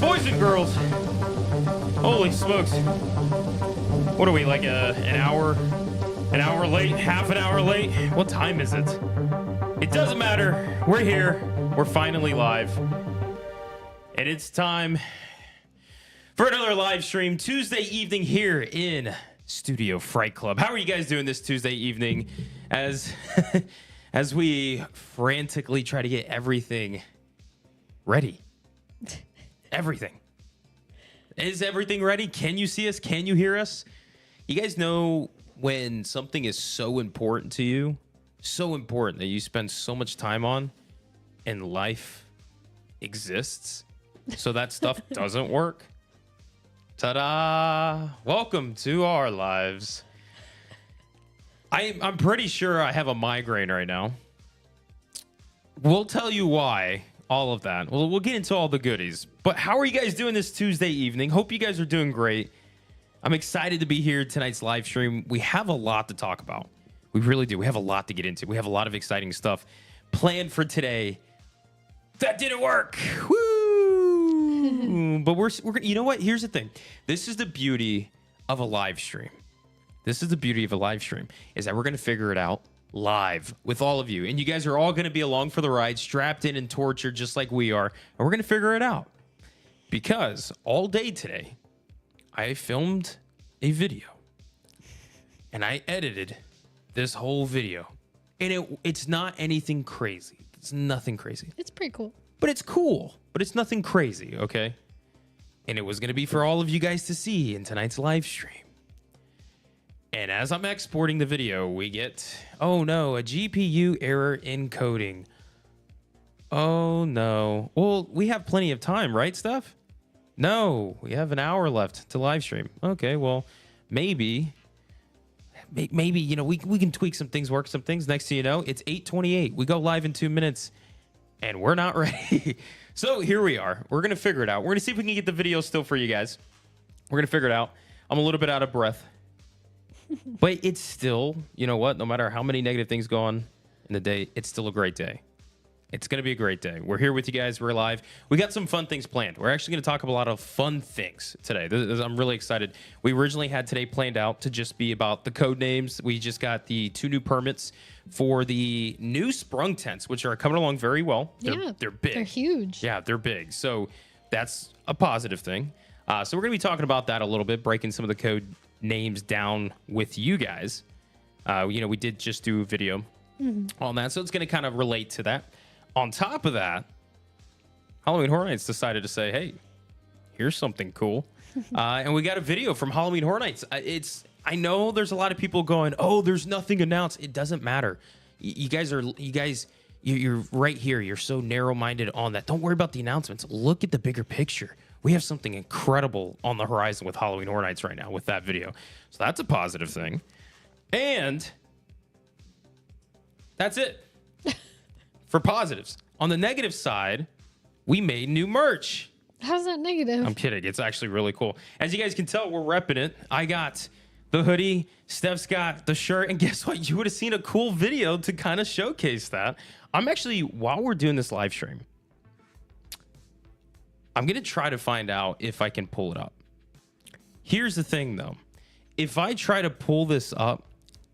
Boys and girls, holy smokes. What are we, like an hour late, half an hour late? What time is it? It doesn't matter. We're here. We're finally live. And it's time for another live stream Tuesday evening here in Studio Fright Club. How are you guys doing this Tuesday evening as as we frantically try to get everything ready? Everything. Is everything ready? Can you see us? Can you hear us? You guys know when something is so important to you, so important that you spend so much time on, and life exists, so that stuff doesn't work? Ta-da! Welcome to our lives. I'm pretty sure I have a migraine right now. We'll tell you why. All of that. We'll get into all the goodies. But how are you guys doing this Tuesday evening? Hope you guys are doing great. I'm excited to be here tonight's live stream. We have a lot to talk about. We really do. We have a lot to get into. We have a lot of exciting stuff planned for today. That didn't work. Woo! But we're you know what? Here's the thing. This is the beauty of a live stream. This is the beauty of a live stream, is that we're going to figure it out live with all of you. And you guys are all going to be along for the ride, strapped in and tortured just like we are. And we're going to figure it out. Because all day today, I filmed a video. And I edited this whole video. And it's not anything crazy. It's nothing crazy. It's pretty cool. But it's cool. But it's nothing crazy, okay? And it was going to be for all of you guys to see in tonight's live stream. And as I'm exporting the video, we get, oh no, a GPU error encoding. Oh no. Well, we have plenty of time, right, Steph? No, we have an hour left to live stream. Okay, well, maybe, you know, we can tweak some things, work some things. Next thing you know, it's 8:28. We go live in 2 minutes, and we're not ready. So here we are. We're going to figure it out. We're going to see if we can get the video still for you guys. We're going to figure it out. I'm a little bit out of breath. But it's still, you know what? No matter how many negative things go on in the day, it's still a great day. It's going to be a great day. We're here with you guys. We're live. We got some fun things planned. We're actually going to talk about a lot of fun things today. I'm really excited. We originally had today planned out to just be about the code names. We just got the 2 new permits for the new sprung tents, which are coming along very well. They're big. They're huge. Yeah, they're big. So that's a positive thing. So we're going to be talking about that a little bit, breaking some of the code names down with you guys. You know, we did just do a video on that, so it's going to kind of relate to that. On top of that, Halloween Horror Nights decided to say, hey, here's something cool. And we got a video from Halloween Horror Nights. I know there's a lot of people going, oh, there's nothing announced. It doesn't matter. You're right here. You're so narrow-minded on that. Don't worry about the announcements. Look at the bigger picture. We have something incredible on the horizon with Halloween Horror Nights right now with that video. So that's a positive thing. And that's it for positives. On the negative side, we made new merch. How's that negative? I'm kidding. It's actually really cool. As you guys can tell, we're repping it. I got the hoodie. Steph's got the shirt. And guess what? You would have seen a cool video to kind of showcase that. I'm actually, while we're doing this live stream, I'm going to try to find out if I can pull it up. Here's the thing, though. If I try to pull this up,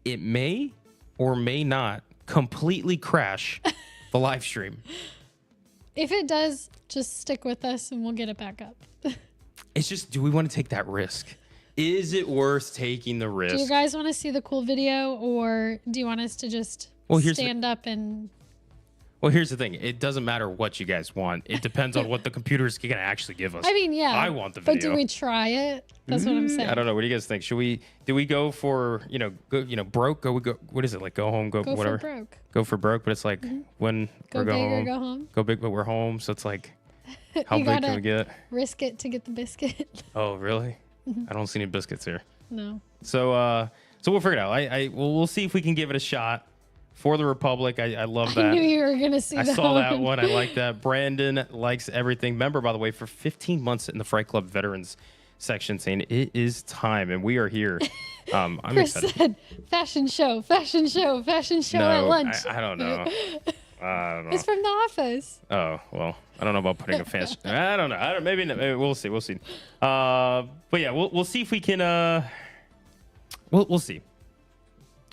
it may or may not completely crash the live stream. If it does, just stick with us and we'll get it back up. It's just, do we want to take that risk? Is it worth taking the risk? Do you guys want to see the cool video, or do you want us to just stand up and... Well, here's the thing. It doesn't matter what you guys want. It depends on what the computer's going to actually give us. I mean, yeah. I want the video. But do we try it? That's what I'm saying. I don't know. What do you guys think? Do we go for, broke? What is it? Like go home, go whatever. Go for broke. Go for broke, but it's like when go we're big home. Or go home. Go big, but we're home. So it's like, how big can we get? Risk it to get the biscuit. Oh, really? I don't see any biscuits here. No. So we'll figure it out. We'll see if we can give it a shot. For the Republic, I love that. I knew you were going to see that. I saw that one. I like that. Brandon likes everything. Member, by the way, for 15 months in the Fright Club Veterans section, saying it is time, and we are here. I'm Chris excited. said, fashion show at lunch. I don't know. I don't know. It's from The Office. Oh, well, I don't know about putting a fast. I don't know. Maybe we'll see. We'll see. But yeah, we'll see if we can. We'll see.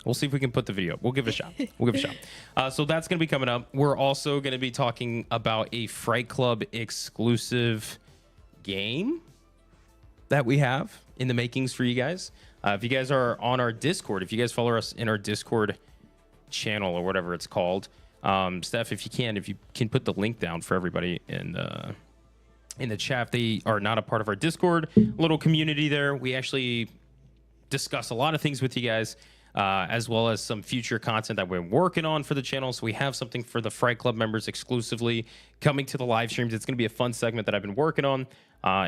We'll see if we can put the video up. We'll give it a shot. We'll give it a shot. So that's going to be coming up. We're also going to be talking about a Fright Club exclusive game that we have in the makings for you guys. If you guys are on our Discord, if you guys follow us in our Discord channel or whatever it's called, Steph, if you can put the link down for everybody in the chat. If they are not a part of our Discord little community there, we actually discuss a lot of things with you guys, as well as some future content that we're working on for the channel. So we have something for the Fright Club members exclusively coming to the live streams. It's going to be a fun segment that I've been working on.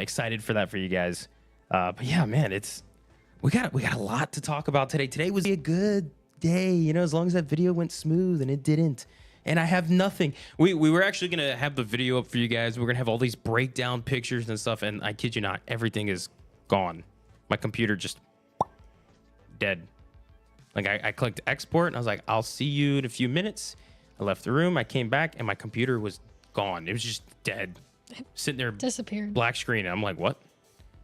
Excited for that for you guys. But yeah, man, we got a lot to talk about today. Today was a good day, you know, as long as that video went smooth, and it didn't. And I have nothing. We were actually going to have the video up for you guys. We're going to have all these breakdown pictures and stuff. And I kid you not, everything is gone. My computer just dead. Like I clicked export and I was like, I'll see you in a few minutes. I left the room. I came back and my computer was gone. It was just dead. Sitting there. Disappeared. Black screen. I'm like, what?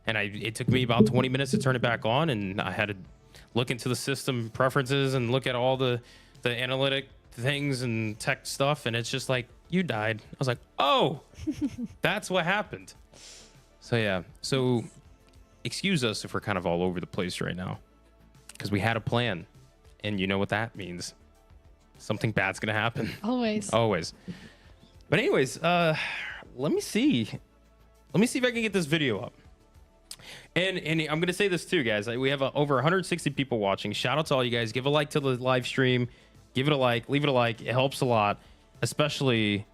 And it took me about 20 minutes to turn it back on. And I had to look into the system preferences and look at all the analytic things and tech stuff, and it's just like, you died. I was like, oh, that's what happened. So yeah, so excuse us if we're kind of all over the place right now, because we had a plan, and you know what that means. Something bad's gonna happen. Always. But anyways, let me see if I can get this video up. And I'm gonna say this too, guys. We have over 160 people watching. Shout out to all you guys. Give a like to the live stream. Give it a like, leave it a like. It helps a lot, especially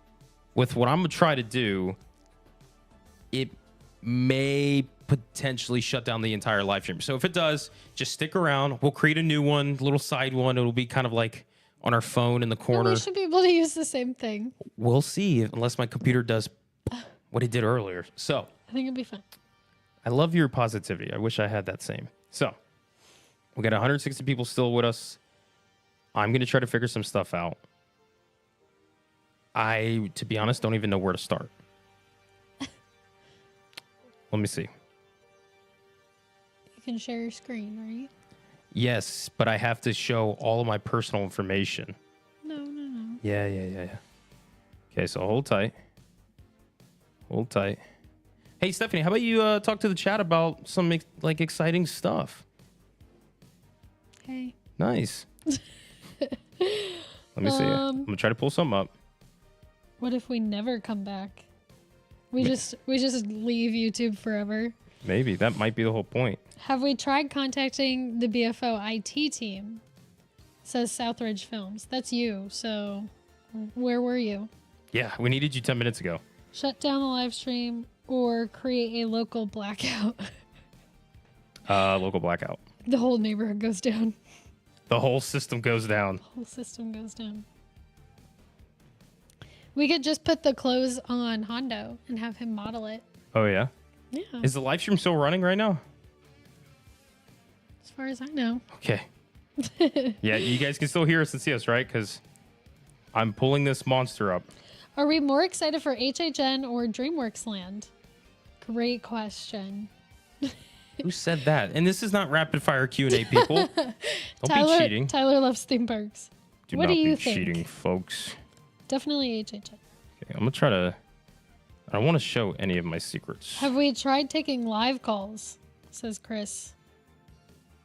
with what I'm going to try to do. It may potentially shut down the entire live stream. So if it does, just stick around. We'll create a new one, little side one. It'll be kind of like on our phone in the corner. And we should be able to use the same thing. We'll see, unless my computer does what it did earlier. So I think it'll be fine. I love your positivity. I wish I had that same. So we got 160 people still with us. I'm going to try to figure some stuff out. To be honest, don't even know where to start. Let me see. You can share your screen, right? Yes, but I have to show all of my personal information. No. Yeah. Okay, so hold tight. Hey, Stephanie, how about you talk to the chat about some exciting stuff? Hey. Nice. Let me see. I'm gonna try to pull some up. What if we never come back? We just leave YouTube forever. Maybe that might be the whole point. Have we tried contacting the BFO IT team? Says Southridge Films. That's you. So where were you? Yeah, we needed you 10 minutes ago. Shut down the live stream or create a local blackout. Local blackout. The whole neighborhood goes down. The whole system goes down. We could just put the clothes on Hondo and have him model it. Oh, yeah? Yeah. Is the live stream still running right now? As far as I know. Okay. Yeah, you guys can still hear us and see us, right? Because I'm pulling this monster up. Are we more excited for HHN or DreamWorks Land? Great question. Who said that? And this is not rapid fire Q&A, people. Don't be cheating. Tyler loves theme parks. What do you think? Cheating, folks. Definitely HHN. Okay, I'm gonna try to. I don't want to show any of my secrets. Have we tried taking live calls? Says Chris.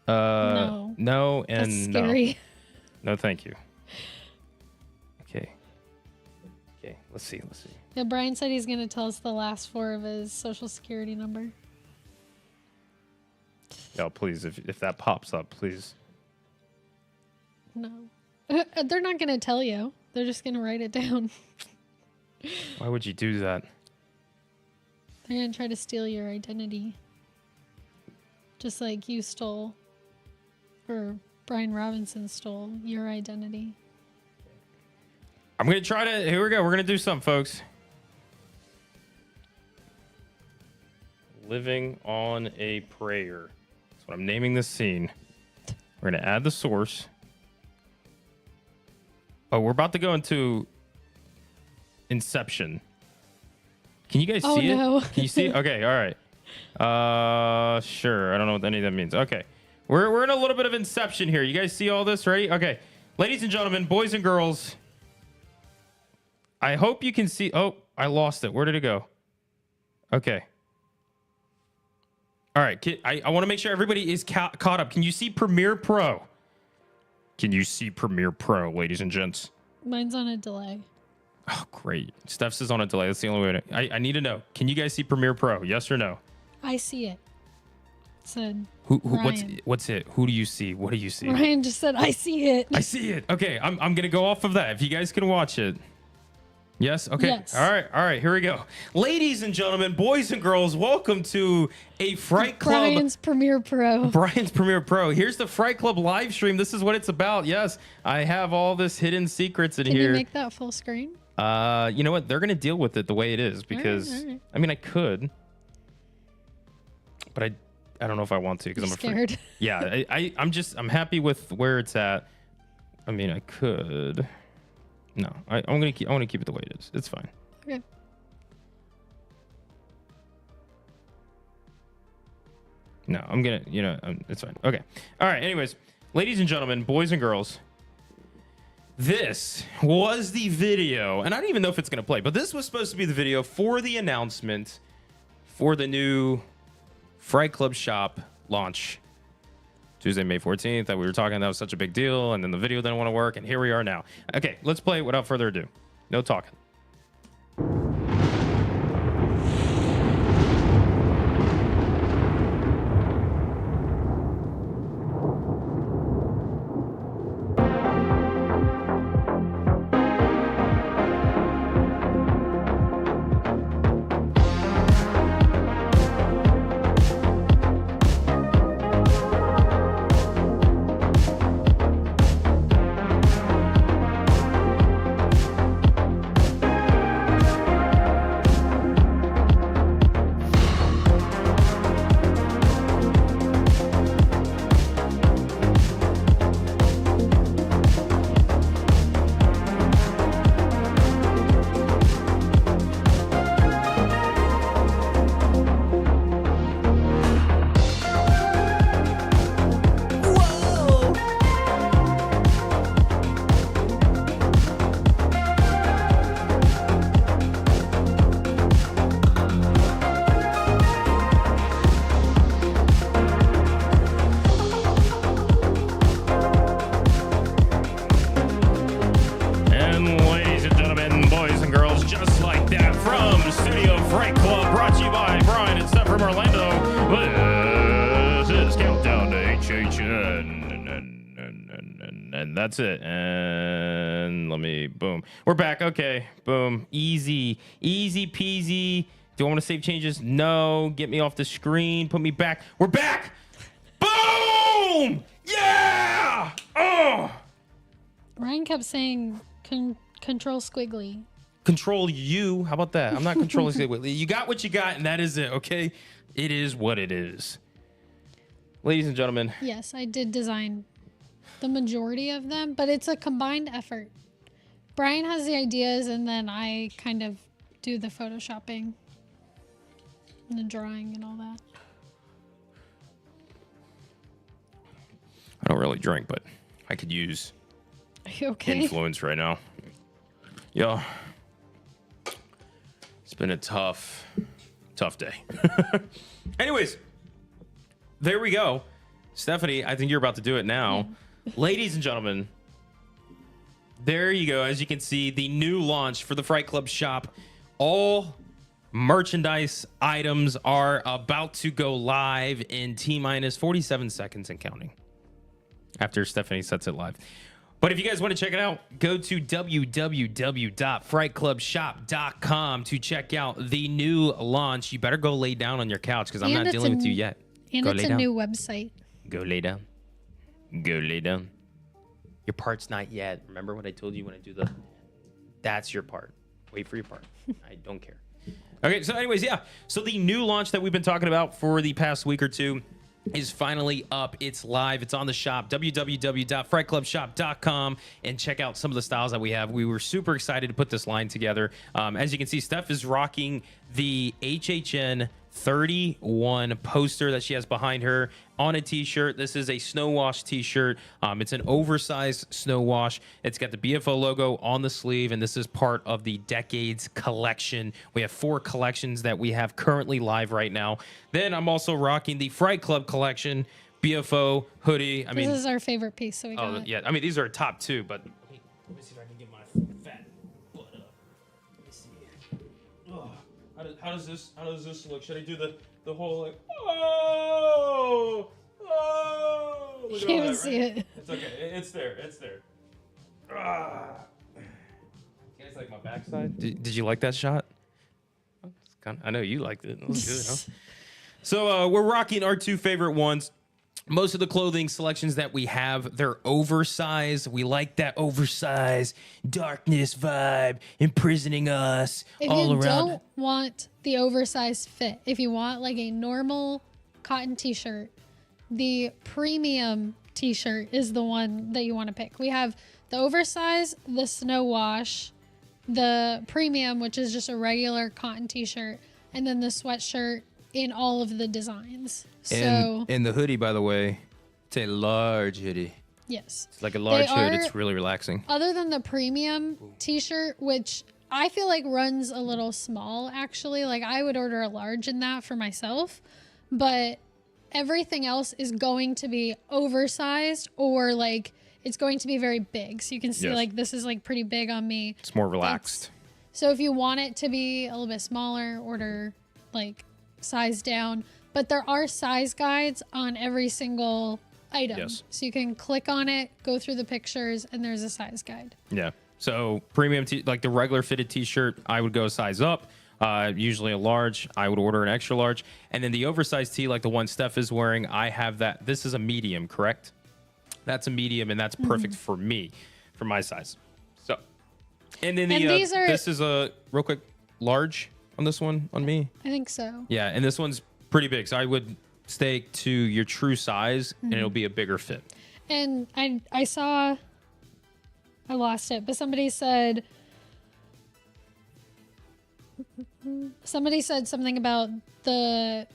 No, and that's scary. No, thank you. Okay. Let's see. Yeah, Brian said he's gonna tell us the last 4 of his social security number. No, please, if that pops up, please. No. They're not going to tell you. They're just going to write it down. Why would you do that? They're going to try to steal your identity. Just like you stole, or Brian Robinson stole your identity. I'm going to try to, here we go. We're going to do something, folks. Living on a Prayer. That's what I'm naming this scene. We're going to add the source. Oh, we're about to go into Inception. Can you guys Oh, see no. it? Can you see it? Okay, all right. Sure. I don't know what any of that means. Okay. We're in a little bit of Inception here. You guys see all this? Ready? Okay. Ladies and gentlemen, boys and girls, I hope you can see. Oh, I lost it. Where did it go? Okay. All right. I want to make sure everybody is caught up. Can you see Premiere Pro? Can you see Premiere Pro, ladies and gents? Mine's on a delay. Oh, great. Steph's is on a delay. That's the only way I need to know. Can you guys see Premiere Pro? Yes or no? I see it. Said what's it? Who do you see? What do you see? Ryan just said, I see it. I see it. Okay, I'm gonna go off of that. If you guys can watch it. Yes? Okay. Yes. All right, here we go. Ladies and gentlemen, boys and girls, welcome to a Fright Club. Brian's Premiere Pro. Brian's Premiere Pro. Here's the Fright Club live stream. This is what it's about. Yes, I have all this hidden secrets in here. Can you make that full screen? You know what? They're gonna deal with it the way it is because all right. I mean I could, but I don't know if I want to because I'm scared. Afraid. Yeah, I'm happy with where it's at. I mean I could. No, I want to keep it the way it is. It's fine. Okay. No, I'm gonna. It's fine. Okay. All right. Anyways, ladies and gentlemen, boys and girls. This was the video, and I don't even know if it's going to play, but this was supposed to be the video for the announcement for the new Fright Club shop launch Tuesday, May 14th, that we were talking that was such a big deal, and then the video didn't want to work, and here we are now. Okay, let's play it without further ado. No talking. And that's it. And let me, boom. We're back. Okay. Boom. Easy. Easy peasy. Do I want to save changes? No. Get me off the screen. Put me back. We're back. Boom. Yeah. Oh. Ryan kept saying control squiggly. Control you. How about that? I'm not controlling squiggly. You got what you got, and that is it. Okay. It is what it is. Ladies and gentlemen. Yes, I did design the majority of them, but it's a combined effort. Brian has the ideas, and then I kind of do the photoshopping and the drawing and all that. I don't really drink, but I could use Are you okay? influence right now. Yeah. It's been a tough day. Anyways, there we go. Stephanie, I think you're about to do it now. Ladies and gentlemen, there you go. As you can see, the new launch for the Fright Club shop. All merchandise items are about to go live in T-minus 47 seconds and counting after Stephanie sets it live. But if you guys want to check it out, go to www.frightclubshop.com to check out the new launch. You better go lay down on your couch because I'm not dealing with you yet. And go it's a new website. Go lay down. Go lay down. Your part's not yet. Remember what I told you when I do the... That's your part. Wait for your part. I don't care. Okay, so anyways, yeah. So the new launch that we've been talking about for the past week or two is finally up. It's live. It's on the shop, www.frightclubshop.com, and check out some of the styles that we have. We were super excited to put this line together. As you can see, Steph is rocking the HHN 31 poster that she has behind her on a t-shirt. This is a snow wash t-shirt. It's an oversized snow wash. It's got the BFO logo on the sleeve, and this is part of the Decades collection. We have 4 collections that we have currently live right now. Then I'm also rocking the Fright Club collection BFO hoodie. This is our favorite piece, so we got it. Yeah, I mean, these are top 2, but let me see if I can get my fat butt up. Let me see. Oh, how does this look? Should I do the whole like look at Can't all even that, see right? it. It's okay. It's there. Ah. You guys like my backside? Did you like that shot? I know you liked it. It was good, huh? So we're rocking our 2 favorite ones. Most of the clothing selections that we have, they're oversized. We like that oversized darkness vibe imprisoning us all around. If you don't want the oversized fit, if you want like a normal cotton t-shirt, the premium t-shirt is the one that you want to pick. We have the oversized, the snow wash, the premium, which is just a regular cotton t-shirt, and then the sweatshirt in all of the designs. And the hoodie, by the way, it's a large hoodie. Yes. It's like a large hood. It's really relaxing. Other than the premium t-shirt, which I feel like runs a little small, actually. Like, I would order a large in that for myself. But everything else is going to be oversized, or like it's going to be very big. So you can see like this is like pretty big on me. It's more relaxed. So if you want it to be a little bit smaller, order like size down. But there are size guides on every single item. Yes. So you can click on it, go through the pictures, and there's a size guide. Yeah. So premium, like the regular fitted t-shirt, I would go size up. Usually a large. I would order an extra large. And then the oversized tee, like the one Steph is wearing, I have that. This is a medium, correct? That's a medium, and that's perfect for me, for my size. So, and then this is a real quick large on this one on me. I think so. Yeah, and this one's pretty big, so I would stay to your true size, and it'll be a bigger fit. And I saw, I lost it, but somebody said something about the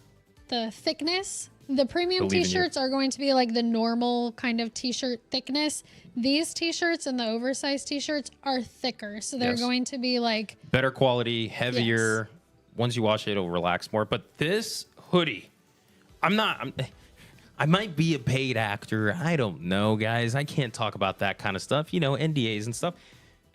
thickness. The premium t-shirts are going to be like the normal kind of t-shirt thickness. These t-shirts and the oversized t-shirts are thicker, so they're going to be like better quality, heavier. Once you wash it, it'll relax more. But this hoodie, I might be a paid actor. I don't know, guys. I can't talk about that kind of stuff, NDAs and stuff.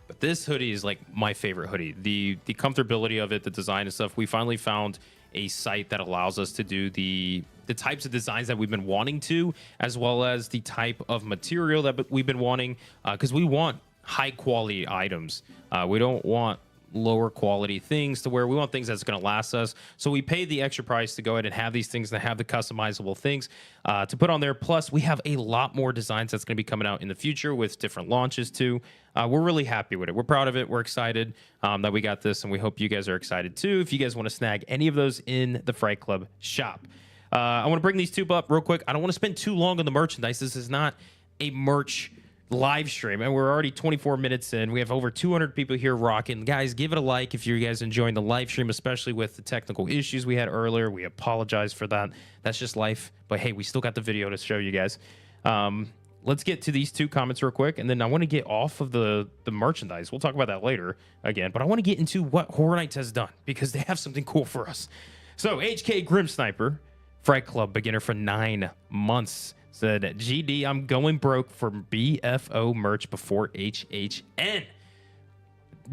But this hoodie is like my favorite hoodie. The comfortability of it, the design and stuff. We finally found a site that allows us to do the types of designs that we've been wanting to, as well as the type of material that we've been wanting, because we want high quality items. We don't want lower quality things, to where we want things that's going to last us. So we pay the extra price to go ahead and have these things, that have the customizable things to put on there. Plus, we have a lot more designs that's going to be coming out in the future with different launches too. We're really happy with it. We're proud of it. We're excited that we got this, and we hope you guys are excited too. If you guys want to snag any of those in the Fright Club shop. I want to bring these 2 up real quick. I don't want to spend too long on the merchandise. This is not a merch live stream, and we're already 24 minutes in. We have over 200 people here rocking. Guys, give it a like if you guys enjoying the live stream, especially with the technical issues we had earlier. We apologize for that. That's just life. But hey, we still got the video to show you guys. Let's get to these 2 comments real quick, and then I want to get off of the merchandise. We'll talk about that later again, but I want to get into what Horror Nights has done, because they have something cool for us. So HK Grim Sniper, Fright Club beginner for 9 months, said, GD, I'm going broke for BFO merch before HHN.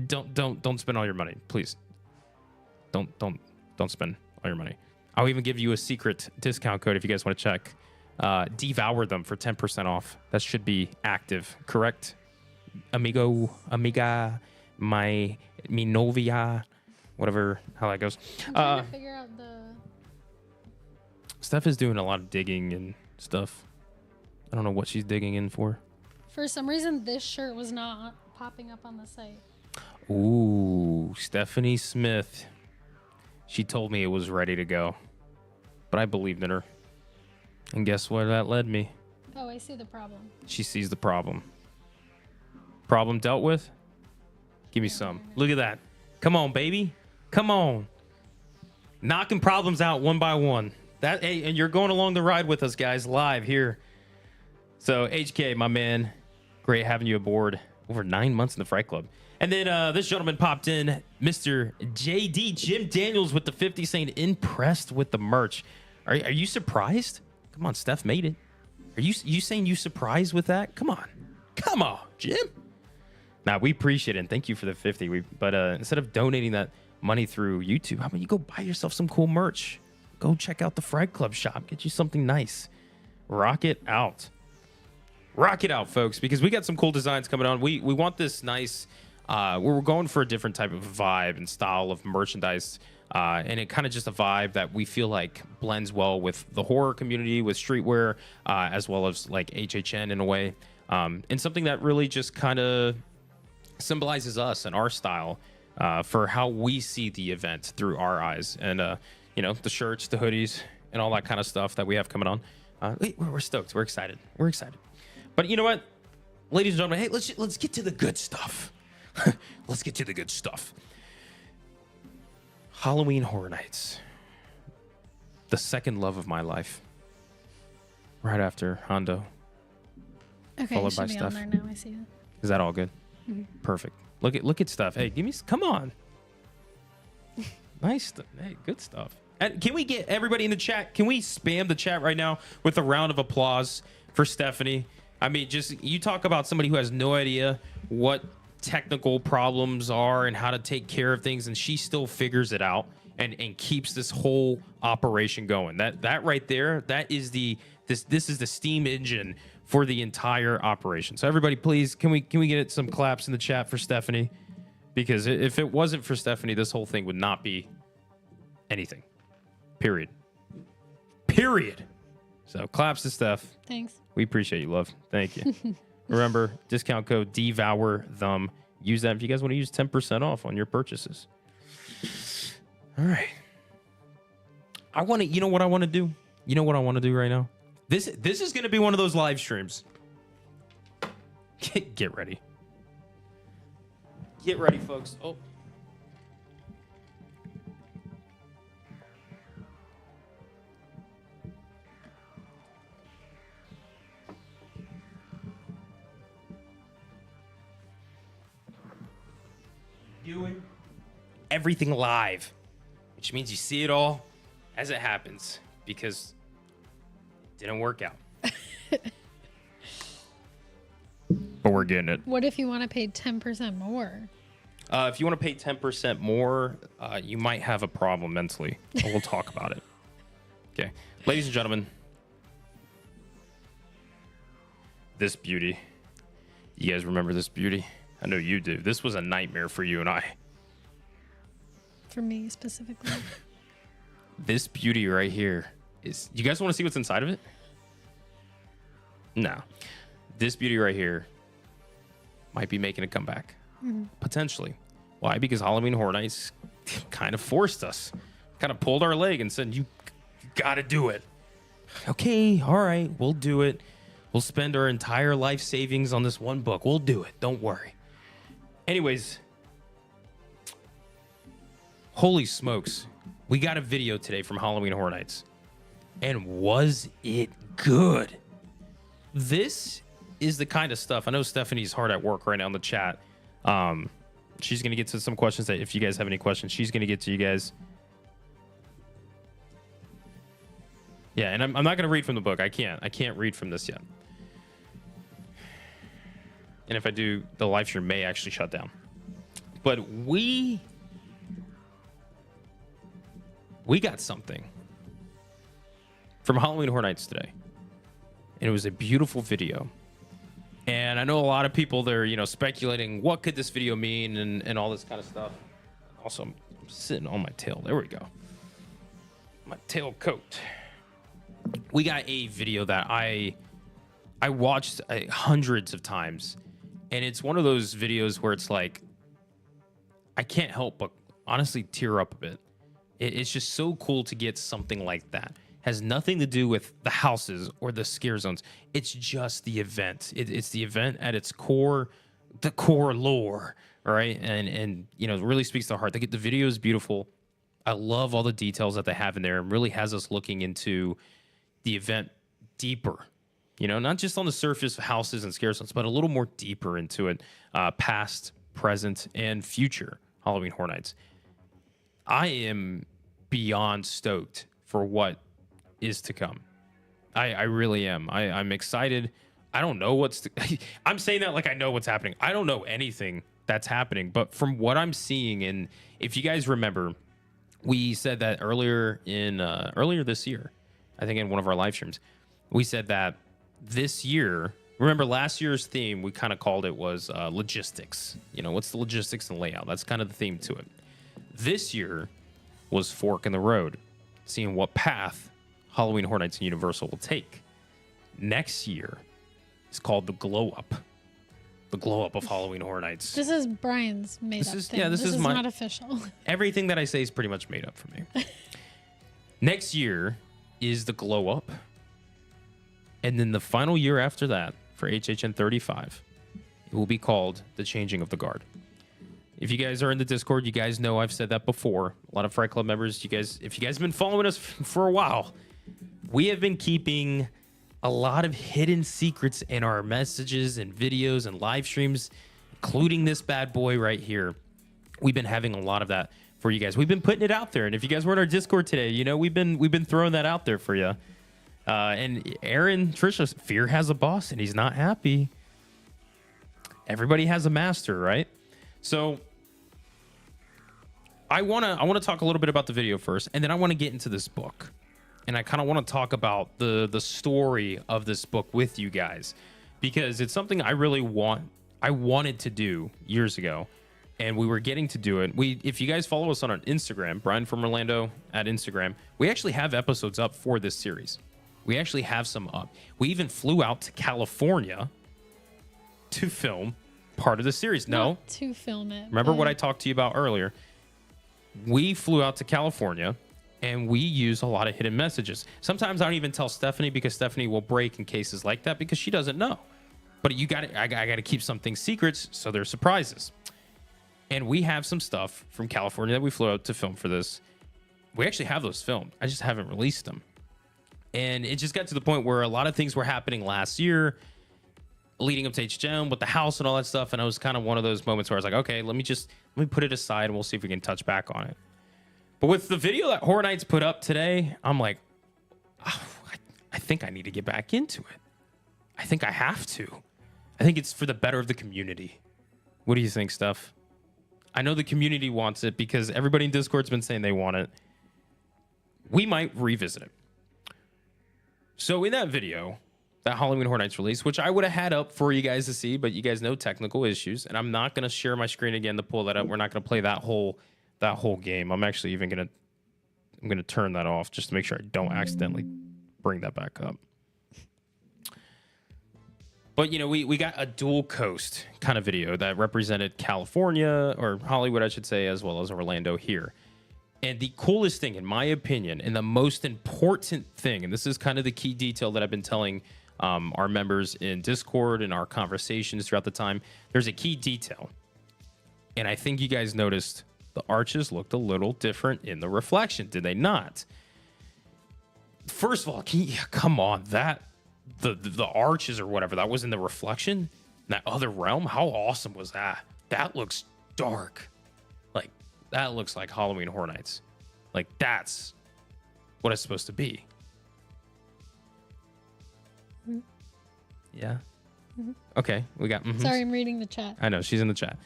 Don't spend all your money, please. Don't spend all your money. I'll even give you a secret discount code if you guys want to check. Devour them for 10% off. That should be active, correct? Amiga, mi novia, whatever, how that goes. I'm trying to figure out the... Steph is doing a lot of digging and stuff. I don't know what she's digging in for. For some reason, this shirt was not popping up on the site. Ooh, Stephanie Smith. She told me it was ready to go, but I believed in her. And guess where that led me? Oh, I see the problem. She sees the problem. Problem dealt with? Give me some. Look at that. Come on, baby. Come on. Knocking problems out one by one. Hey, and you're going along the ride with us, guys, live here. So, HK, my man, great having you aboard. Over 9 months in the Fright Club. And then this gentleman popped in, Mr. JD Jim Daniels with the 50 saying, impressed with the merch. Are you surprised? Come on, Steph made it. Are you saying you surprised with that? Come on, Jim. Nah, we appreciate it, and thank you for the 50. But instead of donating that money through YouTube, how about you go buy yourself some cool merch? Go check out the Fright Club shop. Get you something nice. Rock it out. Rock it out, folks, because we got some cool designs coming on. We want this nice... we're going for a different type of vibe and style of merchandise. And it kind of just a vibe that we feel like blends well with the horror community, with streetwear, as well as like HHN in a way. And something that really just kind of symbolizes us and our style for how we see the event through our eyes. And, the shirts, the hoodies, and all that kind of stuff that we have coming on. We're stoked. We're excited. We're excited. But you know what? Ladies and gentlemen, hey, let's get to the good stuff. Let's get to the good stuff. Halloween Horror Nights. The second love of my life. Right after Hondo. Okay, followed it should by be Steph. on there now. I see it. Is that all good? Mm-hmm. Perfect. Look at stuff. Hey, come on. Nice. Hey, good stuff. And can we get everybody in the chat? Can we spam the chat right now with a round of applause for Stephanie? I mean, just you talk about somebody who has no idea what technical problems are and how to take care of things, and she still figures it out and keeps this whole operation going. That right there, that is this is the steam engine for the entire operation. So everybody, please, can we get some claps in the chat for Stephanie? Because if it wasn't for Stephanie, this whole thing would not be anything. Period. So claps to Steph. Thanks. We appreciate you, love. Thank you. Remember, discount code DEVOUR-THEM. Use that if you guys want to use 10% off on your purchases. All right. You know what I want to do? You know what I want to do right now? This is going to be one of those live streams. Get ready. Get ready, folks. Oh. Doing everything live, which means you see it all as it happens, because it didn't work out. But we're getting it. What if you want to pay 10% more? If you want to pay 10% more, you might have a problem mentally. We'll talk about it. Okay. Ladies and gentlemen, this beauty. You guys remember this beauty? I know you do. This was a nightmare for you and I. For me specifically. This beauty right here is... You guys want to see what's inside of it? No. This beauty right here might be making a comeback. Mm-hmm. Potentially. Why? Because Halloween Horror Nights kind of forced us. Kind of pulled our leg and said, you got to do it. Okay, all right, we'll do it. We'll spend our entire life savings on this one book. We'll do it. Don't worry. Anyways, holy smokes. We got a video today from Halloween Horror Nights. And was it good? This is the kind of stuff. I know Stephanie's hard at work right now in the chat. She's going to get to some questions that if you guys have any questions, she's going to get to you guys. Yeah, and I'm not going to read from the book. I can't read from this yet. And if I do, the live stream may actually shut down. But we got something from Halloween Horror Nights today. And it was a beautiful video. And I know a lot of people, they're, speculating what could this video mean and all this kind of stuff. Also, I'm sitting on my tail. There we go. My tail coat. We got a video that I watched hundreds of times. And it's one of those videos where it's like, I can't help but honestly tear up a bit. It's just so cool to get something like that. has nothing to do with the houses or the scare zones. It's just the event. It's the event at its core, the core lore, all right? And you know, it really speaks to the heart. The video is beautiful. I love all the details that they have in there. It really has us looking into the event deeper. You know, not just on the surface of houses and scare zones, but a little more deeper into it, past, present, and future Halloween Horror Nights. I am beyond stoked for what is to come. I really am. I'm excited. I don't know I'm saying that like I know what's happening. I don't know anything that's happening, but from what I'm seeing, and if you guys remember, we said that earlier this year, I think in one of our live streams, we said that this year, remember last year's theme, we kind of called it was logistics. You know, what's the logistics and layout? That's kind of the theme to it. This year was fork in the road, seeing what path Halloween Horror Nights and Universal will take. Next year is called the glow up. The glow up of Halloween Horror Nights. This is Brian's made up thing. Yeah, this is not official. Everything that I say is pretty much made up for me. Next year is the glow up. And then the final year after that, for HHN 35, it will be called the changing of the guard. If you guys are in the Discord, you guys know I've said that before. A lot of Fright Club members, if you guys have been following us for a while, we have been keeping a lot of hidden secrets in our messages and videos and live streams, including this bad boy right here. We've been having a lot of that for you guys. We've been putting it out there. And if you guys were in our Discord today, you know, we've been throwing that out there for you. And Aaron, Trisha, Fear has a boss and he's not happy. Everybody has a master, right? So I want to talk a little bit about the video first, and then I want to get into this book. And I kind of want to talk about the story of this book with you guys, because it's something I really wanted to do years ago, and we were getting to do it. If you guys follow us on our Instagram, Brian from Orlando at Instagram, we actually have episodes up for this series. We actually have some up. We even flew out to California to film part of the series. Not to film it. Remember what I talked to you about earlier? We flew out to California and we use a lot of hidden messages. Sometimes I don't even tell Stephanie, because Stephanie will break in cases like that because she doesn't know. But I got to keep some things secrets so they're surprises. And we have some stuff from California that we flew out to film for this. We actually have those filmed. I just haven't released them. And it just got to the point where a lot of things were happening last year leading up to HGM with the house and all that stuff. And I was kind of one of those moments where I was like, okay, let me put it aside and we'll see if we can touch back on it. But with the video that Horror Nights put up today, I'm like, oh, I think I need to get back into it. I think I have to. I think it's for the better of the community. What do you think, Steph? I know the community wants it because everybody in Discord's been saying they want it. We might revisit it. So in that video, that Halloween Horror Nights release, which I would have had up for you guys to see, but you guys know technical issues, and I'm not going to share my screen again to pull that up. We're not going to play that whole game. I'm actually even going to turn that off just to make sure I don't accidentally bring that back up. But, you know, we got a dual coast kind of video that represented California, or Hollywood, I should say, as well as Orlando here. And the coolest thing, in my opinion, and the most important thing, and this is kind of the key detail that I've been telling our members in Discord and our conversations throughout the time, there's a key detail. And I think you guys noticed the arches looked a little different in the reflection, did they not? First of all, come on, that the arches or whatever that was in the reflection, that other realm, how awesome was that? That looks dark. Like, that looks like Halloween Horror Nights. Like, that's what it's supposed to be. Mm-hmm. Yeah. Mm-hmm. Okay, we got. Mm-hmm. Sorry, I'm reading the chat. I know she's in the chat.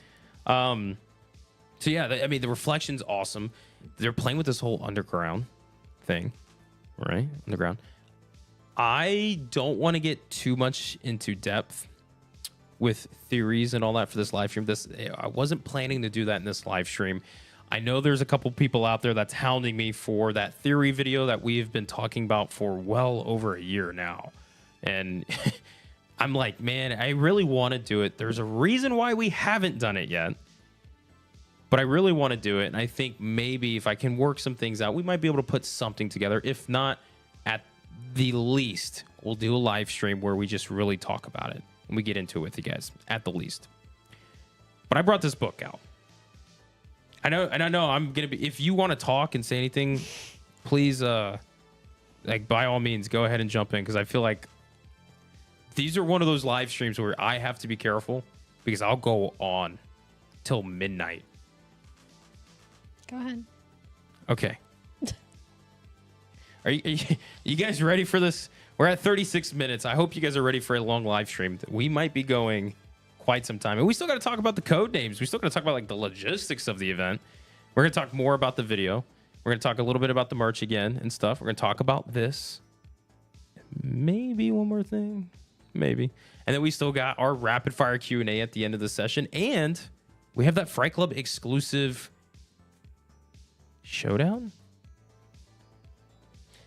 So yeah, I mean, the reflection's awesome. They're playing with this whole underground thing, right? Underground. I don't want to get too much into depth with theories and all that for this live stream. I wasn't planning to do that in this live stream. I know there's a couple people out there that's hounding me for that theory video that we've been talking about for well over a year now. And I'm like, man, I really want to do it. There's a reason why we haven't done it yet, but I really want to do it. And I think maybe if I can work some things out, we might be able to put something together. If not, the least, we'll do a live stream where we just really talk about it and we get into it with you guys at the least. But I brought this book out. I know I'm gonna be. If you want to talk and say anything, please, like by all means, go ahead and jump in, because I feel like these are one of those live streams where I have to be careful because I'll go on till midnight. Go ahead. Okay. Are you guys ready for this? We're at 36 minutes. I hope you guys are ready for a long live stream. We might be going quite some time, and we still got to talk about the code names. We still got to talk about like the logistics of the event. We're gonna talk more about the video. We're gonna talk a little bit about the merch again and stuff. We're gonna talk about this. Maybe one more thing, maybe, and then we still got our rapid fire Q&A at the end of the session, and we have that Fright Club exclusive showdown.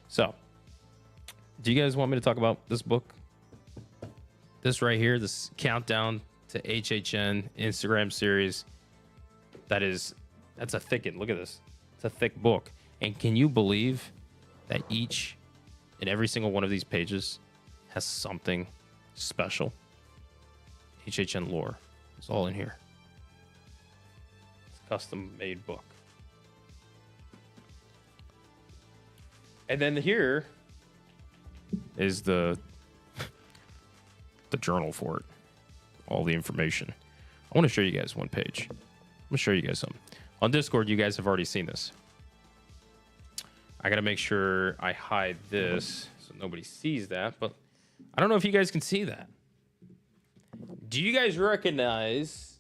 So, do you guys want me to talk about this book? This right here, this countdown to HHN Instagram series. That's a thicket. Look at this. It's a thick book. And can you believe that each and every single one of these pages has something special? HHN lore. It's all in here. It's a custom made book. And then here is the journal for it. All the information. I want to show you guys one page. I'm going to show you guys something. On Discord, you guys have already seen this. I got to make sure I hide this so nobody sees that, but I don't know if you guys can see that. Do you guys recognize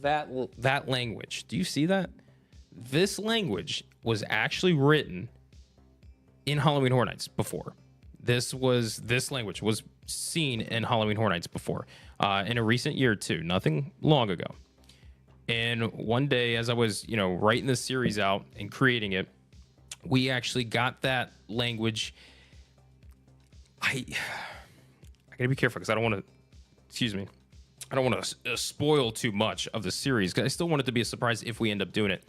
that language? Do you see that? This language was actually written in Halloween Horror Nights before. This language was seen in Halloween Horror Nights before, in a recent year or two, nothing long ago. And one day, as I was, writing this series out and creating it, we actually got that language. I gotta be careful because I don't want to spoil too much of the series, because I still want it to be a surprise if we end up doing it.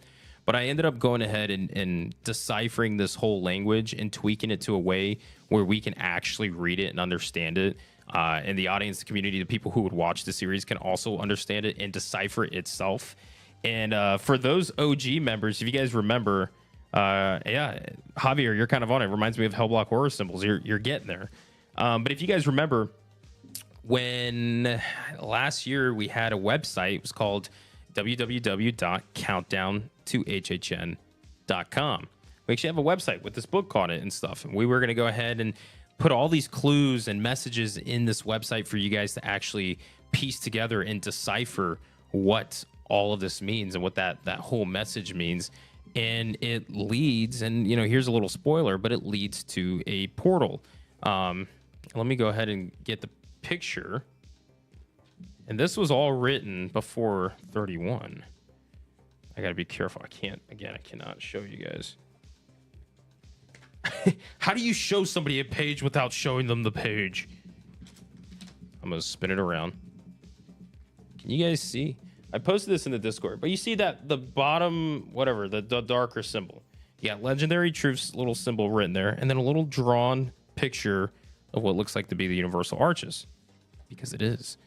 But I ended up going ahead and deciphering this whole language and tweaking it to a way where we can actually read it and understand it. And the audience, the community, the people who would watch the series can also understand it and decipher it itself. And for those OG members, if you guys remember, Javier, you're kind of on it. Reminds me of Hellblock Horror Symbols. You're getting there. But if you guys remember, when last year we had a website, it was called www.countdowntohhn.com. We actually have a website with this book on it and stuff. And we were going to go ahead and put all these clues and messages in this website for you guys to actually piece together and decipher what all of this means and what that whole message means. And it leads, and here's a little spoiler, but it leads to a portal. Let me go ahead and get the picture. And this was all written before 31. I got to be careful. I cannot show you guys. How do you show somebody a page without showing them the page? I'm going to spin it around. Can you guys see? I posted this in the Discord, but you see that the bottom, whatever, the darker symbol. You got Legendary Truth's little symbol written there, and then a little drawn picture of what looks like to be the Universal Arches, because it is.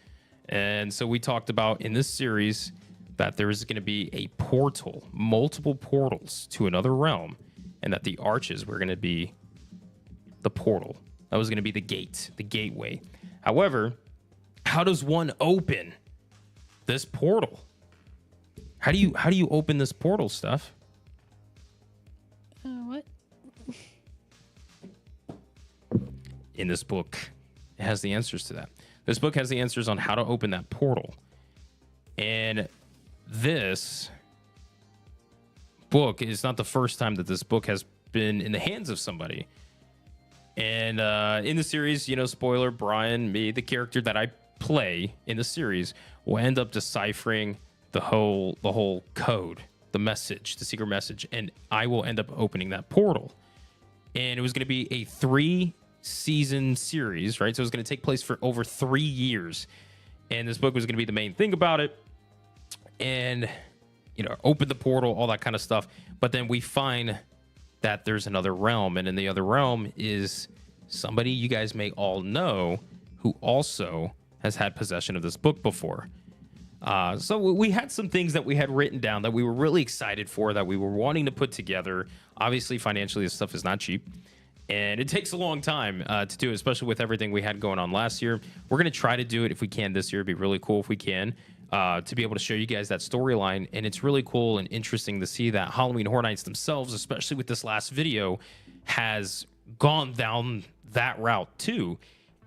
And so we talked about in this series that there is going to be a portal, multiple portals to another realm, and that the arches were going to be the portal. That was going to be the gate, the gateway. However, how does one open this portal? How do you open this portal, Steph? What? In this book, it has the answers to that. This book has the answers on how to open that portal. And this book is not the first time that this book has been in the hands of somebody. And in the series, spoiler, Brian, me, the character that I play in the series, will end up deciphering the whole code, the message, the secret message, and I will end up opening that portal. And it was going to be a 3-season series, right? So it was going to take place for over 3 years. And this book was going to be the main thing about it. And, open the portal, all that kind of stuff. But then we find that there's another realm. And in the other realm is somebody you guys may all know who also has had possession of this book before. So we had some things that we had written down that we were really excited for, that we were wanting to put together. Obviously, financially, this stuff is not cheap, and it takes a long time to do it, especially with everything we had going on last year. We're going to try to do it if we can this year. It'd be really cool if we can, to be able to show you guys that storyline. And it's really cool and interesting to see that Halloween Horror Nights themselves, especially with this last video, has gone down that route too.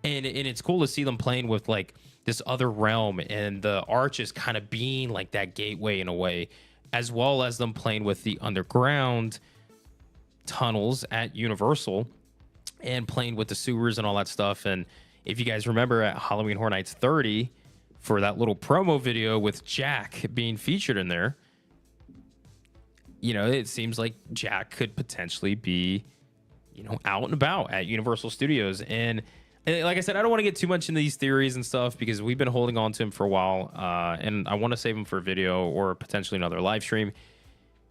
And it's cool to see them playing with like this other realm, and the arches kind of being like that gateway in a way, as well as them playing with the underground tunnels at Universal and playing with the sewers and all that stuff. And if you guys remember at Halloween Horror Nights 30, for that little promo video with Jack being featured in there, you know, it seems like Jack could potentially be, you know, out and about at Universal Studios. And like I said, I don't want to get too much into these theories and stuff because we've been holding on to him for a while, and I want to save him for a video or potentially another live stream.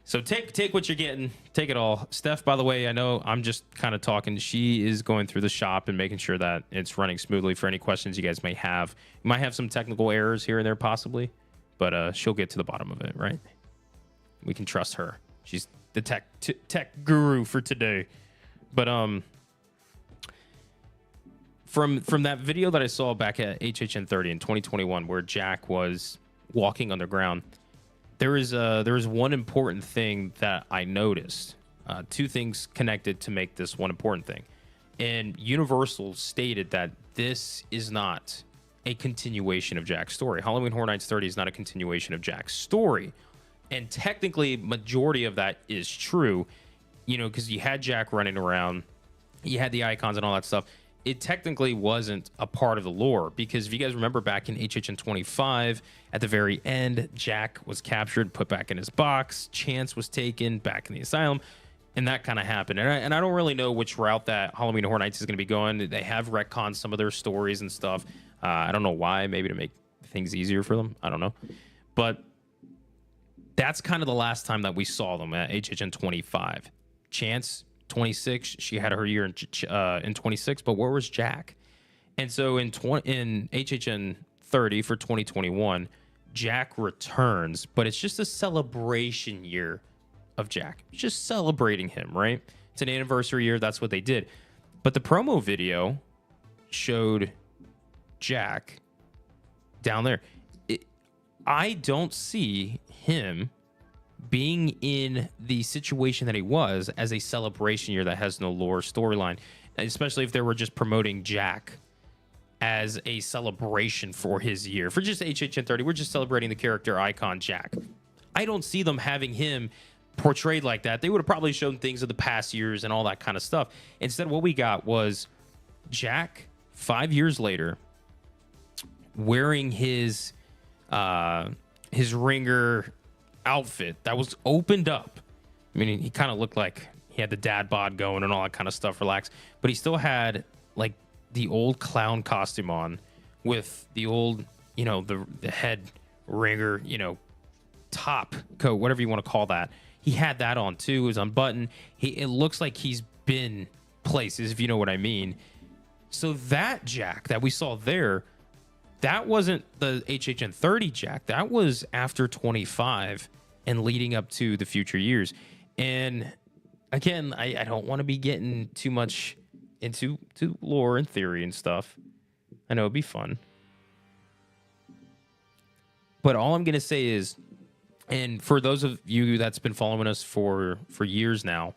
So take what you're getting, take it all. Steph, by the way, I know I'm just kind of talking. She is going through the shop and making sure that it's running smoothly for any questions you guys may have. You might have some technical errors here and there possibly, but she'll get to the bottom of it, right? We can trust her. She's the tech guru for today. But from that video that I saw back at HHN 30 in 2021, where Jack was walking underground, there is one important thing that I noticed. Two things connected to make this one important thing. And Universal stated that this is not a continuation of Jack's story. Halloween Horror Nights 30 is not a continuation of Jack's story. And technically, majority of that is true, you know, because you had Jack running around, you had the icons and all that stuff. It technically wasn't a part of the lore, because if you guys remember back in HHN 25, at the very end, Jack was captured, put back in his box, Chance was taken back in the asylum, and that kind of happened. And I don't really know which route that Halloween Horror Nights is going to be going. They have retconned some of their stories and stuff. I don't know why, maybe to make things easier for them. I don't know. But that's kind of the last time that we saw them at HHN 25. Chance, 26, she had her year in 26, but where was Jack? And so in HHN 30 for 2021, Jack returns, but it's just a celebration year of Jack. Just celebrating him, right? It's an anniversary year. That's what they did. But the promo video showed Jack down there. I don't see him being in the situation that he was as a celebration year that has no lore storyline, especially if they were just promoting Jack as a celebration for his year. For just HHN 30, we're just celebrating the character icon Jack. I don't see them having him portrayed like that. They would have probably shown things of the past years and all that kind of stuff. Instead, what we got was Jack 5 years later wearing his ringer outfit that was opened up. I mean, he kind of looked like he had the dad bod going and all that kind of stuff, relaxed, but he still had like the old clown costume on with the old, you know, the head ringer, you know, top coat, whatever you want to call that. He had that on too. It was unbuttoned. It looks like he's been places, if you know what I mean. So that Jack that we saw there, that wasn't the HHN 30 Jack. That was after 25 and leading up to the future years. And again, I don't want to be getting too much into lore and theory and stuff. I know it'd be fun. But all I'm going to say is, and for those of you that's been following us for years now,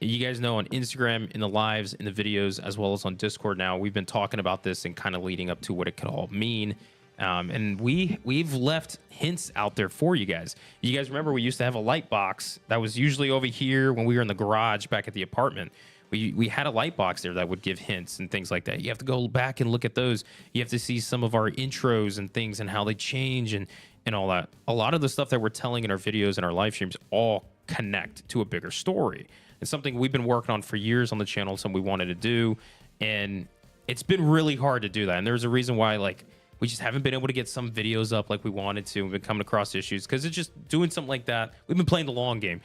you guys know on Instagram, in the lives, in the videos, as well as on Discord now, we've been talking about this and kind of leading up to what it could all mean. And we've left hints out there for you guys. You guys remember we used to have a light box that was usually over here when we were in the garage back at the apartment. We had a light box there that would give hints and things like that. You have to go back and look at those. You have to see some of our intros and things and how they change and all that. A lot of the stuff that we're telling in our videos and our live streams all connect to a bigger story. It's something we've been working on for years on the channel, something we wanted to do, and it's been really hard to do that. And there's a reason why, like, we just haven't been able to get some videos up like we wanted to. We've been coming across issues because it's just doing something like that. We've been playing the long game,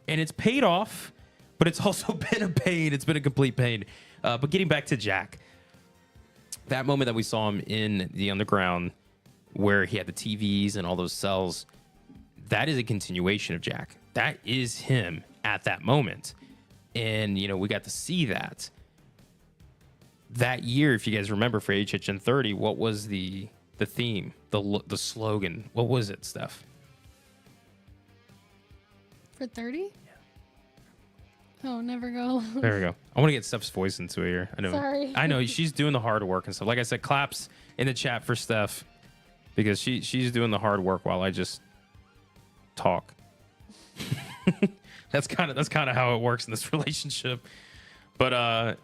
and it's paid off, but it's also been a pain. It's been a complete pain. But getting back to Jack, that moment that we saw him in the underground where he had the TVs and all those cells, that is a continuation of Jack. That is him at that moment. And, you know, we got to see that. That year, if you guys remember, for HHN 30, what was the theme, the slogan? What was it, Steph? For 30? Yeah. Oh, never go alone. There we go. I want to get Steph's voice into it here. I know. Sorry. I know she's doing the hard work and stuff. Like I said, claps in the chat for Steph because she's doing the hard work while I just talk. That's kind of how it works in this relationship. But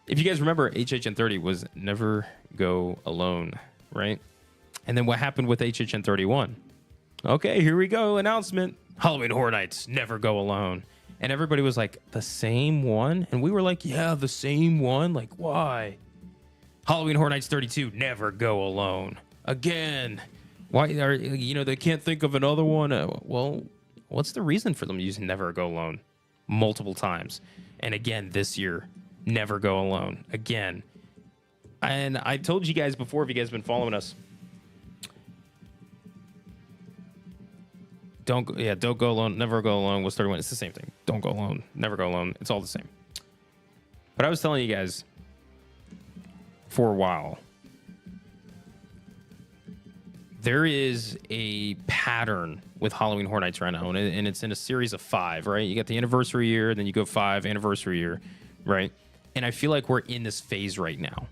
if you guys remember, HHN 30 was never go alone, right? And then what happened with HHN 31? Okay, here we go. Announcement. Halloween Horror Nights, never go alone. And everybody was like, the same one? And we were like, yeah, the same one. Like, why? Halloween Horror Nights 32, never go alone. Again. Why are, you know, they can't think of another one? Well, what's the reason for them using never go alone multiple times? And again, this year, never go alone. Again. And I told you guys before, if you guys have been following us, don't go alone, never go alone was 31. It's the same thing. Don't go alone, never go alone. It's all the same. But I was telling you guys for a while, there is a pattern with Halloween Horror Nights right now, and it's in a series of 5, right? You got the anniversary year, then you go 5, anniversary year, right? And I feel like we're in this phase right now.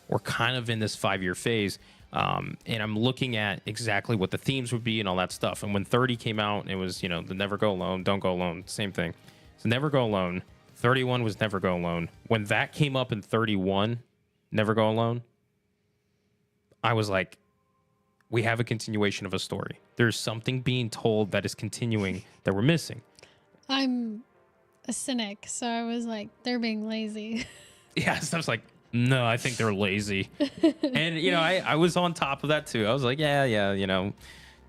We're kind of in this 5-year phase. And I'm looking at exactly what the themes would be and all that stuff. And when 30 came out, it was, you know, the never go alone, don't go alone, same thing. So never go alone. 31 was never go alone. When that came up in 31, never go alone, I was like, we have a continuation of a story. There's something being told that is continuing that we're missing. I'm a cynic, so I was like, they're being lazy. Yeah, so I was like, no, I think they're lazy. And, you know, I was on top of that too. I was like, yeah, you know,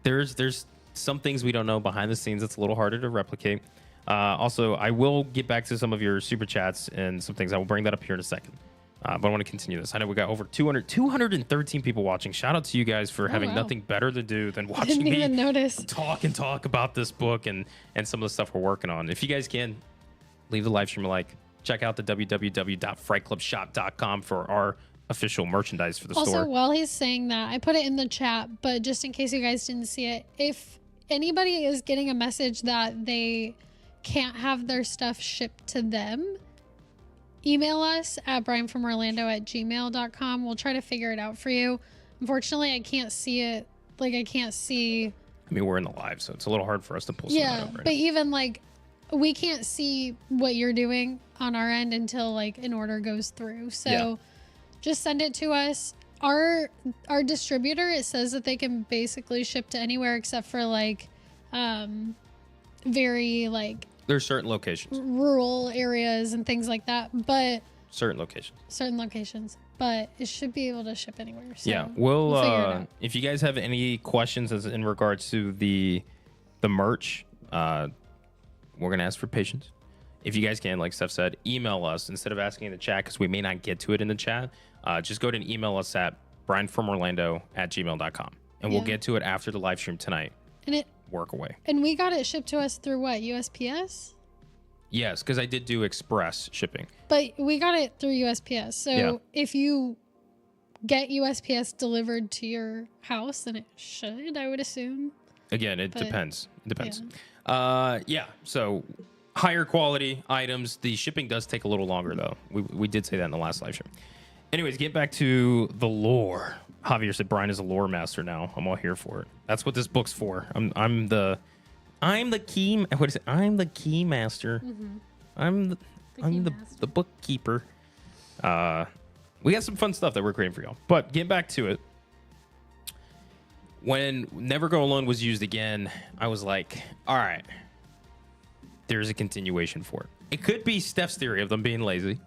there's some things we don't know behind the scenes that's a little harder to replicate. Also, I will get back to some of your super chats and some things. I will bring that up here in a second. But I want to continue this. I know we got over 213 people watching. Shout out to you guys for having nothing better to do than watching me even notice. talk about this book and some of the stuff we're working on. If you guys can, leave the live stream a like. Check out the www.frightclubshop.com for our official merchandise for the store. Also, while he's saying that, I put it in the chat, but just in case you guys didn't see it, if anybody is getting a message that they can't have their stuff shipped to them, email us at brianfromorlando@gmail.com. We'll try to figure it out for you. Unfortunately, I can't see it. Like, I can't see. I mean, we're in the live, so it's a little hard for us to pull something out right but now. even like, we can't see what you're doing on our end until like an order goes through. So just send it to us. Our distributor, it says that they can basically ship to anywhere except for like very like There's certain locations. Rural areas and things like that, but Certain locations. But it should be able to ship anywhere. So Yeah, we'll figure it out. if you guys have any questions as in regards to the merch, we're gonna ask for patience. If you guys can, like Steph said, email us instead of asking in the chat because we may not get to it in the chat. Just go ahead and email us at brianfromorlando@gmail.com and we'll get to it after the live stream tonight. And work away. And we got it shipped to us through what, USPS? Yes, because I did do express shipping. But we got it through USPS. So if you get USPS delivered to your house, then it should, I would assume. Again, it depends. It depends. So higher quality items. The shipping does take a little longer, though. We did say that in the last live stream. Anyways, get back to the lore. Javier said Brian is a lore master now. I'm all here for it. That's what this book's for. I'm the key. What is it? I'm the key master. Mm-hmm. I'm the bookkeeper. We got some fun stuff that we're creating for y'all. But getting back to it, when Never Go Alone was used again, I was like, all right, there's a continuation for it. It could be Steph's theory of them being lazy.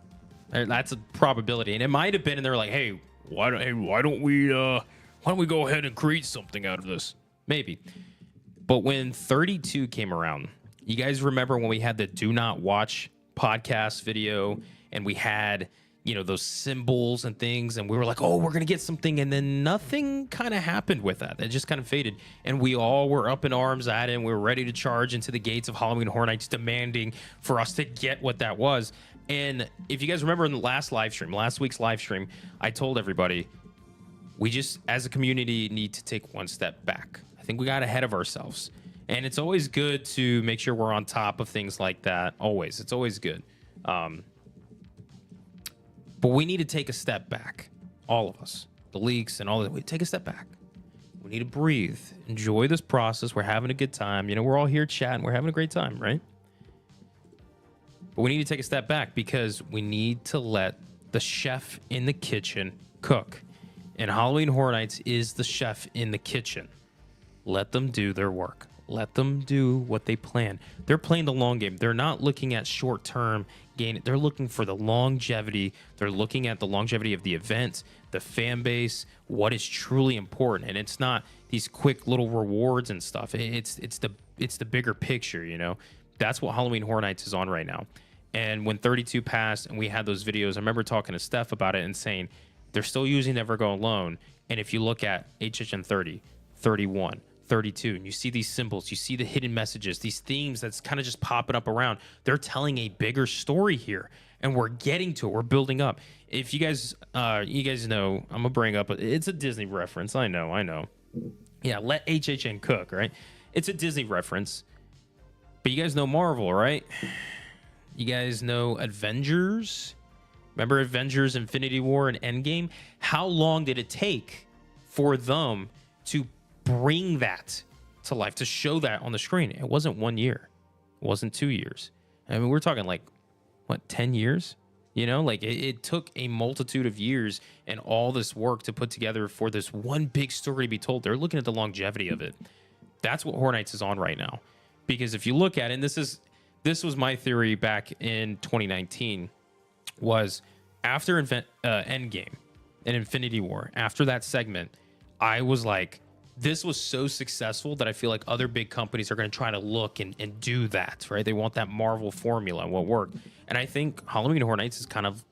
That's a probability, and it might have been. And they're like, hey, why don't we go ahead and create something out of this? Maybe. But when 32 came around, you guys remember when we had the Do Not Watch podcast video, and we had, those symbols and things, and we were like, oh, we're gonna get something, and then nothing kind of happened with that. It just kind of faded, and we all were up in arms at it, and we were ready to charge into the gates of Halloween Horror Nights, demanding for us to get what that was. And if you guys remember in the last week's live stream, I told everybody, we just, as a community, need to take one step back. I think we got ahead of ourselves. And it's always good to make sure we're on top of things like that. Always. It's always good. But we need to take a step back. All of us. The leaks and all that. We take a step back. We need to breathe. Enjoy this process. We're having a good time. We're all here chatting. We're having a great time, right? But we need to take a step back because we need to let the chef in the kitchen cook. And Halloween Horror Nights is the chef in the kitchen. Let them do their work. Let them do what they plan. They're playing the long game. They're not looking at short-term gain. They're looking for the longevity. They're looking at the longevity of the event, the fan base, what is truly important. And it's not these quick little rewards and stuff. It's the bigger picture, That's what Halloween Horror Nights is on right now. And when 32 passed and we had those videos, I remember talking to Steph about it and saying they're still using Never Go Alone. And if you look at HHN 30, 31, 32, and you see these symbols, you see the hidden messages, these themes that's kind of just popping up around, they're telling a bigger story here. And we're getting to it. We're building up. If you guys know, I'm gonna bring up, it's a Disney reference. I know. Yeah, let HHN cook, right? It's a Disney reference. But you guys know Marvel, right? You guys know Avengers? Remember Avengers Infinity War and Endgame? How long did it take for them to bring that to life, to show that on the screen? It wasn't 1 year. It wasn't 2 years. I mean, we're talking 10 years? It took a multitude of years and all this work to put together for this one big story to be told. They're looking at the longevity of it. That's what Horror Nights is on right now. Because if you look at it, and this was my theory back in 2019, was after Endgame and Infinity War, after that segment, I was like, this was so successful that I feel like other big companies are going to try to look and do that, right? They want that Marvel formula and what worked. And I think Halloween Horror Nights is kind of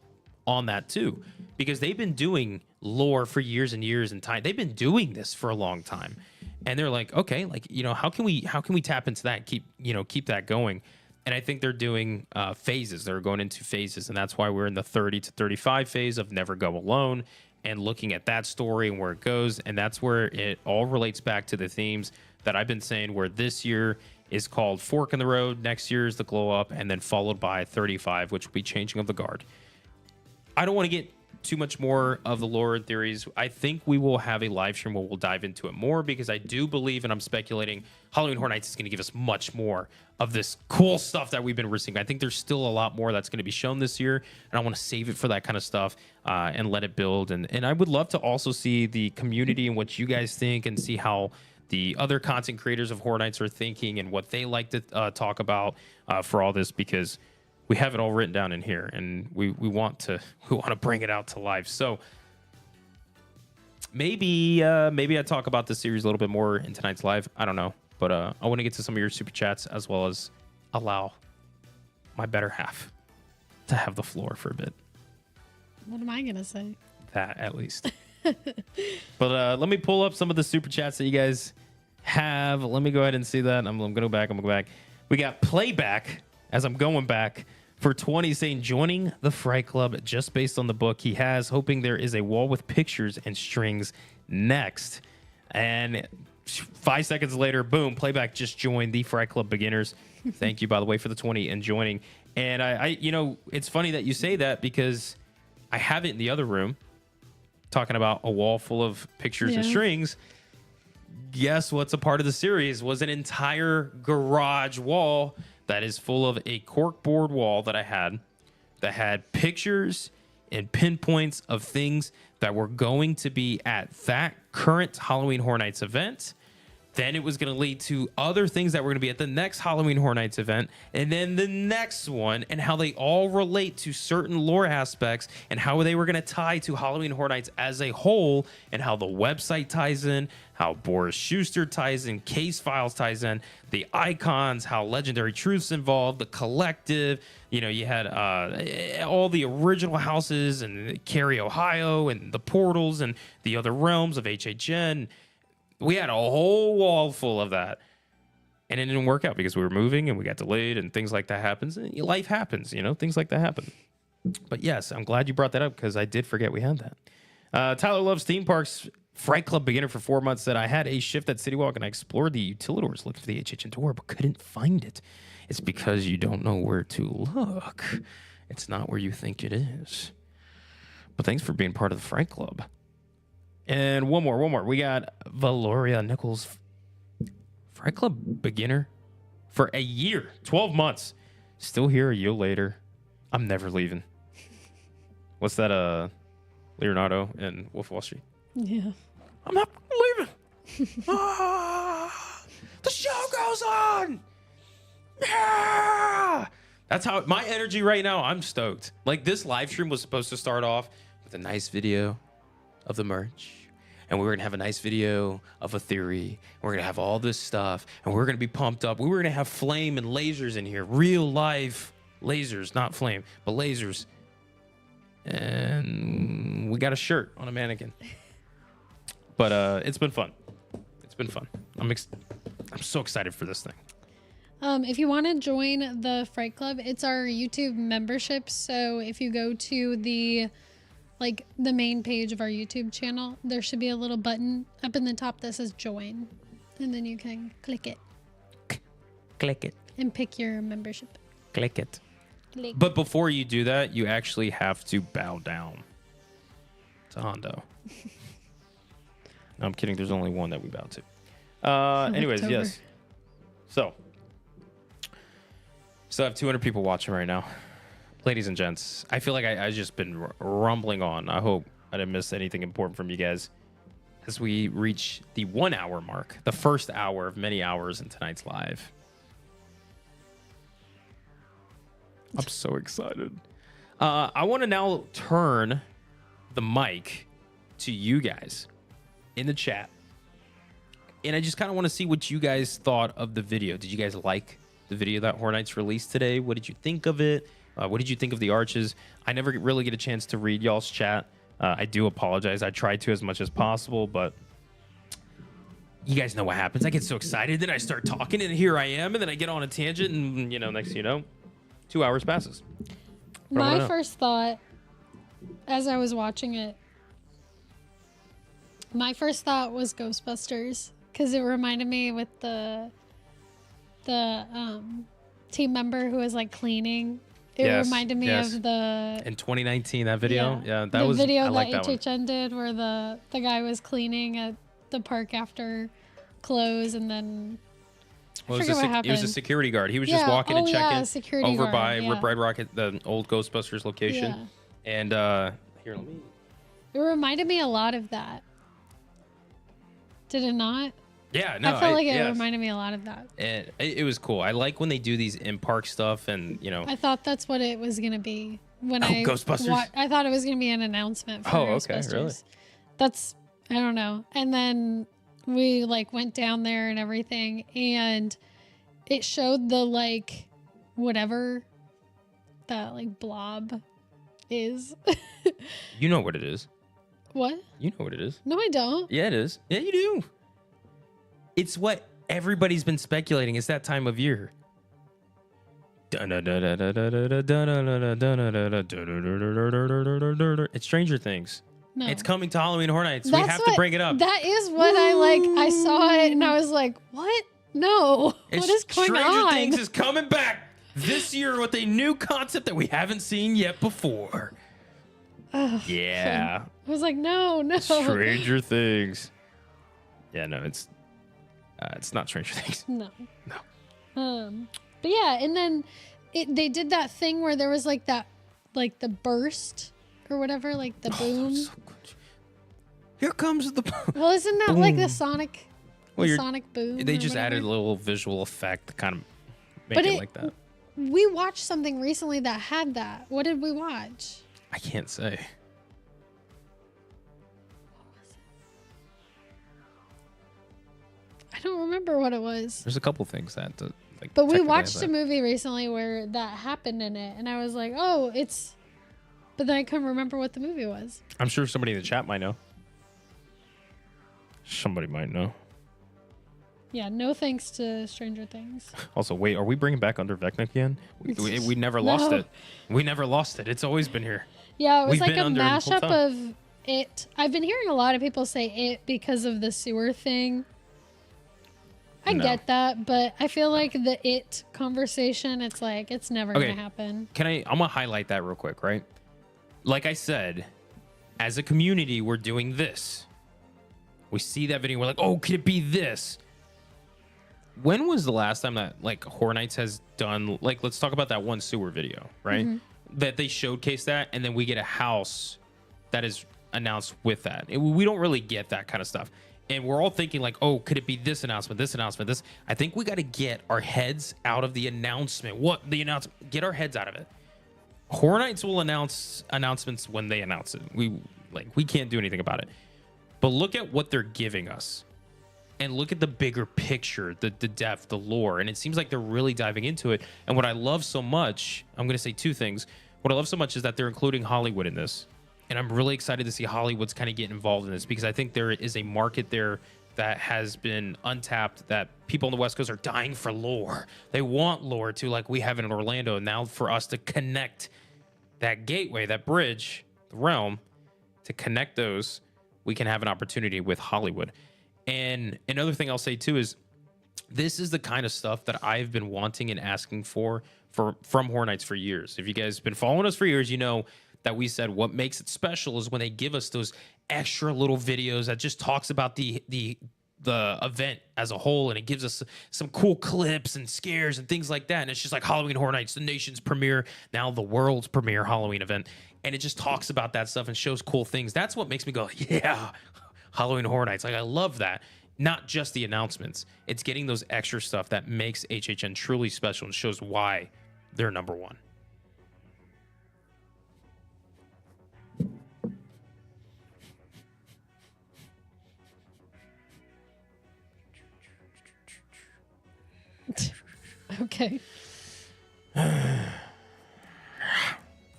on that too, because they've been doing lore for years and years and time. They've been doing this for a long time. And they're like, okay, how can we tap into that and keep that going? And I think they're doing phases. They're going into phases. And that's why we're in the 30 to 35 phase of Never Go Alone and looking at that story and where it goes. And that's where it all relates back to the themes that I've been saying, where this year is called Fork in the Road. Next year is the Glow Up, and then followed by 35, which will be Changing of the Guard. I don't want to get too much more of the lore and theories. I think we will have a live stream where we'll dive into it more, because I do believe, and I'm speculating, Halloween Horror Nights is going to give us much more of this cool stuff that we've been receiving. I think there's still a lot more that's going to be shown this year, and I want to save it for that kind of stuff and let it build. And I would love to also see the community and what you guys think, and see how the other content creators of Horror Nights are thinking and what they like to talk about for all this, because we have it all written down in here, and we want to bring it out to life. So maybe I talk about this series a little bit more in tonight's live. I don't know, but I want to get to some of your super chats, as well as allow my better half to have the floor for a bit. What am I gonna say? That at least. But let me pull up some of the super chats that you guys have. Let me go ahead and see that. I'm gonna go back. We got Playback, as I'm going back, for 20, saying joining the Fright Club just based on the book he has, hoping there is a wall with pictures and strings next. And 5 seconds later, boom, Playback just joined the Fright Club beginners. Thank you, by the way, for the 20 and joining. And I it's funny that you say that, because I have it in the other room, talking about a wall full of pictures and strings. Guess what's a part of the series? Was an entire garage wall that is full of a corkboard wall that I had, that had pictures and pinpoints of things that were going to be at that current Halloween Horror Nights event Then it was going to lead to other things that were going to be at the next Halloween Horror Nights event, and then the next one, and how they all relate to certain lore aspects, and how they were going to tie to Halloween Horror Nights as a whole, and how the website ties in, how Boris Schuster ties in, Case Files ties in, the icons, how Legendary Truths involved, the collective. You know, you had all the original houses, and Cary, Ohio, and the portals, and the other realms of HHN. We had a whole wall full of that. And it didn't work out because we were moving and we got delayed and things like that happens. And life happens, you know, things like that happen. But yes, I'm glad you brought that up because I did forget we had that. Tyler Loves Theme Parks. Fright Club beginner for 4 months said, I had a shift at City Walk and I explored the utilidors looking for the HHN tour, but couldn't find it. It's because you don't know where to look. It's not where you think it is. But thanks for being part of the Fright Club. And one more. We got Valoria Nichols. Fright Club beginner for a year, 12 months. Still here a year later. I'm never leaving. What's that, Leonardo and Wolf of Wall Street? Yeah. I'm not leaving. The show goes on. Yeah. That's how my energy right now. I'm stoked. Like, this live stream was supposed to start off with a nice video of the merch, and we were gonna have a nice video of a theory. We're gonna have all this stuff, and we're gonna be pumped up. We were gonna have flame and lasers in here, real life lasers, not flame, but lasers. And we got a shirt on a mannequin. But it's been fun. It's been fun. I'm so excited for this thing. If you want to join the Fright Club, it's our YouTube membership. So if you go to the main page of our YouTube channel, there should be a little button up in the top that says join, and then you can click it. Click it. And pick your membership. Click it. But before you do that, you actually have to bow down to Hondo. No, I'm kidding. There's only one that we bow to. Anyways, October. yes. So I have 200 people watching right now. Ladies and gents, I feel like I've just been rumbling on. I hope I didn't miss anything important from you guys as we reach the 1 hour mark, the first hour of many hours in tonight's live. I'm so excited. I want to now turn the mic to you guys in the chat. And I just kind of want to see what you guys thought of the video. Did you guys like the video that Horror Nights released today? What did you think of it? What did you think of the arches? I never really get a chance to read y'all's chat. I do apologize. I tried to as much as possible, but you guys know what happens. I get so excited, then I start talking, and here I am, and then I get on a tangent, and, you know, next thing you know, 2 hours passes. My first thought, as I was watching it, my first thought was Ghostbusters, because it reminded me with the team member who was like cleaning. It reminded me of the in 2019 that video. Yeah, that the was video I like that that HHN did where the guy was cleaning at the park after close, and then Well, I forget what happened. He was a security guard. He was just walking and checking security over guard, by Red Rock, the old Ghostbusters location. Yeah. And here, let me. It reminded me a lot of that. Did it not? Yeah, no, I felt like it reminded me a lot of that. And it was cool. I like when they do these in park stuff, and you know. I thought that's what it was gonna be when Ghostbusters. I thought it was gonna be an announcement for Ghostbusters. Really? That's I don't know. And then we like went down there and everything, and it showed the like whatever that like blob is. You know what it is. What? You know what it is. No, I don't. Yeah, it is. Yeah, you do. It's what everybody's been speculating. It's that time of year. It's Stranger Things. No. It's coming to Halloween Horror Nights. We have to bring it up. That is what I like. I saw it and I was like, what? No. What is going on? Stranger Things is coming back this year with a new concept that we haven't seen yet before. Yeah. I was like, no. Stranger Things. Yeah, no, it's not Stranger Things. No. But yeah, and then they did that thing where there was like that, like the burst or whatever, like the boom. So here comes the Well, isn't that boom. like the Sonic Well, The sonic boom. they or just whatever. added a little visual effect to kind of make But it like that. We watched something recently that had that. What did we watch? I can't say. I don't remember what it was. There's a couple things that like. But we technically watched have a that. movie recently where that happened in it, and I was like, "Oh, it's." But then I couldn't remember what the movie was. I'm sure somebody in the chat might know. Somebody might know. Yeah, no thanks to Stranger Things. Also, wait, are we bringing back Under Vecna again? We never lost No. it. We never lost it. It's always been here. Yeah, it was We've like been a under him the whole mashup time. of it. I've been hearing a lot of people say it because of the sewer thing. I No. get that, but I feel like the it conversation, it's like, it's never Okay. going to happen. I'm gonna highlight that real quick, right? Like I said, as a community, we're doing this. We see that video, we're like, oh, could it be this? When was the last time that like Horror Nights has done, like, let's talk about that one sewer video, right? That they showcase that, and then we get a house that is announced with that. We don't really get that kind of stuff. And we're all thinking like, oh, could it be this announcement, this? I think we got to get our heads out of the announcement. What the announcement? Get our heads out of it. Horror Nights will announce announcements when they announce it. We can't do anything about it. But look at what they're giving us. And look at the bigger picture, the depth, the lore. And it seems like they're really diving into it. And what I love so much, I'm going to say two things. What I love so much is that they're including Hollywood in this. And I'm really excited to see Hollywood's kind of get involved in this, because I think there is a market there that has been untapped, that people on the West Coast are dying for lore. They want lore too, like we have it in Orlando. Now for us to connect that gateway, that bridge, the realm, to connect those, we can have an opportunity with Hollywood. And another thing I'll say too is this is the kind of stuff that I've been wanting and asking from Horror Nights for years. If you guys have been following us for years, you know that we said what makes it special is when they give us those extra little videos that just talks about the event as a whole, and it gives us some cool clips and scares and things like that. And it's just like Halloween Horror Nights, the nation's premiere, now the world's premiere Halloween event. And it just talks about that stuff and shows cool things. That's what makes me go, yeah, Halloween Horror Nights. Like, I love that. Not just the announcements. It's getting those extra stuff that makes HHN truly special and shows why they're number one. Okay.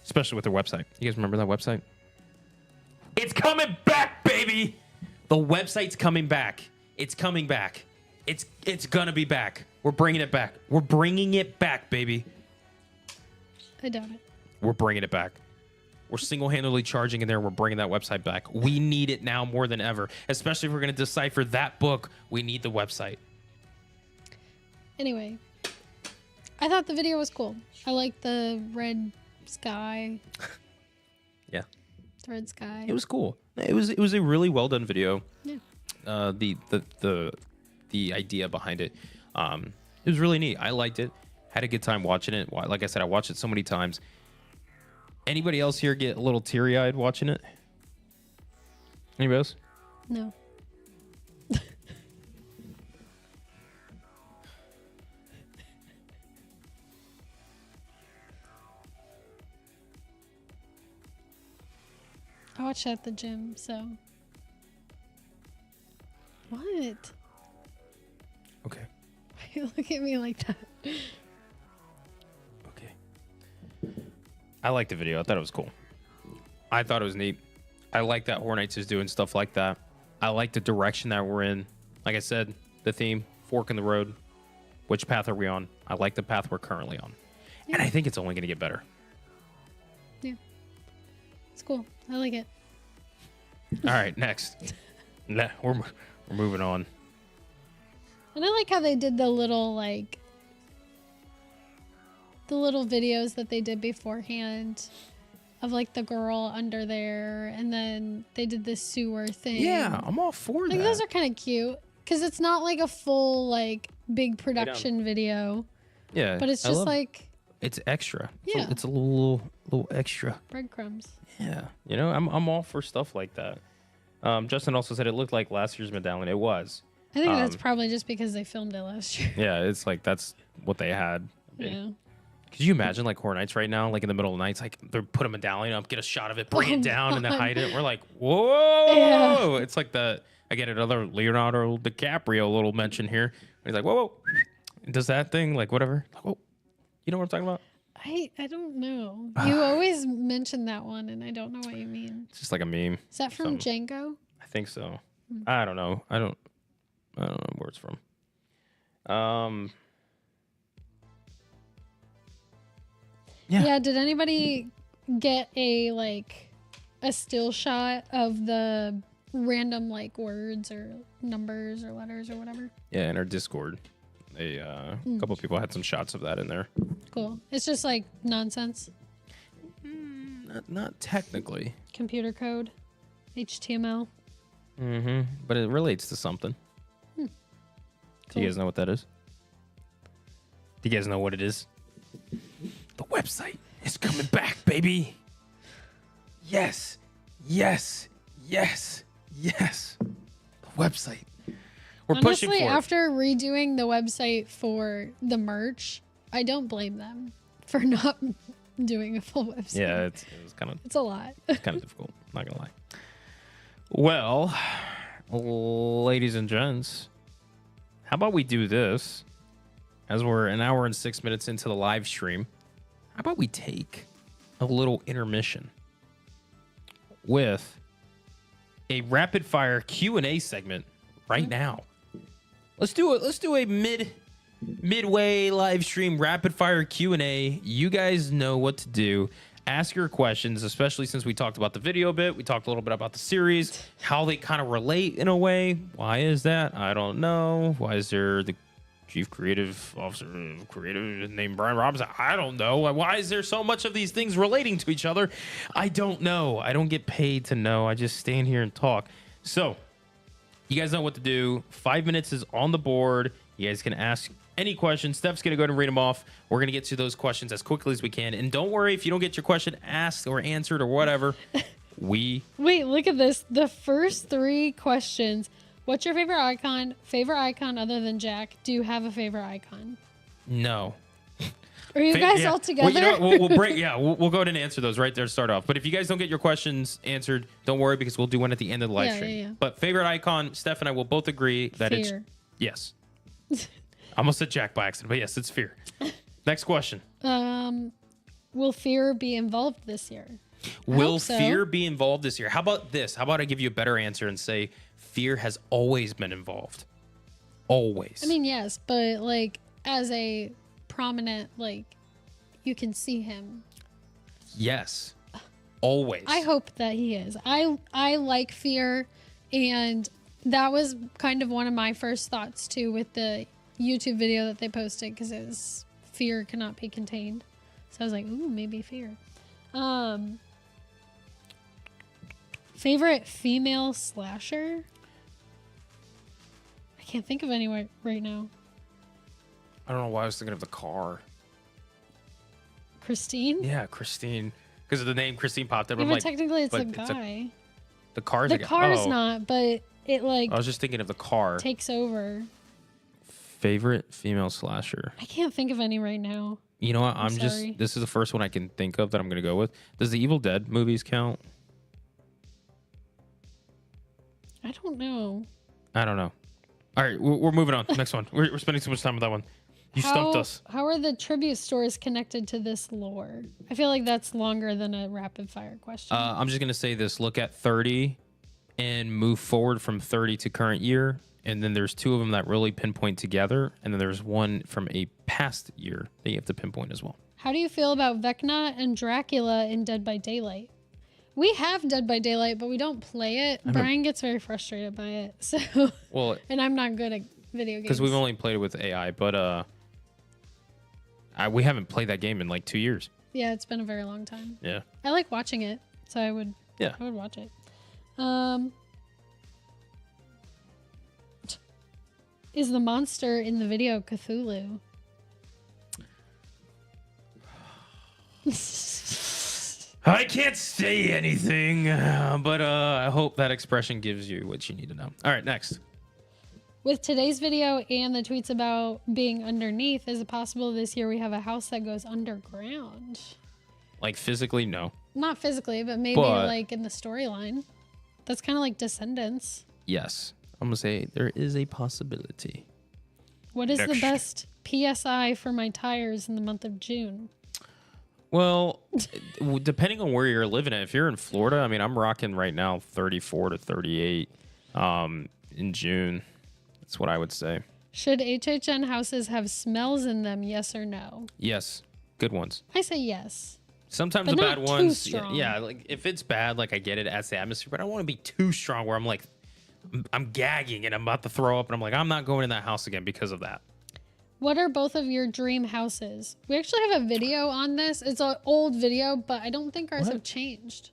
Especially with their website. You guys remember that website? It's coming back, baby. The website's coming back. It's coming back. It's gonna be back. We're bringing it back. We're bringing it back, baby. I doubt it. We're bringing it back. We're single-handedly charging in there. We're bringing that website back. We need it now more than ever. Especially if we're going to decipher that book, we need the website. Anyway, I thought the video was cool. I like the red sky. Yeah. The red sky. It was cool. It was a really well done video. Yeah. The idea behind it, it was really neat. I liked it. Had a good time watching it. Like I said, I watched it so many times. Anybody else here get a little teary-eyed watching it? Anybody else? No. I watched it at the gym, so. What? Okay. Why you look at me like that? Okay. I liked the video. I thought it was cool. I thought it was neat. I like that Horror Nights is doing stuff like that. I like the direction that we're in. Like I said, the theme, fork in the road. Which path are we on? I like the path we're currently on. Yeah. And I think it's only going to get better. Yeah. It's cool. I like it. All right, next. Nah, we're moving on. And I like how they did the little, like, the little videos that they did beforehand of, like, the girl under there. And then they did the sewer thing. Yeah, I'm all for Like, that. those are kind of cute. Because it's not, like, a full, like, big production video. Yeah. But it's I just, love- like, it's extra. Yeah. It's a little extra. breadcrumbs. Yeah. You know, I'm all for stuff like that. Justin also said it looked like last year's medallion. It was. I think that's probably just because they filmed it last year. Yeah, it's like that's what they had. Yeah. Could you imagine like Horror Nights right now, like in the middle of the night, it's like they put a medallion up, get a shot of it, bring it down, and then hide it. We're like, whoa! Yeah. It's like I get another Leonardo DiCaprio little mention here. He's like, whoa, does that thing like whatever? Like, whoa, you know what I'm talking about? I don't know. You always mention that one, and I don't know what you mean. It's just like a meme. Is that from Django? I think so. I don't know. I don't know where it's from. Yeah. Did anybody get a still shot of the random like words or numbers or letters or whatever? Yeah, in our Discord, a couple people had some shots of that in there. Cool. It's just like nonsense. Not technically. Computer code, HTML. But it relates to something. Cool. Do you guys know what that is? Do you guys know what it is? The website is coming back, baby. Yes. The website. We're pushing for Honestly, it. after redoing the website for the merch, I don't blame them for not doing a full website. Yeah, it was kind of. It's a lot. It's kind of difficult. Not gonna lie. Well, ladies and gents, how about we do this? As we're an hour and 6 minutes into the live stream, how about we take a little intermission with a rapid fire Q&A segment right now? Let's do it. Let's do a midway live stream rapid fire Q&A. You guys know what to do. Ask your questions, especially since we talked about the video a bit. We talked a little bit about the series, how they kind of relate in a way. Why is that? I don't know. Why is there the chief creative officer named Brian Robinson? I don't know. Why is there so much of these things relating to each other? I don't know. I don't get paid to know. I just stand here and talk. So you guys know what to do. 5 minutes is on the board. You guys can ask any questions. Steph's going to go ahead and read them off. We're going to get to those questions as quickly as we can. And don't worry if you don't get your question asked or answered or whatever. Wait, look at this. The first 3 questions. What's your favorite icon? Favorite icon other than Jack? Do you have a favorite icon? No. Are you guys all together? Well, you know what? We'll break. Yeah, we'll go ahead and answer those right there to start off. But if you guys don't get your questions answered, don't worry because we'll do one at the end of the live stream. Yeah. But favorite icon, Steph and I will both agree that it's yes. I almost said Jack by accident, but yes, it's fear. Next question. Will fear be involved this year? Will fear be involved this year? How about this? How about I give you a better answer and say fear has always been involved? Always. I mean, yes, but like as a prominent, like you can see him. Yes. Always. I hope that he is. I like fear, and that was kind of one of my first thoughts too with the YouTube video that they posted, because it was fear cannot be contained. So I was like, ooh, maybe fear. Favorite female slasher? I can't think of any right now. I don't know why I was thinking of the car. Christine? Yeah, Christine. Because of the name Christine popped up. Yeah, I'm but like, technically it's a guy. the car's The car's not, but it like I was just thinking of the car. takes over. Favorite female slasher. I can't think of any right now. You know what? I'm sorry. This is the first one I can think of that I'm going to go with. Does the Evil Dead movies count? I don't know. I don't know. All right, we're moving on. Next one. We're spending too much time with that one. You stumped us. How are the tribute stores connected to this lore? I feel like that's longer than a rapid fire question. I'm just going to say this. Look at 30 and move forward from 30 to current year. And then there's 2 of them that really pinpoint together. And then there's one from a past year that you have to pinpoint as well. How do you feel about Vecna and Dracula in Dead by Daylight? We have Dead by Daylight, but we don't play it. Brian gets very frustrated by it. So, and I'm not good at video games. Because we've only played it with AI, but we haven't played that game in like 2 years. Yeah, it's been a very long time. Yeah. I like watching it, so I would watch it. Is the monster in the video Cthulhu? I can't say anything, but I hope that expression gives you what you need to know. All right, next. With today's video and the tweets about being underneath, is it possible this year we have a house that goes underground? Like physically, no. Not physically, but maybe like in the storyline. That's kind of like Descendants. Yes. I'm going to say there is a possibility. What is the best PSI for my tires in the month of June? Well, depending on where you're living at, if you're in Florida, I mean, I'm rocking right now 34 to 38 in June. That's what I would say. Should HHN houses have smells in them, yes or no? Yes. Good ones. I say yes. Sometimes but the bad ones, strong. yeah, like if it's bad, like I get it, as the atmosphere, but I don't want to be too strong where I'm like, I'm gagging and I'm about to throw up and I'm like, I'm not going in that house again because of that. What are both of your dream houses? We actually have a video on this. It's an old video, but I don't think ours have changed.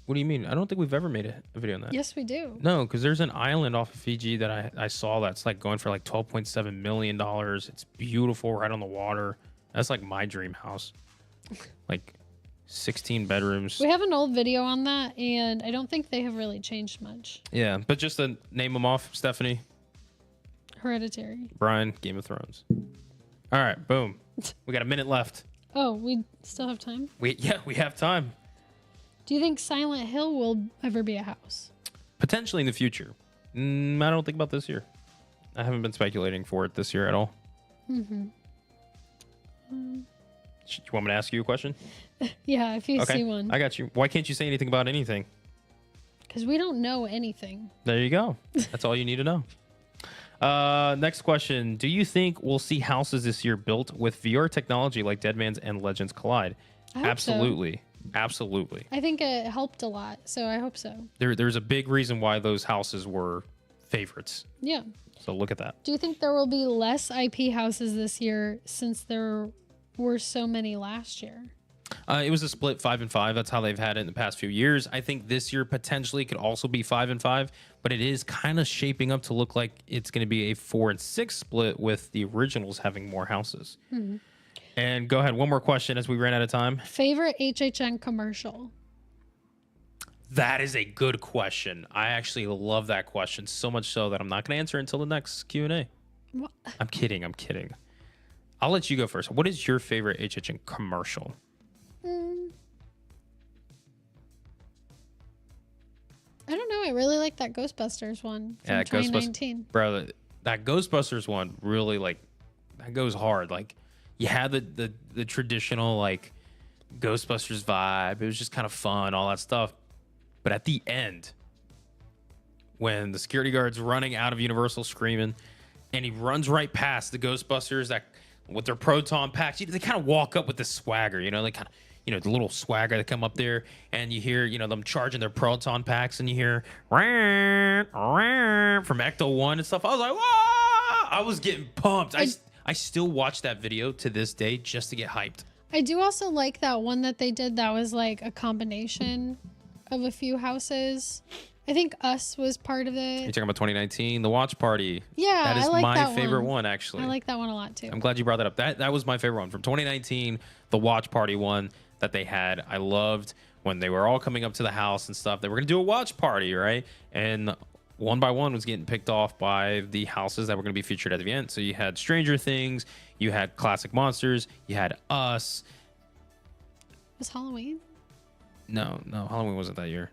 What do you mean? I don't think we've ever made a video on that. Yes, we do. No, because there's an island off of Fiji that I saw that's like going for like $12.7 million. It's beautiful, right on the water. That's like my dream house. Like 16 bedrooms. We have an old video on that, and I don't think they have really changed much. Yeah, but just to name them off, Stephanie. Hereditary. Brian, Game of Thrones. All right, boom. We got a minute left. Oh, we still have time? We have time. Do you think Silent Hill will ever be a house? Potentially in the future. I don't think about this year. I haven't been speculating for it this year at all. Mm-hmm. You want me to ask you a question? Yeah, if you see one. I got you. Why can't you say anything about anything? Because we don't know anything. There you go. That's all you need to know. Next question. Do you think we'll see houses this year built with VR technology like Deadman's and Legends Collide? I hope Absolutely. So. Absolutely. I think it helped a lot, so I hope so. There's a big reason why those houses were favorites. Yeah. So look at that. Do you think there will be less IP houses this year since there were so many last year? It was a split 5 and 5. That's how they've had it in the past few years. I think this year potentially could also be 5 and 5, but it is kind of shaping up to look like it's going to be a 4 and 6 split with the originals having more houses. Mm-hmm. And go ahead, one more question as we ran out of time. Favorite HHN commercial? That is a good question. I actually love that question so much so that I'm not going to answer until the next Q&A. What? I'm kidding. I'll let you go first. What is your favorite HHN commercial? I don't know. I really like that Ghostbusters one from 2019. Bro, that Ghostbusters one really, like, that goes hard. Like, you had the traditional, like, Ghostbusters vibe. It was just kind of fun, all that stuff. But at the end, when the security guard's running out of Universal screaming, and he runs right past the Ghostbusters that with their proton packs, they kind of walk up with this swagger, you know, they kind of, you know, the little swagger that come up there, and you hear, you know, them charging their proton packs, and you hear from Ecto 1 and stuff. I was like, whoa! I was getting pumped. I still watch that video to this day just to get hyped. I do also like that one that they did that was like a combination of a few houses. I think Us was part of it. You're talking about 2019, the watch party. Yeah, that is I like my that favorite one, actually. I like that one a lot too. I'm glad you brought that up. That was my favorite one from 2019, the watch party one that they had. I loved when they were all coming up to the house and stuff. They were going to do a watch party, right? And one by one was getting picked off by the houses that were going to be featured at the event. So you had Stranger Things, you had Classic Monsters, you had Us. Was Halloween? No, Halloween wasn't that year.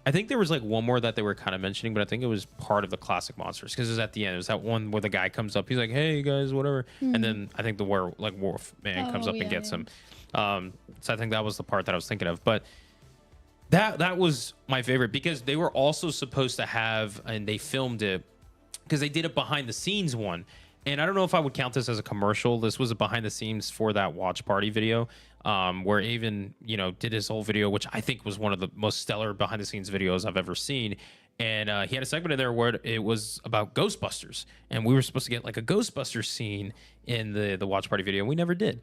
I think there was like one more that they were kind of mentioning, but I think it was part of the Classic Monsters because it was at the end. It was that one where the guy comes up, he's like, "Hey guys, whatever," and then I think the Wolf Man comes up and gets him. So I think that was the part that I was thinking of, but that was my favorite because they were also supposed to have, and they filmed it because they did a behind the scenes one. And I don't know if I would count this as a commercial. This was a behind the scenes for that watch party video, where Avon, you know, did his whole video, which I think was one of the most stellar behind the scenes videos I've ever seen. And he had a segment in there where it was about Ghostbusters, and we were supposed to get like a Ghostbusters scene in the watch party video, and we never did.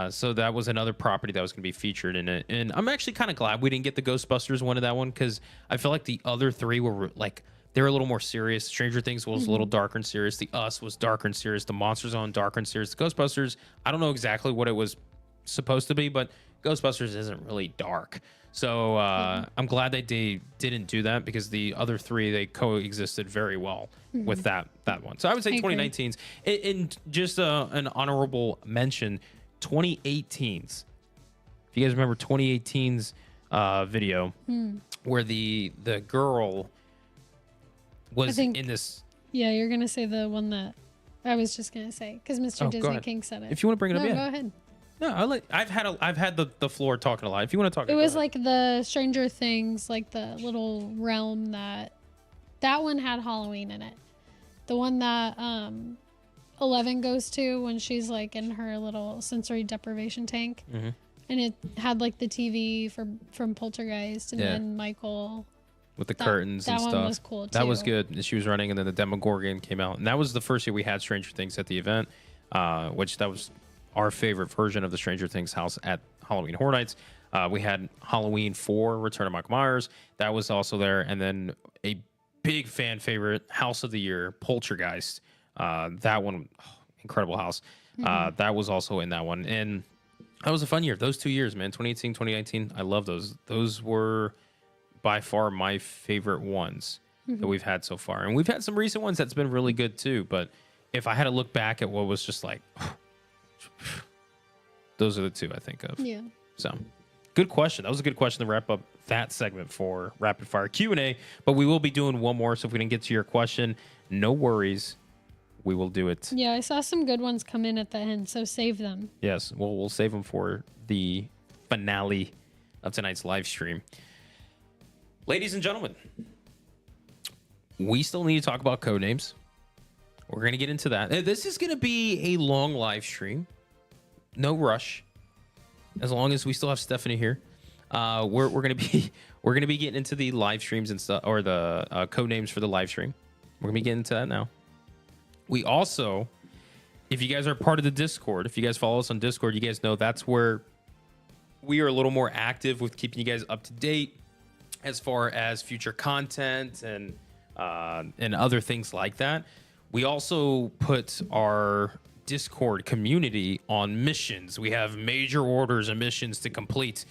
So that was another property that was going to be featured in it. And I'm actually kind of glad we didn't get the Ghostbusters one of that one because I feel like the other three were like, they were a little more serious. Stranger Things was a little darker and serious. The Us was darker and serious. The Monster Zone, darker and serious. The Ghostbusters, I don't know exactly what it was supposed to be, but Ghostbusters isn't really dark. So I'm glad they didn't do that, because the other three, they coexisted very well with that one. So I would say I agree. 2019's. And just an honorable mention, 2018's. If you guys remember 2018's video where the girl was think- in this. Yeah, you're gonna say the one that I was just gonna say because Mr. Oh, go Disney ahead. King said it. If you want to bring it no, up, yeah. go ahead. No, I've had the floor talking a lot. If you want to talk, It go was ahead. like the Stranger Things, like the little realm that one had Halloween in it. The one that 11 goes to when she's like in her little sensory deprivation tank, Mm-hmm. and it had like the TV from Poltergeist, and Yeah. then Michael. with the That- curtains and that one stuff. was cool, That was too. good. And she was running, and then the Demogorgon came out, and that was the first year we had Stranger Things at the event, which that was our favorite version of the Stranger Things house at Halloween Horror Nights. We had Halloween 4, Return of Michael Myers. That was also there, and then a big fan favorite, House of the Year, Poltergeist. That one, incredible house. That was also in that one, and that was a fun year. Those 2 years, man, 2018, 2019. I love those. Those were by far my favorite ones that we've had so far. And we've had some recent ones that's been really good too. But if I had to look back at what was just like, those are the two I think of. Yeah. So good question. That was a good question to wrap up that segment for Rapid Fire Q&A. But we will be doing one more. So if we didn't get to your question, no worries. We will do it. Yeah, I saw some good ones come in at the end, so save them. Yes, we'll save them for the finale of tonight's live stream. Ladies and gentlemen, we still need to talk about code names. We're going to get into that. This is going to be a long live stream. No rush. As long as we still have Stephanie here, we're going to be getting into the live streams and stuff, or the code names for the live stream. We're going to be getting into that now. We also, if you guys are part of the Discord, if you guys follow us on Discord, you guys know that's where we are a little more active with keeping you guys up to date as far as future content and other things like that. We also put our Discord community on missions. We have major orders and missions to complete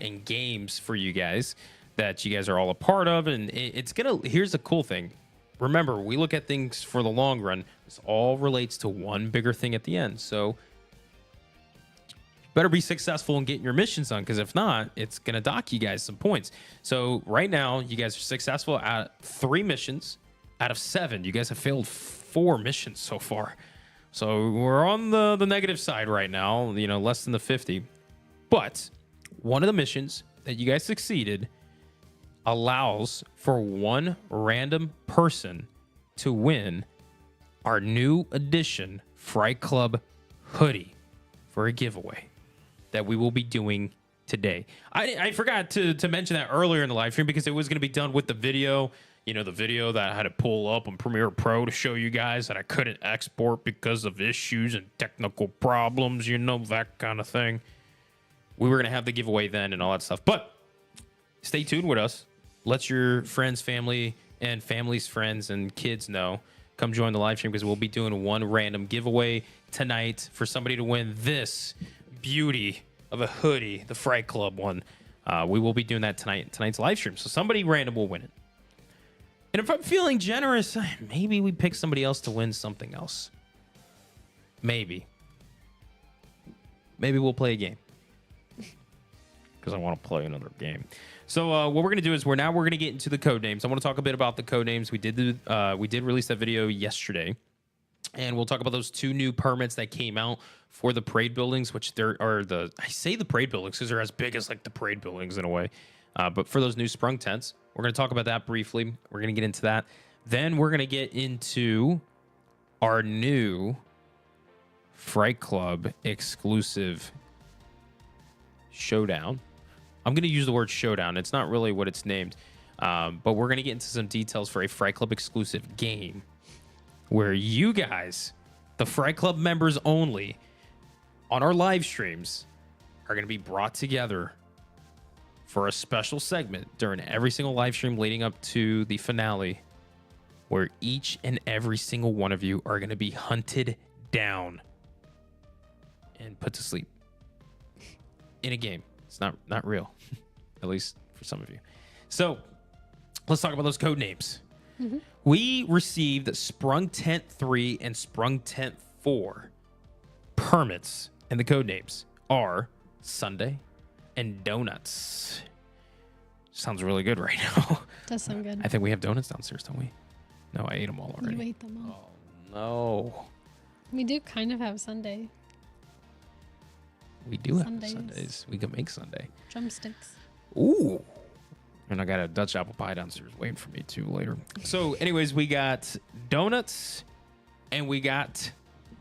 in games for you guys that you guys are all a part of. And here's the cool thing. Remember, we look at things for the long run. This all relates to one bigger thing at the end. So better be successful in getting your missions done, because if not, it's going to dock you guys some points. So right now, you guys are successful at 3 missions out of 7. You guys have failed 4 missions so far. So we're on the negative side right now, less than the 50. But one of the missions that you guys succeeded allows for one random person to win our new edition Fright Club hoodie for a giveaway that we will be doing today. I forgot to mention that earlier in the live stream, because it was going to be done with the video. The video that I had to pull up on Premiere Pro to show you guys that I couldn't export because of issues and technical problems, that kind of thing. We were going to have the giveaway then and all that stuff. But stay tuned with us. Let your friends, family, and family's friends and kids know. Come join the live stream, because we'll be doing one random giveaway tonight for somebody to win this beauty of a hoodie, the Fright Club one. We will be doing that tonight's live stream. So somebody random will win it. And if I'm feeling generous, maybe we pick somebody else to win something else. Maybe we'll play a game, because I want to play another game. So what we're going to do is we're going to get into the code names. I want to talk a bit about the code names. We did release that video yesterday, and we'll talk about those 2 new permits that came out for the parade buildings, which I say the parade buildings because they're as big as like the parade buildings in a way. But for those new sprung tents, we're going to talk about that briefly. We're going to get into that. Then we're going to get into our new Fright Club exclusive showdown. I'm going to use the word showdown. It's not really what it's named. But we're going to get into some details for a Fright Club exclusive game where you guys, the Fright Club members only, on our live streams, are going to be brought together for a special segment during every single live stream leading up to the finale, where each and every single one of you are going to be hunted down and put to sleep. in a game. It's not real, at least for some of you. So let's talk about those code names. We received Sprung Tent 3 and Sprung Tent 4 permits, and the code names are Sunday and Donuts. Sounds really good right now. Does sound good. I think we have donuts downstairs, don't we? No, I ate them all already. You ate them all. Oh, no. We do kind of have Sunday. We do Sundays. have Sundays. We can make Sunday. Drumsticks. Ooh. And I got a Dutch apple pie downstairs waiting for me too later. So anyways, we got donuts and we got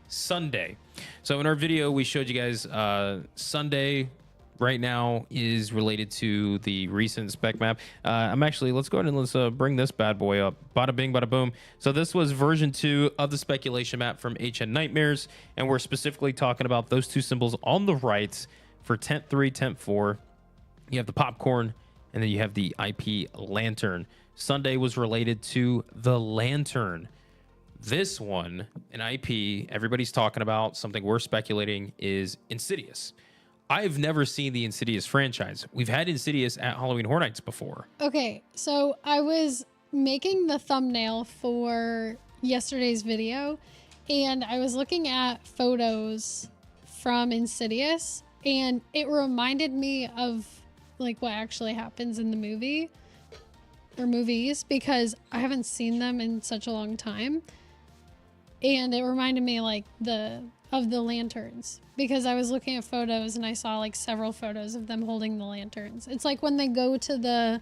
Sunday. So in our video, we showed you guys Sunday right now is related to the recent spec map. Let's go ahead and let's bring this bad boy up. Bada bing, bada boom. So this was version 2 of the speculation map from HN Nightmares. And we're specifically talking about those two symbols on the right for Tent 3, Tent 4. You have the popcorn, and then you have the IP lantern. Sunday was related to the lantern. This one, an IP, everybody's talking about, something we're speculating is Insidious. I've never seen the Insidious franchise. We've had Insidious at Halloween Horror Nights before. Okay, so I was making the thumbnail for yesterday's video, and I was looking at photos from Insidious, and it reminded me of like what actually happens in the movie or movies, because I haven't seen them in such a long time. And it reminded me like of the lanterns, because I was looking at photos and I saw like several photos of them holding the lanterns. It's like when they go to the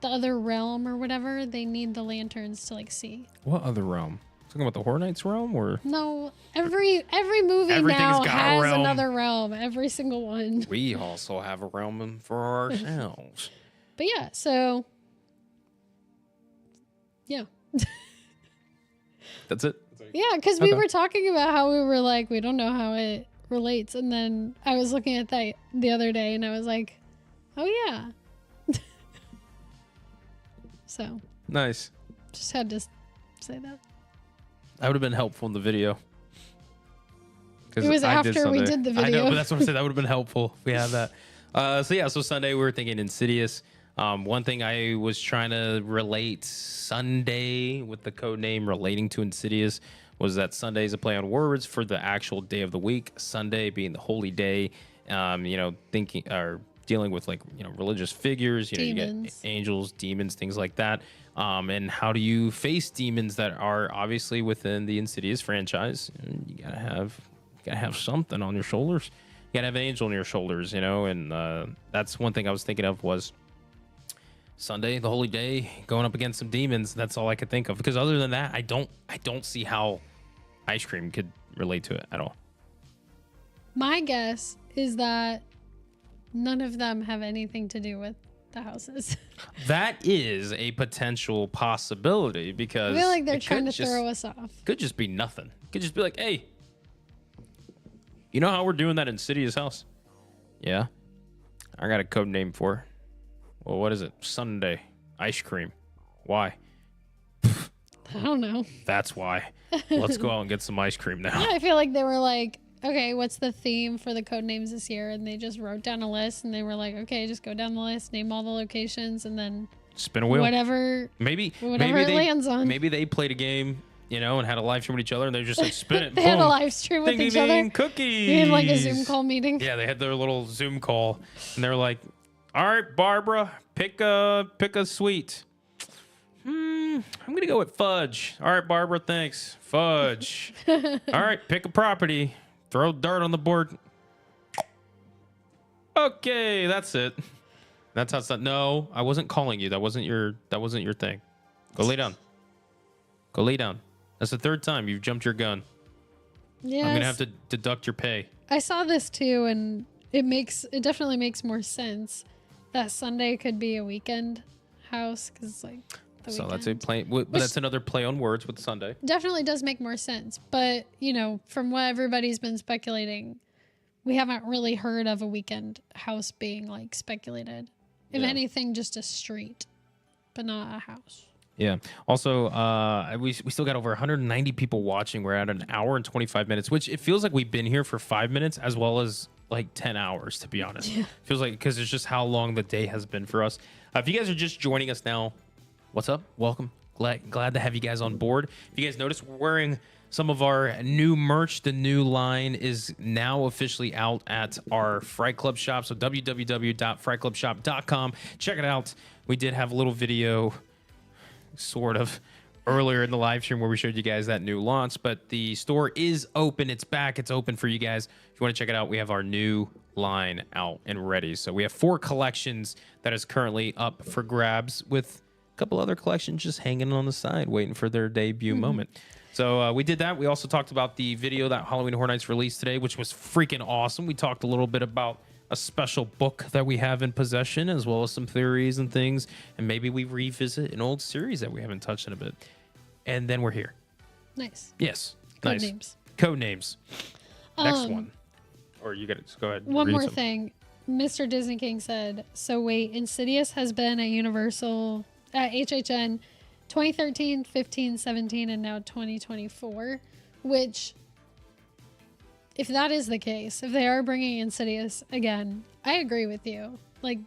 other realm or whatever, they need the lanterns to like see. What other realm? Talking about the Horror Nights realm, or no? Every movie now has another realm. Every single one. We also have a realm for ourselves. But yeah, so yeah. That's it. Yeah, because we were talking about how we were like, we don't know how it relates. And then I was looking at that the other day and I was like, oh yeah. So. Nice. Just had to say that. That would have been helpful in the video. It was after we did the video. I know, but that's what I said. That would have been helpful if we had that. So Sunday we were thinking Insidious. One thing I was trying to relate Sunday with the code name relating to Insidious was that Sunday is a play on words for the actual day of the week. Sunday being the holy day, thinking or dealing with like, religious figures, you get angels, demons, things like that. And how do you face demons that are obviously within the Insidious franchise? You gotta have something on your shoulders. You gotta have an angel on your shoulders, and that's one thing I was thinking of was Sunday, the holy day, going up against some demons. That's all I could think of, because other than that, I don't see how ice cream could relate to it at all. My guess is that none of them have anything to do with the houses. That is a potential possibility, because I feel like they're trying to throw us off. Could just be nothing. Could just be like, hey, you know how we're doing that Insidious house? Yeah. I got a code name for it. Well, what is it? Sunday ice cream. Why? I don't know. That's why. Let's go out and get some ice cream now. Yeah, I feel like they were like, okay, what's the theme for the code names this year? And they just wrote down a list, and they were like, okay, just go down the list, name all the locations, and then spin a wheel. Whatever it they, lands on. Maybe they played a game, and had a live stream with each other, and they're just like, spin it. They had a live stream with each other. Cookies. They had like a Zoom call meeting. Yeah, they had their little Zoom call, and they're like, all right, Barbara, pick a sweet. I'm gonna go with fudge. All right, Barbara, thanks. Fudge. All right, pick a property. Throw dirt on the board. Okay, that's it. That's how it's done. No, I wasn't calling you. That wasn't your thing. Go lay down. Go lay down. That's the third time you've jumped your gun. Yeah. I'm gonna have to deduct your pay. I saw this too, and it definitely makes more sense that Sunday could be a weekend house, because it's like the so weekend. that's a play, but that's another play on words with Sunday. Definitely does make more sense, but from what everybody's been speculating, we haven't really heard of a weekend house being like speculated. If anything, just a street, but not a house. Yeah. Also, we still got over 190 people watching. We're at an hour and 25 minutes, which it feels like we've been here for 5 minutes, as well as like 10 hours, to be honest. Feels like, because it's just how long the day has been for us. If you guys are just joining us now, what's up? Welcome. Glad to have you guys on board. If you guys notice, we're wearing some of our new merch. The new line is now officially out at our Fright Club shop. So www.frightclubshop.com. Check it out. We did have a little video sort of earlier in the live stream where we showed you guys that new launch, but the store is open. It's back. It's open for you guys. If you want to check it out, we have our new line out and ready. So we have 4 collections that is currently up for grabs, with a couple other collections just hanging on the side waiting for their debut moment. So we did that. We also talked about the video that Halloween Horror Nights released today, which was freaking awesome. We talked a little bit about a special book that we have in possession, as well as some theories and things, and maybe we revisit an old series that we haven't touched in a bit. And then we're here. Nice. Yes. Code Nice. names. Code names. Next one. Or you got to go ahead. One read more some. thing. Mr. Disney King said, so wait, Insidious has been at Universal, at HHN 2013, 15, 17, and now 2024, which, if that is the case, if they are bringing Insidious again, I agree with you. Like,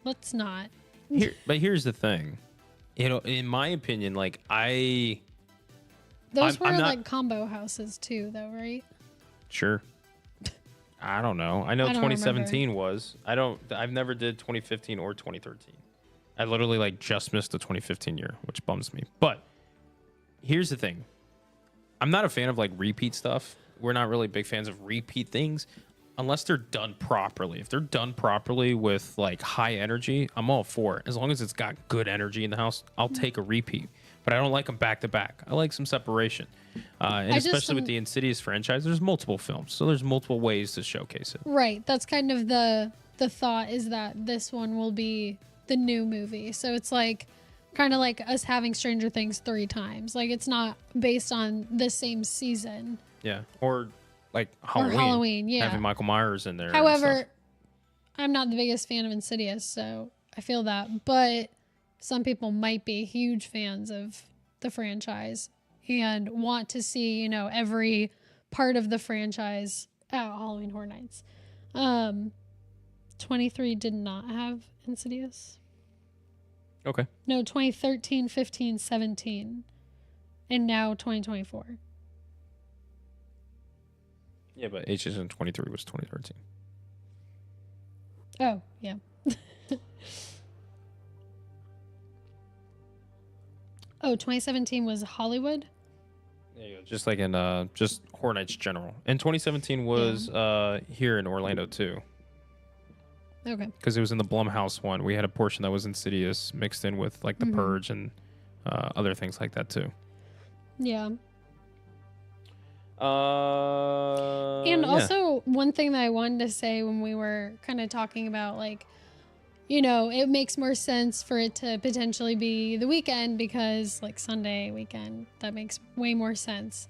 let's not. But here's the thing. You know, in my opinion, like, Those were I'm not, like combo houses too, though, right? Sure. I don't know. I know I don't 2017 was. I've never did 2015 or 2013. I literally like just missed the 2015 year, which bums me. But here's the thing. I'm not a fan of like repeat stuff. We're not really big fans of repeat things unless they're done properly. If they're done properly with like high energy, I'm all for it. As long as it's got good energy in the house, I'll take a repeat. But I don't like them back to back. I like some separation. And especially with the Insidious franchise, there's multiple films. So there's multiple ways to showcase it. Right. That's kind of the thought, is that this one will be the new movie. So it's like kind of like us having Stranger Things 3 times. Like, it's not based on the same season. Yeah. Or like Halloween. Or Halloween, yeah. Having Michael Myers in there. However, I'm not the biggest fan of Insidious, so I feel that. But some people might be huge fans of the franchise and want to see, you know, every part of the franchise at Halloween Horror Nights. 23 did not have Insidious. Okay. No, 2013, 15, 17. And now 2024. Yeah, but HSN 23 was 2013. Oh, yeah. Oh, 2017 was Hollywood? There you go. Just like in just Horror Nights General. And 2017 was here in Orlando too. Okay. Because it was in the Blumhouse one. We had a portion that was Insidious mixed in with like The Purge and other things like that too. Yeah. And also, one thing that I wanted to say when we were kind of talking about, like, you know, it makes more sense for it to potentially be the weekend, because like Sunday weekend, that makes way more sense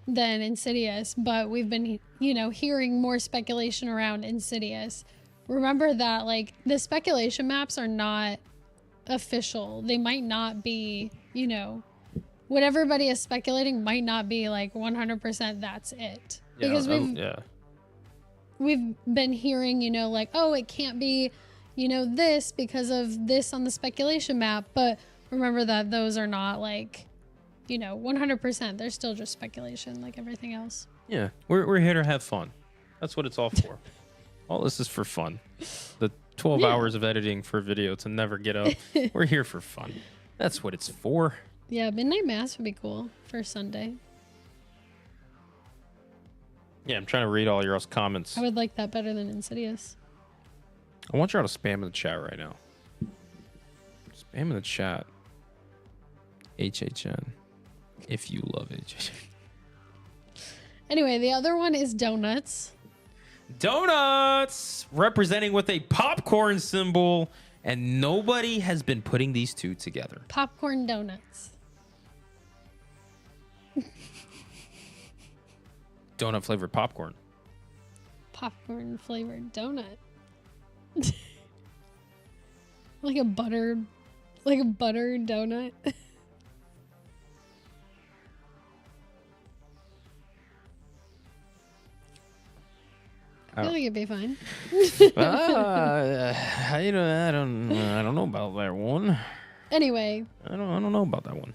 than Insidious. But we've been, you know, hearing more speculation around Insidious. Remember that, like, the speculation maps are not official. They might not be, you know, what everybody is speculating might not be like 100% that's it. Yeah, because we've been hearing, you know, like, oh, it can't be, you know, this because of this on the speculation map. But remember that those are not like, you know, 100%. They're still just speculation like everything else. Yeah, we're here to have fun. That's what it's all for. All this is for fun. The 12 hours of editing for video to never get up. We're here for fun. That's what it's for. Yeah, Midnight Mass would be cool for Sunday. Yeah, I'm trying to read all your comments. I would like that better than Insidious. I want you all to spam in the chat right now. Spam in the chat. HHN. If you love HHN. Anyway, the other one is donuts. Donuts! Representing with a popcorn symbol. And nobody has been putting these two together. Popcorn donuts. Donut flavored popcorn. Popcorn flavored donut. like a buttered donut. I feel like it'd be fine. I don't know about that one. Anyway. I don't know about that one.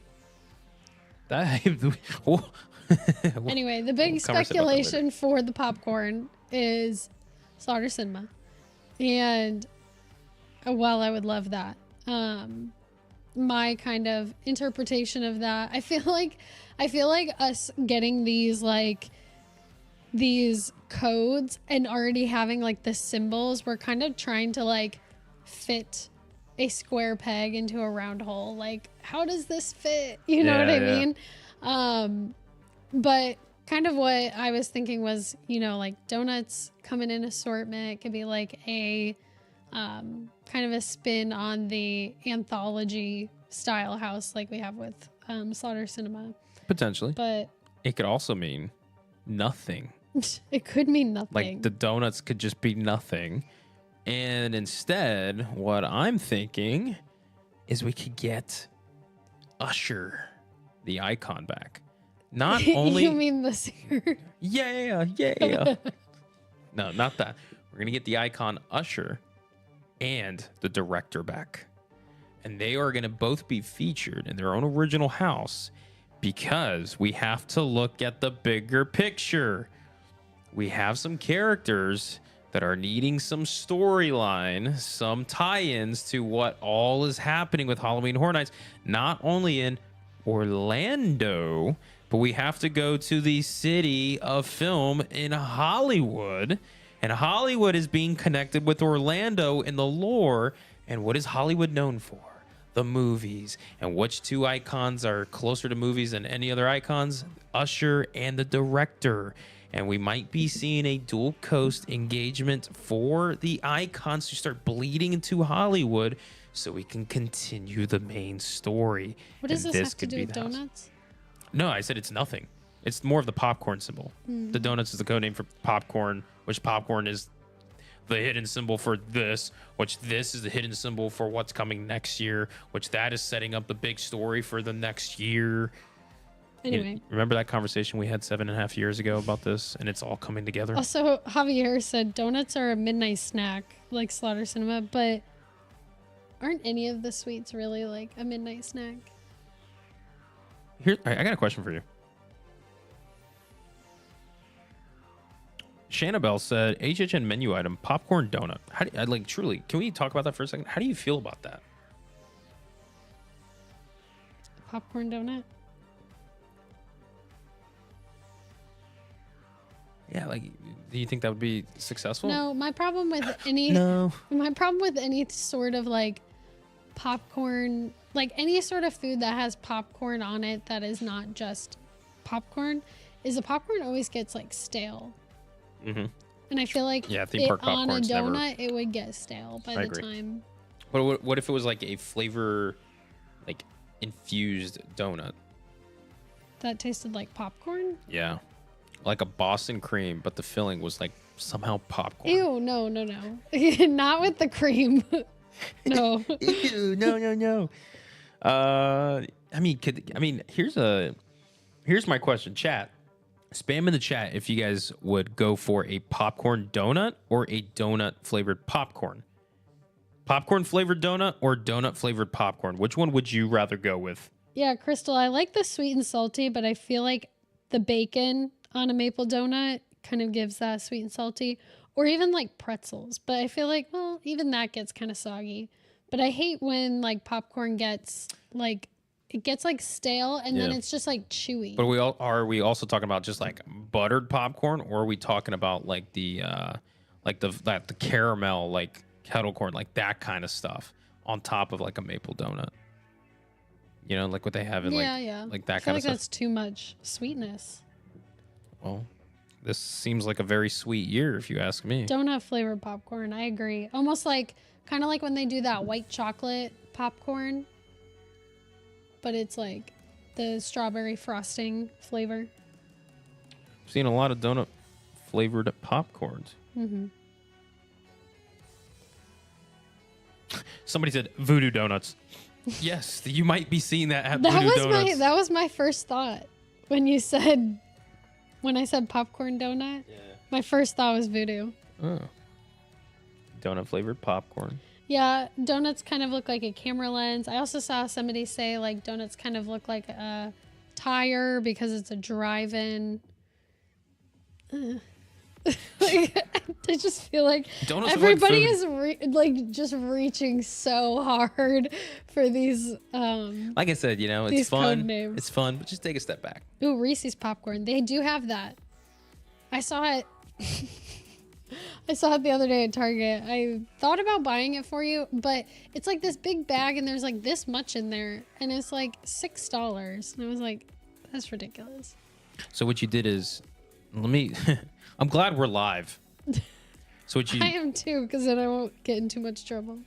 Anyway, the big speculation for the popcorn is Slaughter Cinema. And while I would love that, my kind of interpretation of that, I feel like us getting these codes and already having like the symbols, we're kind of trying to like fit a square peg into a round hole. Like, how does this fit? You know what I mean? But kind of what I was thinking was, you know, like donuts come in an assortment. It could be like a kind of a spin on the anthology style house like we have with Slaughter Cinema. Potentially. But it could also mean nothing. It could mean nothing. Like the donuts could just be nothing. And instead, what I'm thinking is we could get Usher, the icon, back. Not only... You mean the singer? Yeah. No, not that. We're going to get the icon Usher and the director back. And they are going to both be featured in their own original house because we have to look at the bigger picture. We have some characters that are needing some storyline, some tie-ins to what all is happening with Halloween Horror Nights, not only in Orlando, but we have to go to the city of film in Hollywood. And Hollywood is being connected with Orlando in the lore. And what is Hollywood known for? The movies. And which two icons are closer to movies than any other icons? Usher and the director. And we might be seeing a dual coast engagement for the icons to start bleeding into Hollywood so we can continue the main story. What does this have to do with donuts? No, I said it's nothing. It's more of the popcorn symbol. The donuts is the code name for popcorn, which popcorn is the hidden symbol for this, which this is the hidden symbol for what's coming next year, which that is setting up the big story for the next year. Anyway. Remember that conversation we had 7.5 years ago about this, and it's all coming together? Also, Javier said donuts are a midnight snack, like Slaughter Cinema, but aren't any of the sweets really like a midnight snack? Here, I got a question for you. Shanabelle said, HHN menu item, popcorn donut. How do you, like, truly, can we talk about that for a second? How do you feel about that? Popcorn donut? Yeah, like, do you think that would be successful? No, my problem with any sort of like popcorn, like any sort of food that has popcorn on it that is not just popcorn, is the popcorn always gets like stale. Mm-hmm. And I feel like on a donut, it would get stale by the time. But what if it was like a flavor, like infused donut? That tasted like popcorn? Yeah. Like a Boston cream, but the filling was like somehow popcorn. Ew, no. Not with the cream. No. Ew, no. Here's my question, chat. Spam in the chat if you guys would go for a popcorn donut or a donut flavored popcorn. Popcorn flavored donut or donut flavored popcorn. Which one would you rather go with? Yeah, Crystal, I like the sweet and salty, but I feel like the bacon on a maple donut kind of gives that sweet and salty, or even like pretzels. But I feel like, well, even that gets kind of soggy. But I hate when like popcorn gets like, it gets like stale and then it's just like chewy. But are we also talking about just like buttered popcorn, or are we talking about like the caramel, like kettle corn, like that kind of stuff on top of like a maple donut? You know, like what they have in like that kind of stuff. That's too much sweetness. Well, this seems like a very sweet year, if you ask me. Donut flavored popcorn, I agree. Almost like, kind of like when they do that white chocolate popcorn, but it's like the strawberry frosting flavor. I've seen a lot of donut flavored popcorns. Mm-hmm. Somebody said voodoo donuts. Yes, you might be seeing that at voodoo donuts. That was my first thought when I said popcorn donut. Yeah. My first thought was voodoo. Oh. Donut flavored popcorn. Yeah, donuts kind of look like a camera lens. I also saw somebody say like donuts kind of look like a tire because it's a drive-in. Like, I just feel like Donuts look like everybody food. is like just reaching so hard for these. Like I said, you know, it's These code fun. names. It's fun, but just take a step back. Ooh, Reese's popcorn. They do have that. I saw it. I saw it the other day at Target. I thought about buying it for you, but it's like this big bag and there's like this much in there and it's like $6. And I was like, that's ridiculous. So what you did is, let me. I'm glad we're live. So what you? I am too, because then I won't get in too much trouble.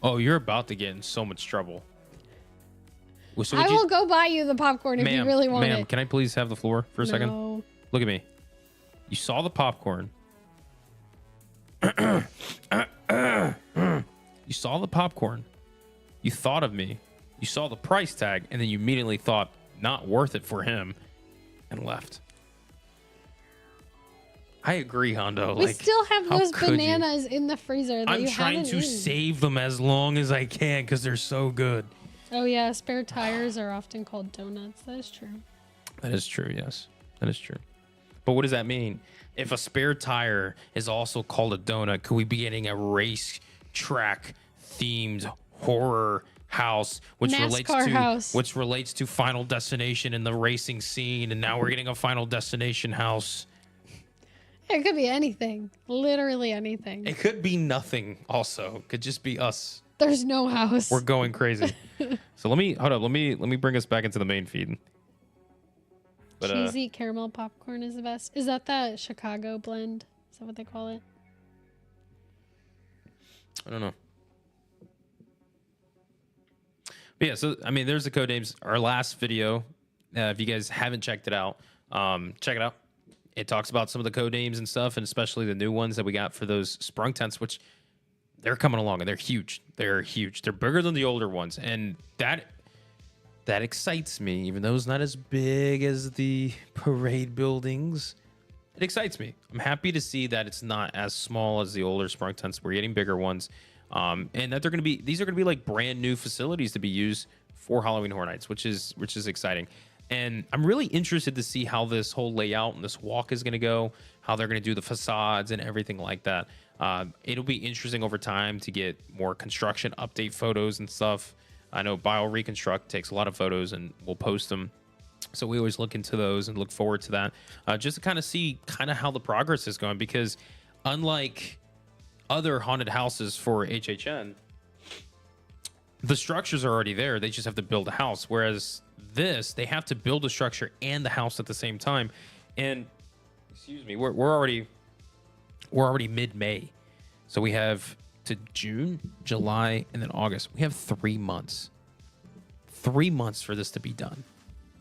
Oh, you're about to get in so much trouble. So I will go buy you the popcorn if you really want ma'am, it. can I please have the floor for a second? No. Look at me. You saw the popcorn. You saw the popcorn. You thought of me. You saw the price tag, and then you immediately thought, not worth it for him, and left. I agree, Hondo. We like, still have how those could you? bananas in the freezer that I'm you trying haven't to eaten. save them as long as I can because they're so good. Oh yeah, spare tires are often called donuts. That is true. That is true, yes. That is true. But what does that mean? If a spare tire is also called a donut, could we be getting a race track themed horror house which relates to Final Destination and the racing scene, and now we're getting a Final Destination house. It could be anything. Literally anything. It could be nothing also. It could just be us. There's no house. We're going crazy. So let me bring us back into the main feed. But, cheesy caramel popcorn is the best. Is that the Chicago blend? Is that what they call it? I don't know. But yeah, so I mean, there's the code names. Our last video, if you guys haven't checked it out, check it out. It talks about some of the code names and stuff, and especially the new ones that we got for those sprung tents, which they're coming along and they're huge. They're huge. They're bigger than the older ones, and that excites me. Even though it's not as big as the parade buildings, it excites me. I'm happy to see that it's not as small as the older sprung tents. We're getting bigger ones, and that these are going to be like brand new facilities to be used for Halloween Horror Nights, which is exciting. And I'm really interested to see how this whole layout and this walk is going to go, how they're going to do the facades and everything like that. It'll be interesting over time to get more construction update photos and stuff. I know Bio Reconstruct takes a lot of photos and we'll post them. So we always look into those and look forward to that, just to kind of see how the progress is going, because unlike other haunted houses for HHN, the structures are already there. They just have to build a house. Whereas this, they have to build a structure and the house at the same time. And excuse me, we're already mid-May. So we have to June, July, and then August. We have 3 months. 3 months for this to be done.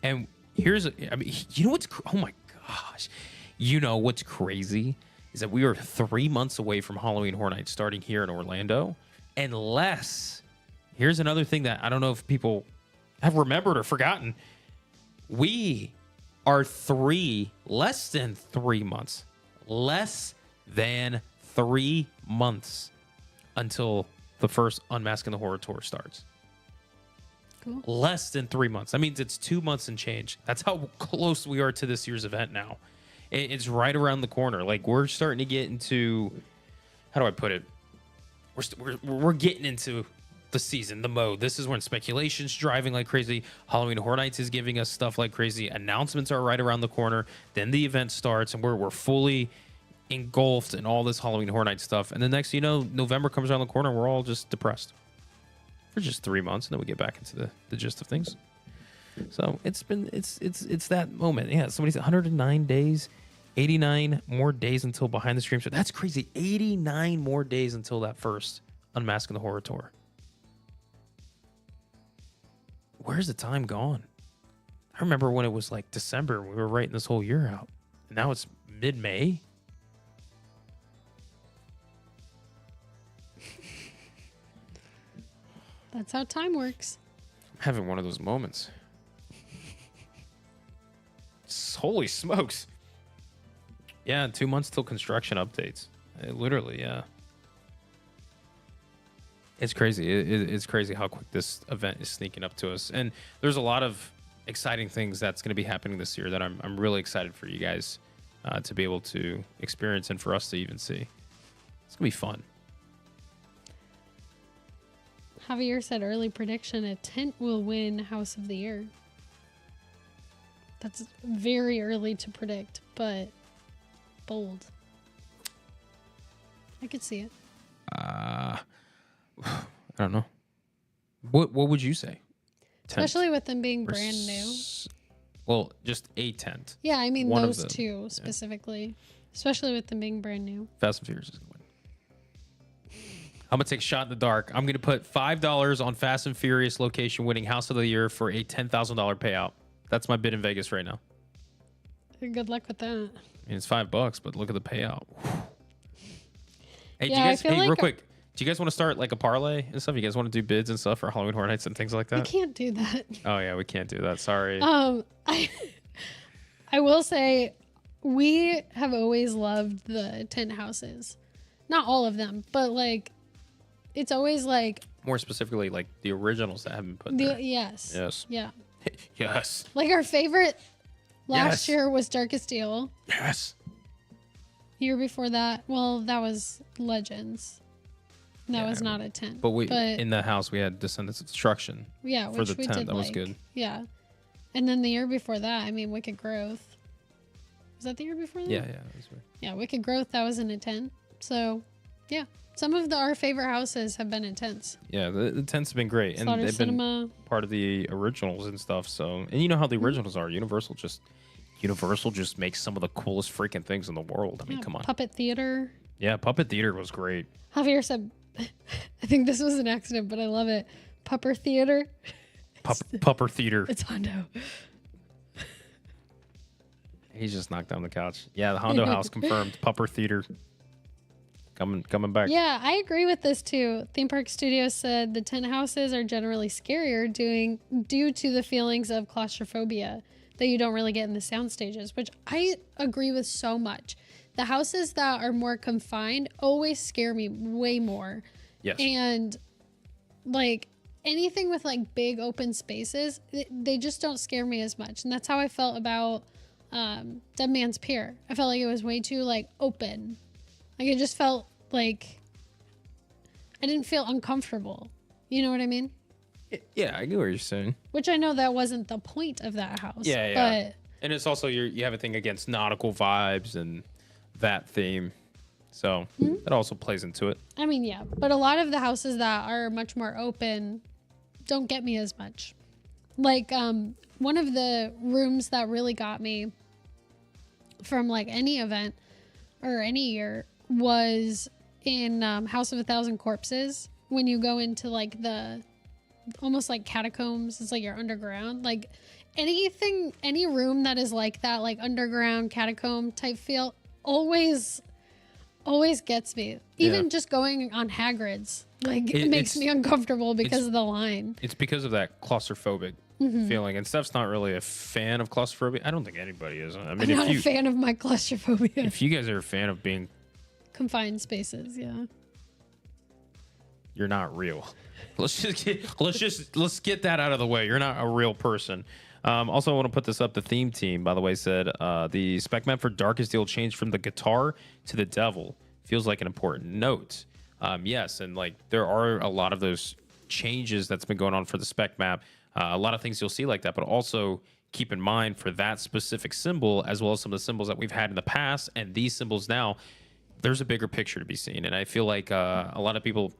And you know what's, oh my gosh. You know what's crazy is that we are 3 months away from Halloween Horror Nights starting here in Orlando. Unless, here's another thing that I don't know if people have remembered or forgotten. We are less than 3 months until the first Unmasking the Horror Tour starts. Cool. Less than 3 months. That means it's 2 months and change. That's how close we are to this year's event now. It's right around the corner. Like, we're starting to get into, how do I put it? We're getting into the season, the mode. This is when speculation's driving like crazy. Halloween Horror Nights is giving us stuff like crazy. Announcements are right around the corner. Then the event starts, and we're fully engulfed in all this Halloween Horror Nights stuff. And the next, November comes around the corner, and we're all just depressed for just 3 months, and then we get back into the gist of things. So it's that moment. Yeah, somebody said 109 days, 89 more days until Behind the Stream. So that's crazy. 89 more days until that first Unmasking the Horror Tour. Where's the time gone? I remember when it was like December, we were writing this whole year out. And now it's mid-May. That's how time works. I'm having one of those moments. Holy smokes. Yeah, 2 months till construction updates. Literally, yeah. It's crazy. It's crazy how quick this event is sneaking up to us. And there's a lot of exciting things that's going to be happening this year that I'm really excited for you guys to be able to experience and for us to even see. It's going to be fun. Javier said early prediction, a tent will win House of the Year. That's very early to predict, but bold. I could see it. I don't know. What would you say? Tent Especially with them being brand new. Well, just a tent. Yeah, I mean One of those them. two specifically. Especially with them being brand new. Fast and Furious is going to win. I'm going to take a shot in the dark. I'm going to put $5 on Fast and Furious location winning House of the Year for a $10,000 payout. That's my bid in Vegas right now. Good luck with that. I mean, it's $5, but look at the payout. Hey, do Yeah, you guys, I feel like real quick, do you guys want to start like a parlay and stuff? You guys want to do bids and stuff for Halloween Horror Nights and things like We that? can't do that. Oh yeah, we can't do that. Sorry. I will say we have always loved the tent houses. Not all of them, but like it's always like More specifically, like the originals that have been put there. yes. Yes. Yeah. Yes. Like our favorite last Yes. year was Darkest Steel. Yes. Year before that, well, that was Legends. That Yeah, was not a tent. But in the house we had Descendants of Destruction. yeah, for which the we tent, did that was like. good. Yeah. And then the year before that, I mean, Wicked Growth. Was that the year before that? Yeah, yeah. That was weird. Yeah, Wicked Growth, that was in a tent. So, yeah. Some of our favorite houses have been in tents. Yeah, the tents have been great, and Slaughter they've Cinema. been part of the originals and stuff. So, and you know how the originals are. Universal just makes some of the coolest freaking things in the world. I mean, Yeah, come on. Puppet Theater. Yeah, Puppet Theater was great. Javier said, I think this was an accident, but I love it. Pupper Theater. Pupper Theater. It's Hondo. He's just knocked down the couch. Yeah, the Hondo House confirmed. Pupper Theater coming back. Yeah, I agree with this too. Theme Park Studios said the tent houses are generally scarier due to the feelings of claustrophobia that you don't really get in the sound stages, which I agree with so much. The houses that are more confined always scare me way more. Yes. And like anything with like big open spaces, they just don't scare me as much. And that's how I felt about Dead Man's Pier. I felt like it was way too like open. Like it just felt like I didn't feel uncomfortable. You know what I mean? Yeah, I get what you're saying. Which I know that wasn't the point of that house. Yeah. But And it's also you have a thing against nautical vibes and that theme. So that also plays into it. I mean, yeah. But a lot of the houses that are much more open don't get me as much. Like one of the rooms that really got me from like any event or any year was in House of a Thousand Corpses. When you go into like the almost like catacombs, it's like you're underground. Like any room that is like that, like underground catacomb type feel, always gets me. Even just going on Hagrid's, like it makes me uncomfortable because of the line. It's because of that claustrophobic feeling. And Steph's not really a fan of claustrophobia. I don't think anybody is. I mean, I'm not a fan of my claustrophobia. If you guys are a fan of being Confined spaces, yeah. you're not real. Let's get that out of the way. You're not a real person. Also, I want to put this up. The theme team, by the way, said the spec map for Darkest Deal changed from the guitar to the devil. Feels like an important note. Yes, and like there are a lot of those changes that's been going on for the spec map. A lot of things you'll see like that, but also keep in mind for that specific symbol, as well as some of the symbols that we've had in the past and these symbols now, there's a bigger picture to be seen. And I feel like a lot of people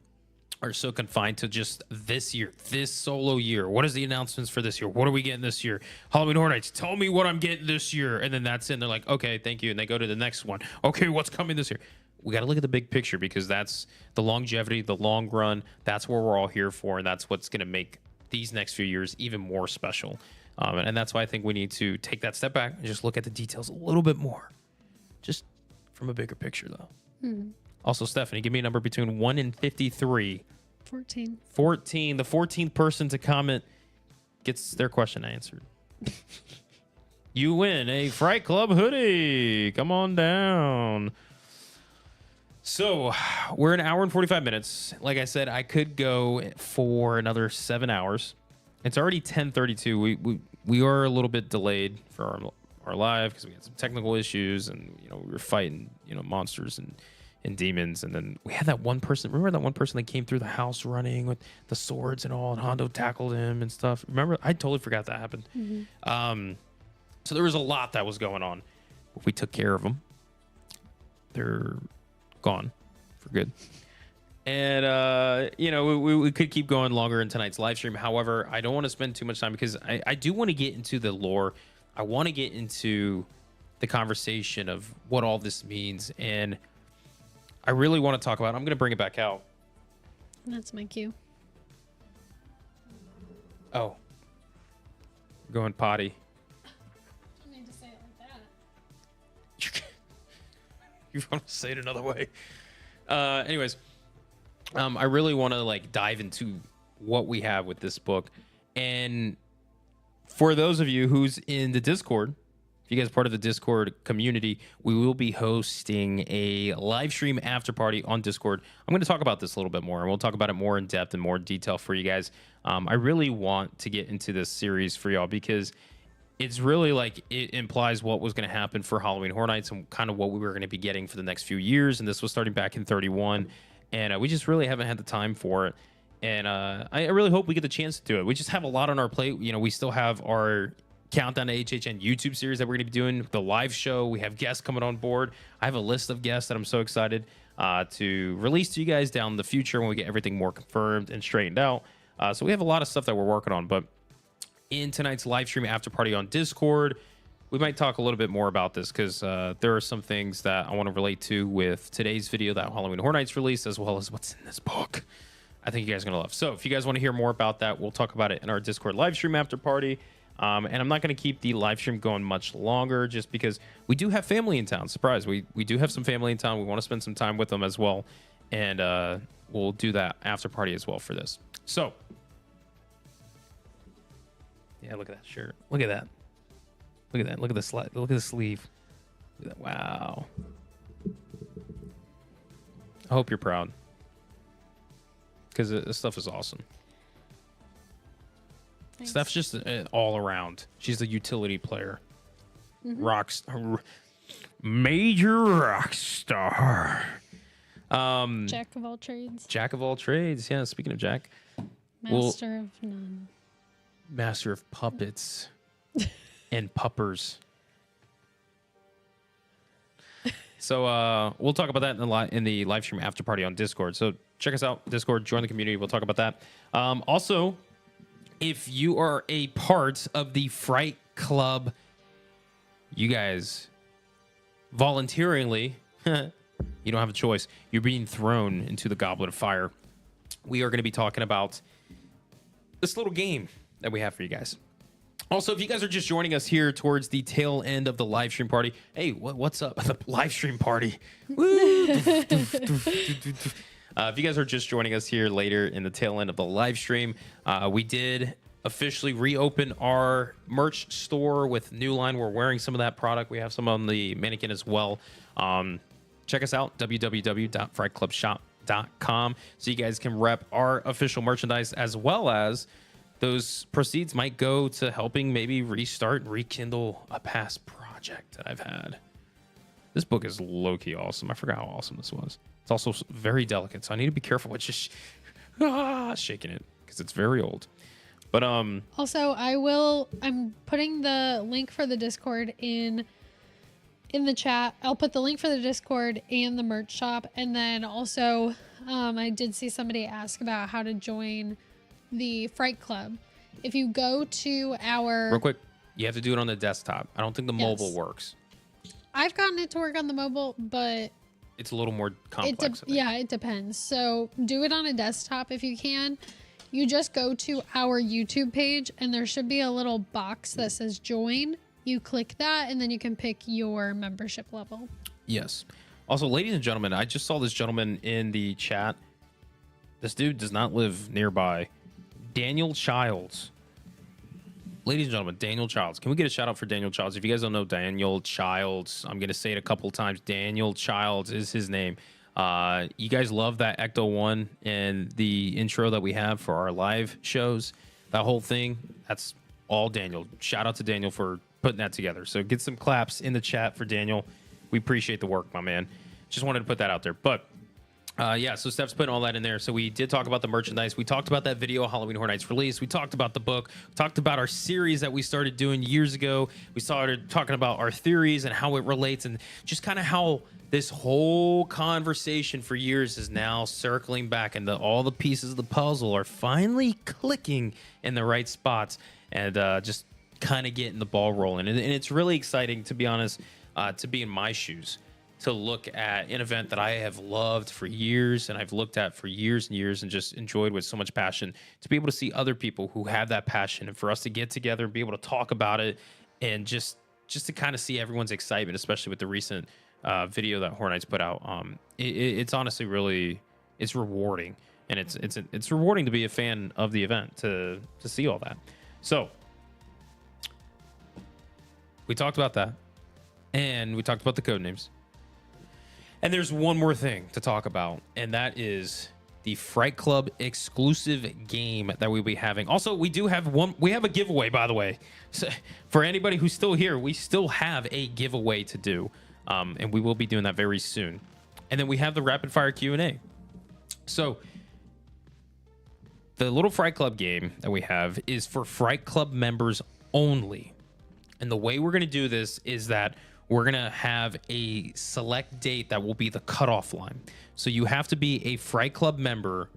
are so confined to just this year, this solo year. What is the announcements for this year? What are we getting this year? Halloween Horror Nights, tell me what I'm getting this year. And then that's it. And they're like, okay, thank you. And they go to the next one. Okay, what's coming this year? We got to look at the big picture because that's the longevity, the long run. That's what we're all here for. And that's what's going to make these next few years even more special. And that's why I think we need to take that step back and just look at the details a little bit more. Just from a bigger picture, though. Also, Stephanie, give me a number between 1 and 53. 14. 14. The 14th person to comment gets their question answered. You win a Fright Club hoodie. Come on down. So we're an hour and 45 minutes. Like I said, I could go for another 7 hours. It's already 10:32. We are a little bit delayed for our live because we had some technical issues, and we were fighting monsters and demons, and then we had that one person. Remember that one person that came through the house running with the swords and all, and Hondo tackled him and stuff. Remember? I totally forgot that happened. So there was a lot that was going on. But we took care of them. They're gone for good. And we could keep going longer in tonight's live stream. However, I don't want to spend too much time because I do want to get into the lore. I want to get into the conversation of what all this means, and I really want to talk about it. I'm going to bring it back out. That's my cue. Oh, going potty. I need to say it like that. You want to say it another way? Anyways, I really want to dive into what we have with this book. And for those of you who's in the Discord, if you guys are part of the Discord community, we will be hosting a live stream after party on Discord. I'm going to talk about this a little bit more, and we'll talk about it more in depth and more detail for you guys. I really want to get into this series for y'all because it's really it implies what was going to happen for Halloween Horror Nights and kind of what we were going to be getting for the next few years. And this was starting back in 31. And we just really haven't had the time for it. And I really hope we get the chance to do it. We just have a lot on our plate. We still have our Countdown to HHN YouTube series that we're going to be doing, the live show. We have guests coming on board. I have a list of guests that I'm so excited to release to you guys down in the future when we get everything more confirmed and straightened out. So we have a lot of stuff that we're working on. But in tonight's live stream after party on Discord, we might talk a little bit more about this because there are some things that I want to relate to with today's video that Halloween Horror Nights released, as well as what's in this book. I think you guys are going to love. So if you guys want to hear more about that, we'll talk about it in our Discord live stream after party. And I'm not going to keep the live stream going much longer just because we do have family in town. Surprise, we do have some family in town. We want to spend some time with them as well. And we'll do that after party as well for this. So yeah, look at that shirt. Look at that. Look at that. Look at the slide. Look at the sleeve. Look at that. Wow. I hope you're proud. Because this stuff is awesome. Thanks. Steph's just all around. She's a utility player. Mm-hmm. Major rock star. Jack of all trades. Jack of all trades. Yeah, speaking of Jack. Master of none. Master of puppets and puppers. So we'll talk about that in the live stream after party on Discord. So check us out, Discord, join the community. We'll talk about that. Also, if you are a part of the Fright Club, you guys voluntarily, you don't have a choice. You're being thrown into the Goblet of Fire. We are going to be talking about this little game that we have for you guys. Also, if you guys are just joining us here towards the tail end of the live stream party, hey, what's up? The live stream party. Woo! If you guys are just joining us here later in the tail end of the live stream, we did officially reopen our merch store with new line. We're wearing some of that product. We have some on the mannequin as well. Check us out, www.frightclubshop.com, so you guys can rep our official merchandise, as well as those proceeds might go to helping maybe restart and rekindle a past project that I've had. This book is low-key awesome. I forgot how awesome this was. It's also very delicate, so I need to be careful with just shaking it because it's very old. But also, I'm putting the link for the Discord in the chat. I'll put the link for the Discord and the merch shop, and then also I did see somebody ask about how to join the Fright Club. If you go to our... Real quick, you have to do it on the desktop. I don't think the mobile works. I've gotten it to work on the mobile, but... It's a little more complex. Yeah, it depends. So do it on a desktop if you can. You just go to our YouTube page, and there should be a little box that says join. You click that, and then you can pick your membership level. Yes. Also, ladies and gentlemen, I just saw this gentleman in the chat. This dude does not live nearby. Daniel Childs. Ladies and gentlemen, Daniel Childs. Can we get a shout out for Daniel Childs? If you guys don't know Daniel Childs, I'm going to say it a couple times. Daniel Childs is his name. You guys love that Ecto 1 and the intro that we have for our live shows. That whole thing, that's all Daniel. Shout out to Daniel for putting that together. So get some claps in the chat for Daniel. We appreciate the work, my man. Just wanted to put that out there. But yeah, so Steph's putting all that in there. So we did talk about the merchandise. We talked about that video Halloween Horror Nights release. We talked about the book. We talked about our series that we started doing years ago. We started talking about our theories and how it relates, and just kind of how this whole conversation for years is now circling back, and all the pieces of the puzzle are finally clicking in the right spots, and just kind of getting the ball rolling. And it's really exciting, to be honest, to be in my shoes, to look at an event that I have loved for years and I've looked at for years and years and just enjoyed with so much passion, to be able to see other people who have that passion, and for us to get together and be able to talk about it, and just to kind of see everyone's excitement, especially with the recent video that Horror Nights put out. It's honestly really, it's rewarding, and it's rewarding to be a fan of the event, to see all that. So we talked about that, and we talked about the code names. And there's one more thing to talk about, and that is the Fright Club exclusive game that we'll be having. Also, we have a giveaway, by the way. So for anybody who's still here, we still have a giveaway to do, and we will be doing that very soon. And then we have the rapid fire Q&A. So the little Fright Club game that we have is for Fright Club members only. And the way we're going to do this is that we're going to have a select date that will be the cutoff line. So you have to be a Fright Club member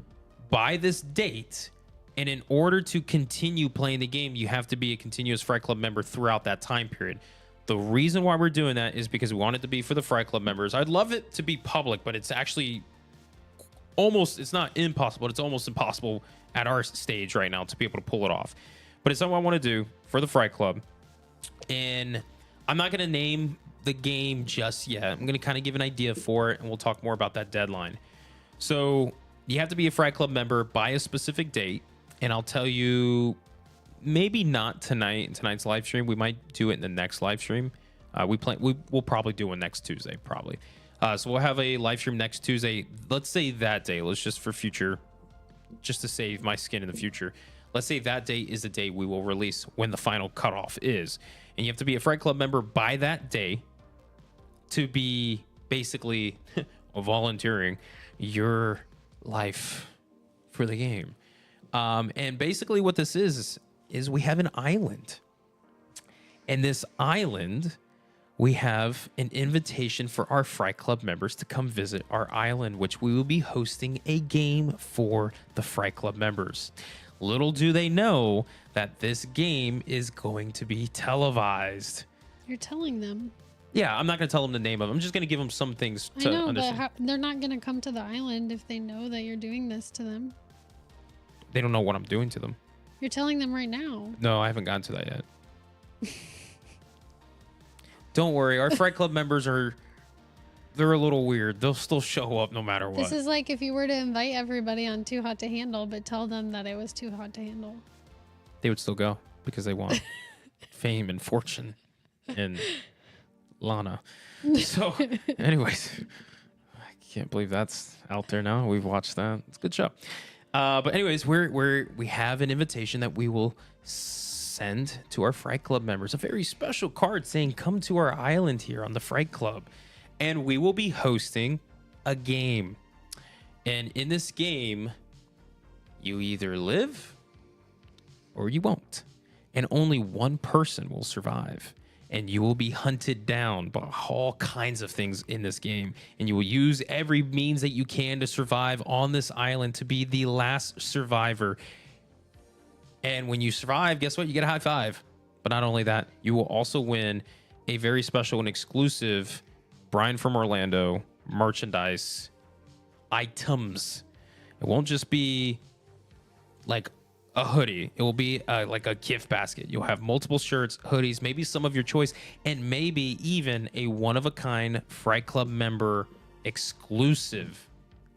by this date. And in order to continue playing the game, you have to be a continuous Fright Club member throughout that time period. The reason why we're doing that is because we want it to be for the Fright Club members. I'd love it to be public, but it's actually it's not impossible. It's almost impossible at our stage right now to be able to pull it off. But it's something I want to do for the Fright Club. And I'm not going to name the game just yet. I'm going to kind of give an idea for it, and we'll talk more about that deadline. So you have to be a Fright Club member by a specific date, and I'll tell you, maybe not tonight's live stream. We might do it in the next live stream. We'll probably do one next Tuesday, probably. So we'll have a live stream next Tuesday. Let's say that day. Let's just for future, just to save my skin in the future. Let's say that day is the day we will release when the final cutoff is. And you have to be a Fright Club member by that day to be basically volunteering your life for the game. And basically what this is we have an island. And this island, we have an invitation for our Fright Club members to come visit our island, which we will be hosting a game for the Fright Club members. Little do they know that this game is going to be televised. You're telling them. Yeah, I'm not going to tell them the name of it. I'm just going to give them some things to understand. But they're not going to come to the island if they know that you're doing this to them. They don't know what I'm doing to them. You're telling them right now. No, I haven't gotten to that yet. Don't worry. Our Fright Club members they're a little weird. They'll still show up no matter what. This is like if you were to invite everybody on Too Hot to Handle, but tell them that it was too hot to handle. They would still go because they want fame and fortune and Lana. So, anyways, I can't believe that's out there now. We've watched that. It's a good show. But anyways, we have an invitation that we will send to our Fright Club members. A very special card saying, come to our island here on the Fright Club. And we will be hosting a game. And in this game, you either live or you won't. And only one person will survive. And you will be hunted down by all kinds of things in this game. And you will use every means that you can to survive on this island to be the last survivor. And when you survive, guess what? You get a high five. But not only that, you will also win a very special and exclusive Brian from Orlando merchandise items. It won't just be like a hoodie. It will be like a gift basket. You'll have multiple shirts, hoodies, maybe some of your choice, and maybe even a one-of-a-kind Fright Club member exclusive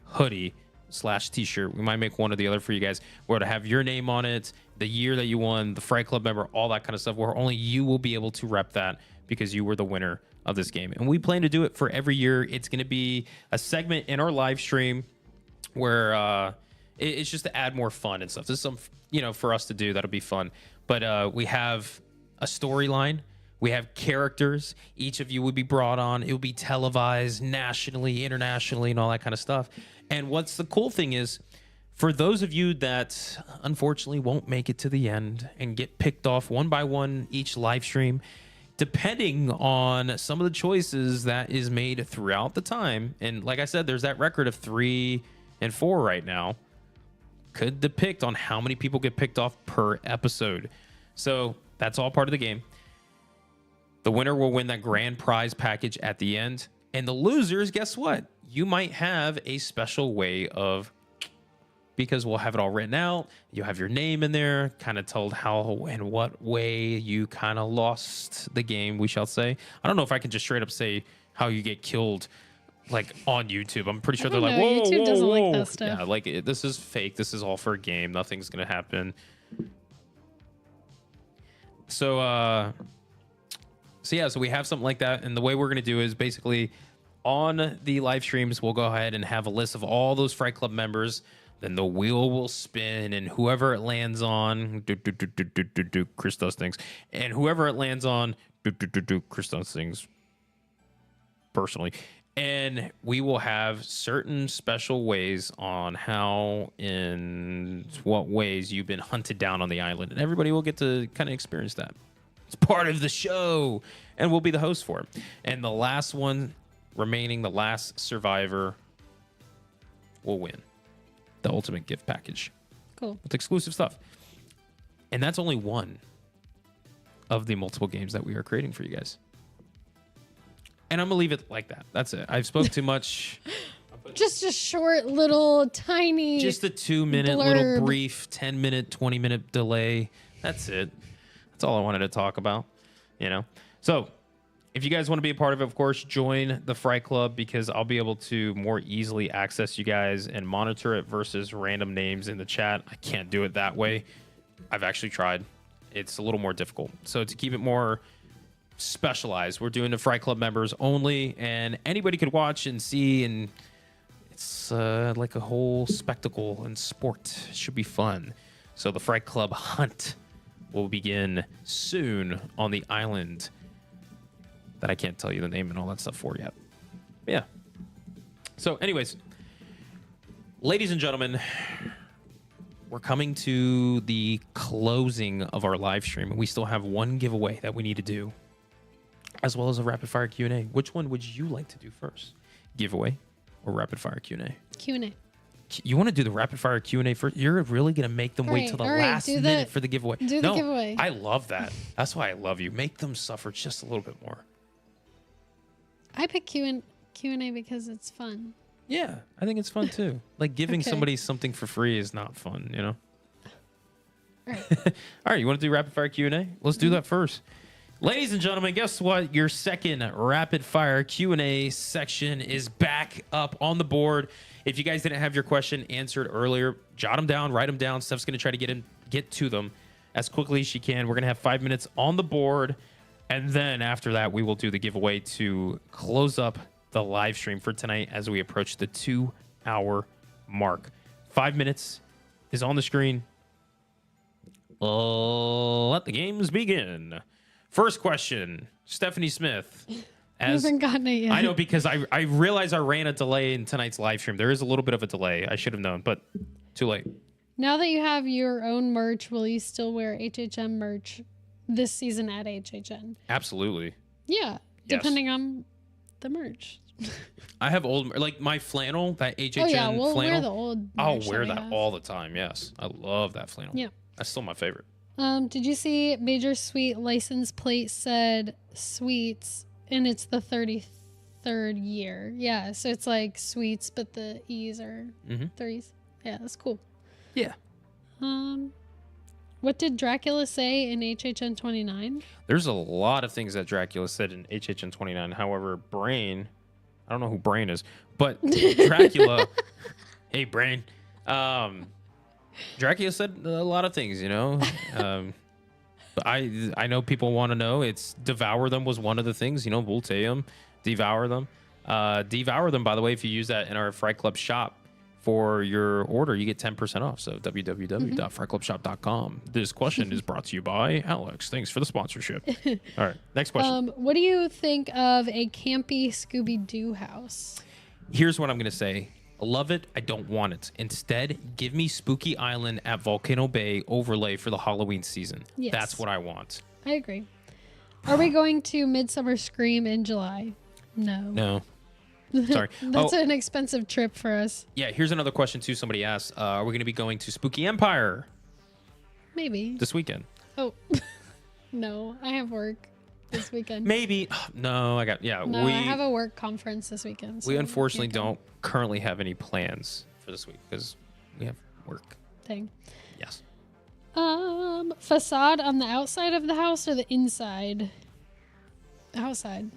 hoodie / t-shirt. We might make one or the other for you guys, where to have your name on it, the year that you won, the Fright Club member, all that kind of stuff, where only you will be able to rep that because you were the winner of this game. And we plan to do it for every year. It's going to be a segment in our live stream where it's just to add more fun and stuff. This is some, for us to do. That'll be fun. But we have a storyline. We have characters. Each of you would be brought on. It will be televised nationally, internationally, and all that kind of stuff. And what's the cool thing is, for those of you that unfortunately won't make it to the end and get picked off one by one each live stream, depending on some of the choices that is made throughout the time, and like I said, there's that record of 3 and 4 right now, could depict on how many people get picked off per episode. So that's all part of the game. The winner will win that grand prize package at the end. And the losers, guess what? You might have a special way of, because we'll have it all written out. You have your name in there, kind of told how and what way you kind of lost the game, we shall say. I don't know if I can just straight up say how you get killed, like on YouTube. I'm pretty sure they're like, whoa, YouTube doesn't whoa. like that stuff. Yeah, like this is fake. This is all for a game. Nothing's gonna happen. So we have something like that, and the way we're gonna do is basically on the live streams, we'll go ahead and have a list of all those Fright Club members. Then the wheel will spin, and whoever it lands on, Chris does things, and whoever it lands on, Chris does things personally. And we will have certain special ways on how, in what ways you've been hunted down on the island, and everybody will get to kind of experience that. It's part of the show, and we'll be the host for it. And the last one remaining, the last survivor, will win the ultimate gift package. Cool. With exclusive stuff. And that's only one of the multiple games that we are creating for you guys. And I'm gonna leave it like that. That's it. I've spoke too much. Just a short little tiny Just a 2-minute little brief 10-minute 20-minute delay. That's it. That's all I wanted to talk about, So if you guys want to be a part of it, of course, join the Fright Club, because I'll be able to more easily access you guys and monitor it versus random names in the chat. I can't do it that way. I've actually tried. It's a little more difficult. So to keep it more specialized, we're doing the Fright Club members only, and anybody could watch and see, and it's like a whole spectacle and sport. It should be fun. So the Fright Club hunt will begin soon on the island that I can't tell you the name and all that stuff for yet. Yeah. So anyways, ladies and gentlemen, we're coming to the closing of our live stream, and we still have one giveaway that we need to do, as well as a rapid fire Q&A. Which one would you like to do first? Giveaway or rapid fire Q&A? Q&A. You want to do the rapid fire Q&A first? You're really going to make them wait till the last minute for the giveaway. Do the giveaway. I love that. That's why I love you. Make them suffer just a little bit more. I pick Q&A because it's fun. Yeah, I think it's fun too. Like giving somebody something for free is not fun, All right. All right, you want to do rapid fire Q&A? Let's do that first. Ladies and gentlemen, guess what? Your second rapid fire Q&A section is back up on the board. If you guys didn't have your question answered earlier, jot them down, write them down. Steph's going to try to get to them as quickly as she can. We're going to have 5 minutes on the board. And then after that, we will do the giveaway to close up the live stream for tonight as we approach the 2-hour mark. 5 minutes is on the screen. Let the games begin. First question, Stephanie Smith. I haven't gotten it yet. I know, because I realize I ran a delay in tonight's live stream. There is a little bit of a delay. I should have known, but too late. Now that you have your own merch, will you still wear HHN merch this season at HHN? Absolutely. Yeah, depending on the merch. I have old, like my flannel, that HHN oh yeah, we'll flannel. wear the old. I'll wear that all the time. Yes, I love that flannel. Yeah, that's still my favorite. Did you see Major Sweet license plate said Sweets, and it's the 33rd year? Yeah, so it's like Sweets, but the E's are 3s. Yeah, that's cool. Yeah. What did Dracula say in HHN 29? There's a lot of things that Dracula said in HHN 29. However, Brain, I don't know who Brain is, but Dracula, hey Brain, Dracula said a lot of things, I know people want to know. It's devour them was one of the things. You know, we'll take them, devour them. Devour them, by the way, if you use that in our Fright Club shop for your order, you get 10% off. So www.frightclubshop.com. This question is brought to you by Alex. Thanks for the sponsorship. All right, next question. What do you think of a campy Scooby-Doo house? Here's what I'm going to say. Love it. I don't want it. Instead, give me Spooky Island at Volcano Bay overlay for the Halloween season. Yes. That's what I want. I agree. Are we going to Midsummer Scream in July? No. Sorry. That's an expensive trip for us. Yeah, here's another question, too. Somebody asked, are we going to be going to Spooky Empire Maybe. this weekend? Oh, no. I have work this weekend. Maybe. No, I have a work conference this weekend. We so unfortunately can't go. don't currently have any plans for this week because we have work. Dang. Yes. Facade on the outside of the house or the inside? Outside.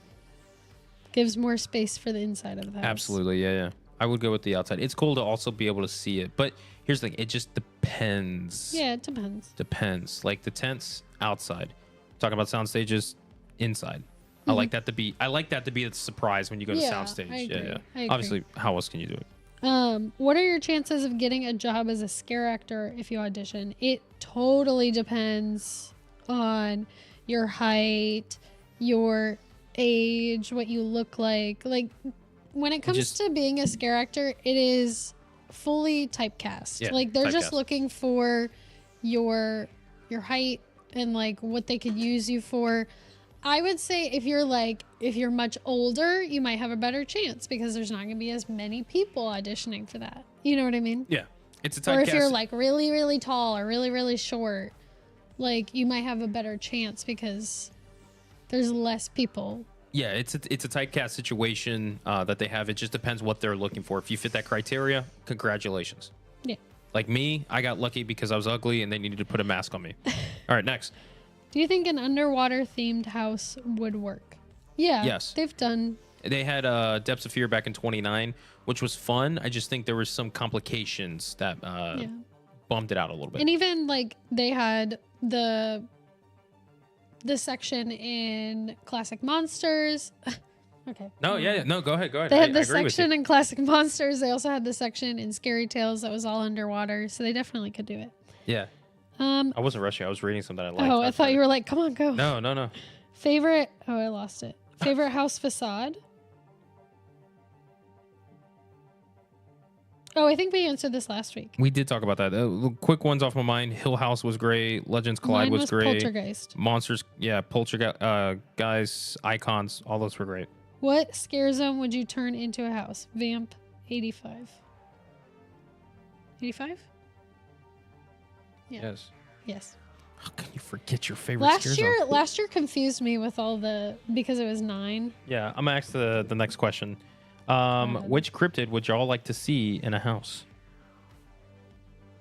Gives more space for the inside of the house. Absolutely. Yeah. I would go with the outside. It's cool to also be able to see it. But here's the thing. It just depends. Yeah, it depends. Depends. Like the tents outside. Talking about sound stages inside. I like that to be the surprise when you go to soundstage. I agree. Yeah. I agree. Obviously, how else can you do it? What are your chances of getting a job as a scare actor if you audition? It totally depends on your height, your age, what you look like. Like when it comes to being a scare actor, it is fully typecast. Yeah, like they're just typecast. looking for your height and like what they could use you for. I would say if you're much older, you might have a better chance because there's not going to be as many people auditioning for that. You know what I mean? Yeah. It's a typecast. Or if you're like really, really tall or really, really short, like you might have a better chance because there's less people. Yeah, it's a typecast situation that they have. It just depends what they're looking for. If you fit that criteria, congratulations. Yeah. Like me, I got lucky because I was ugly and they needed to put a mask on me. All right, next. Do you think an underwater themed house would work? Yeah. Yes. They had Depths of Fear back in 29, which was fun. I just think there was some complications that bumped it out a little bit. And even like they had the section in Classic Monsters. Okay. No, no, go ahead. They had I the agree with section you. in Classic Monsters. They also had the section in Scary Tales that was all underwater. So they definitely could do it. Yeah. I wasn't rushing. I was reading something I liked. Oh, I thought you were like, come on, go. No. Favorite. Oh, I lost it. Favorite house facade. Oh, I think we answered this last week. We did talk about that. Quick ones off my mind. Hill House was great. Legends Collide Mine was great. Poltergeist. Monsters, yeah, Poltergeist, guys, Icons, all those were great. What scare zone would you turn into a house? Vamp 85. 85? Yeah. Yes. How can you forget your favorite scare zone? Last year confused me with all because it was 9. Yeah, I'm gonna ask the next question. Which cryptid would y'all like to see in a house?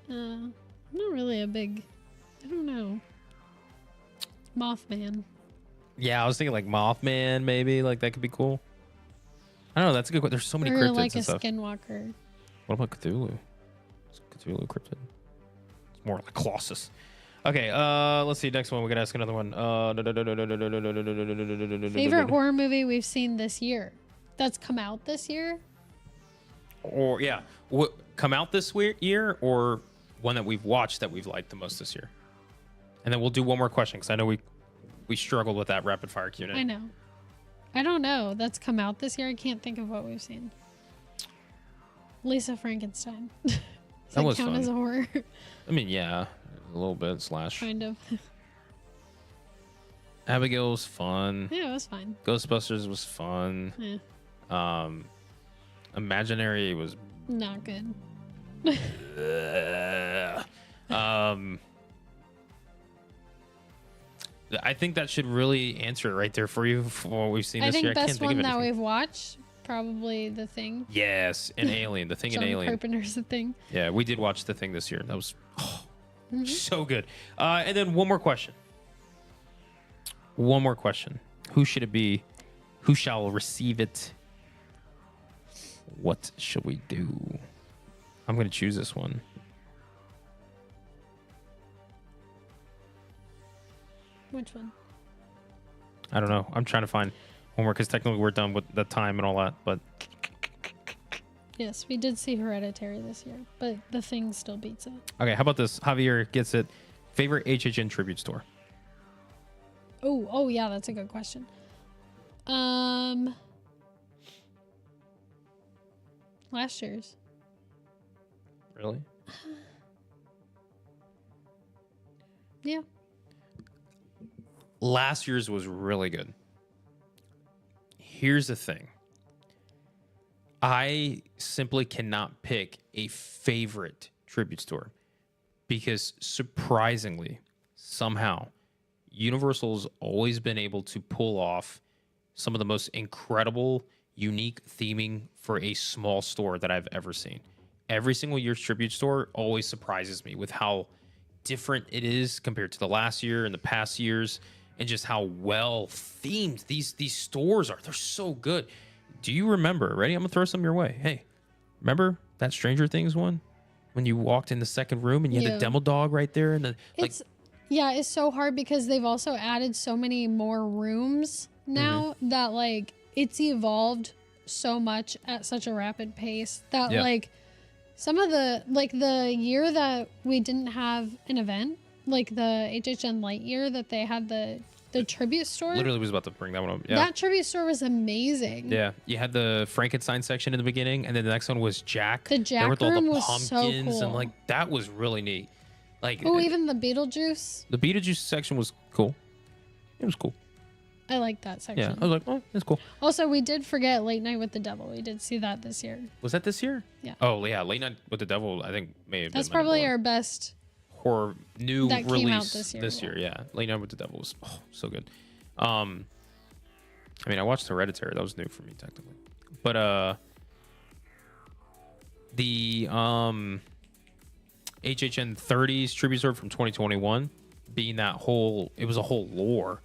I'm not really I don't know. Mothman. Yeah, I was thinking like Mothman, maybe. Like that could be cool. I don't know. That's a good question. There's so many Or cryptids like a and stuff. skinwalker. What about Cthulhu? Is Cthulhu cryptid? It's more like Colossus. Okay, let's see. Next one. We're gonna ask another one. Favorite horror movie we've seen this year? That's come out this year? Or yeah, come out this year, or one that we've watched that we've liked the most this year. And then we'll do one more question because I know we struggled with that rapid fire Q&A. I know. I don't know. That's come out this year. I can't think of what we've seen. Lisa Frankenstein. Does that was count fun. as a horror? I mean, yeah, a little bit slash. Kind of. Abigail was fun. Yeah, it was fine. Ghostbusters was fun. Yeah. Imaginary was. Not good. I think that should really answer it right there for you for what we've seen this year. I think best one of that anything. we've watched, probably The Thing. Yes, and Alien. The Thing and John Alien. Carpenter's The Thing. Yeah, we did watch The Thing this year. That was so good. And then one more question. One more question. Who should it be? Who shall receive it? What shall we do? I'm going to choose this one. Which one? I don't know. I'm trying to find one more because technically we're done with the time and all that. But Yes, we did see Hereditary this year, but The Thing still beats it. okay, how about this? Javier gets it. Favorite HHN tribute store? Oh yeah, that's a good question. Last year's. Really? Yeah. Last year's was really good. Here's the thing. I simply cannot pick a favorite tribute store because surprisingly, somehow, Universal's always been able to pull off some of the most incredible, unique theming for a small store that I've ever seen. Every single year's tribute store always surprises me with how different it is compared to the last year and the past years, and just how well themed these stores are. They're so good. Do you remember? Ready? I'm gonna throw some your way. Hey, remember that Stranger Things one when you walked in the second room and you had the demo dog right there, and It's so hard because they've also added so many more rooms now that like it's evolved so much at such a rapid pace that like some of the year that we didn't have an event, like the HHN Light year that they had the tribute store. Literally was about to bring that one up. Yeah. That tribute store was amazing. Yeah. You had the Frankenstein section in the beginning, and then the next one was Jack. The Jack room was so cool. And like that was really neat. Like even the Beetlejuice. The Beetlejuice section was cool. It was cool. I like that section. Yeah, I was like, oh, that's cool. Also, we did forget Late Night with the Devil. We did see that this year. Was that this year? Yeah. Oh yeah, Late Night with the Devil. I think may have. That's been probably our best horror new that release came out this year. Yeah, Late Night with the Devil was so good. I mean, I watched Hereditary. That was new for me technically, but the HHN 30s tribute store from 2021 being that whole, it was a whole lore